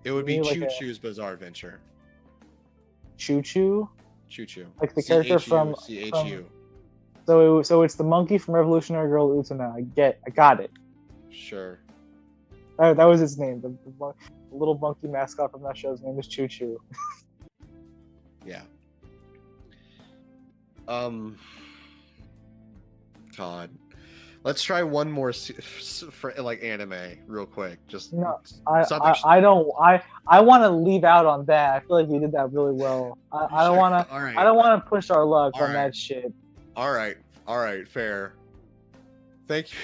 It would be Maybe like ChuChu's Bizarre Adventure. ChuChu? ChuChu. Like the character from CHU. So it's the monkey from Revolutionary Girl Utena. I got it. Sure. That was its name. The little monkey mascot from that show's name is ChuChu. Yeah. God. Let's try one more for like anime real quick. Just No, something. I want to leave out on that. I feel like we did that really well. I don't want to. All right. I don't want to push our luck All on right. that shit. All right. Fair. Thank you.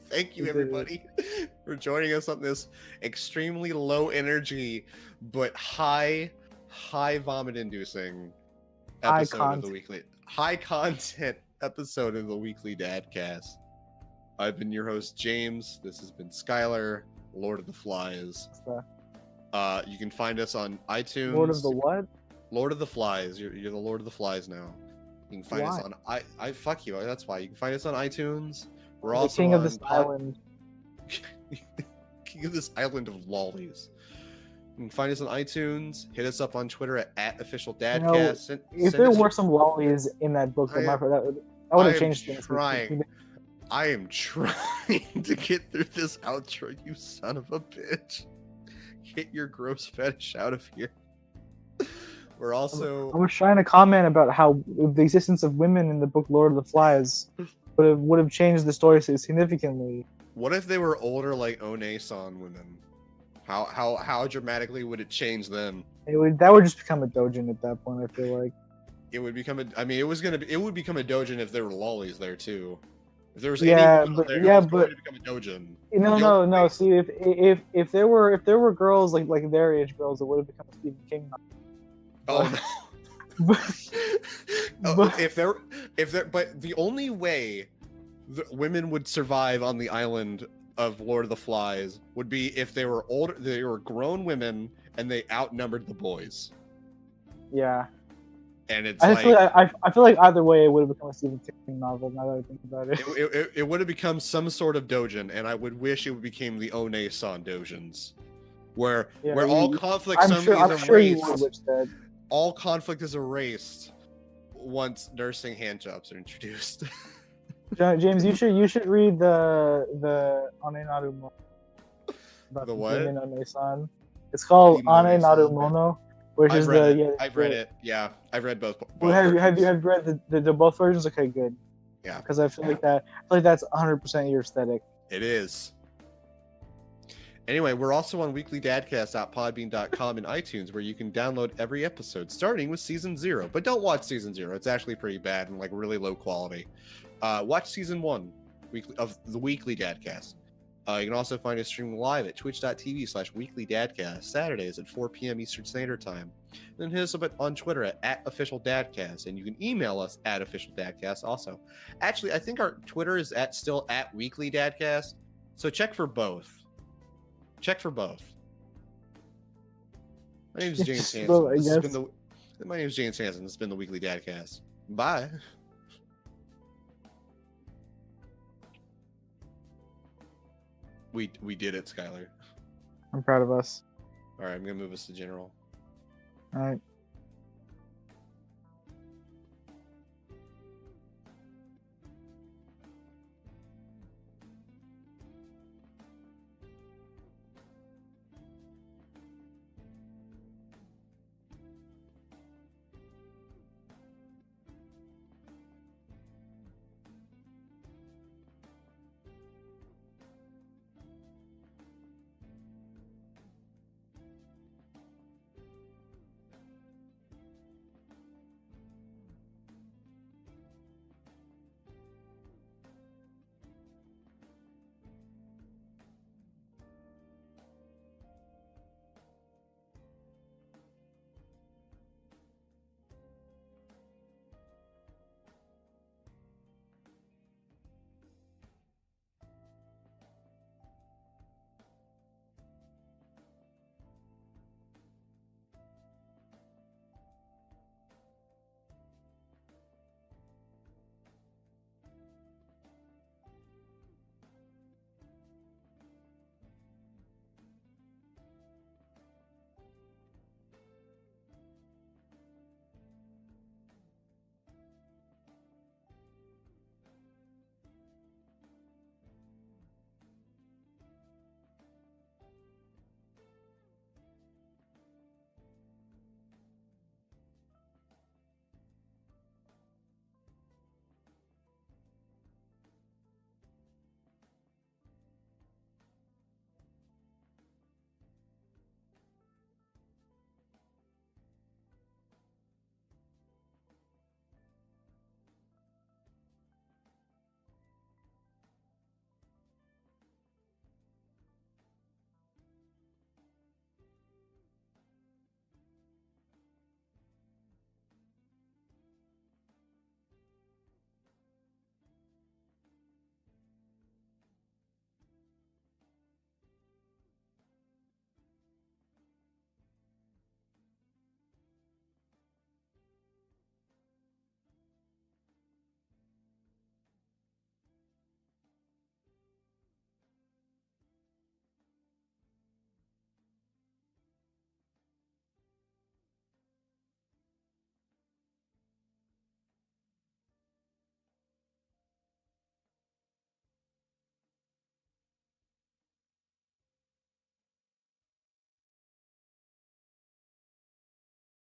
Thank you, everybody, for joining us on this extremely low energy but high vomit-inducing episode of the weekly high content episode of the weekly Dadcast. I've been your host James. This has been Skylar, Lord of the Flies. You can find us on iTunes. Lord of the what? Lord of the Flies. You're the Lord of the Flies now. You can find us on I fuck you. That's why you can find us on iTunes. We're The also king of on this island. King of this island of lollies. You can find us on iTunes. Hit us up on Twitter at @officialdadcast. If there were some lollies in that book, that would have changed things. I am trying to get through this outro, you son of a bitch. Get your gross fetish out of here. We're also. I was trying to comment about how the existence of women in the book Lord of the Flies would have changed the story significantly. What if they were older, like One-san women? How dramatically would it change them? That would just become a dojin at that point. I feel like it would become it would become a dojin if there were lollies there too. If there was but it was going to become a dojin. No. See, if there were girls like their age girls, it would have become a Stephen King. Oh no. But the only way the women would survive on the island of Lord of the Flies would be if they were older, they were grown women, and they outnumbered the boys. Yeah. And it's I feel like either way it would have become a Stephen King novel. Now that I think about it, it would have become some sort of dojin, and I would wish it became the One-san dojins, where all conflict all conflict is erased once nursing handjobs are introduced. James, you should read the Ane Naru Mono. The what? One-san. It's called Ane Naru Mono, which is the yeah. I've read it. Yeah, I've read both. Well, have you read the both versions? Okay, good. Yeah, because I feel like that's 100% your aesthetic. it is. Anyway, we're also on weeklydadcast.podbean.com and iTunes, where you can download every episode, starting with season 0. But don't watch season 0; it's actually pretty bad and like really low quality. Watch season 1 of the Weekly Dadcast. You can also find us streaming live at twitch.tv/weeklydadcast Saturdays at 4 p.m. Eastern Standard Time. And then hit us up on Twitter at @officialdadcast, and you can email us at @officialdadcast also. Actually, I think our Twitter is still at weeklydadcast, so check for both. Check for both. My name is James Hansen. My name is James Hansen. This has been the Weekly Dadcast. Bye. We did it, Skylar. I'm proud of us. All right, I'm gonna move us to general. All right.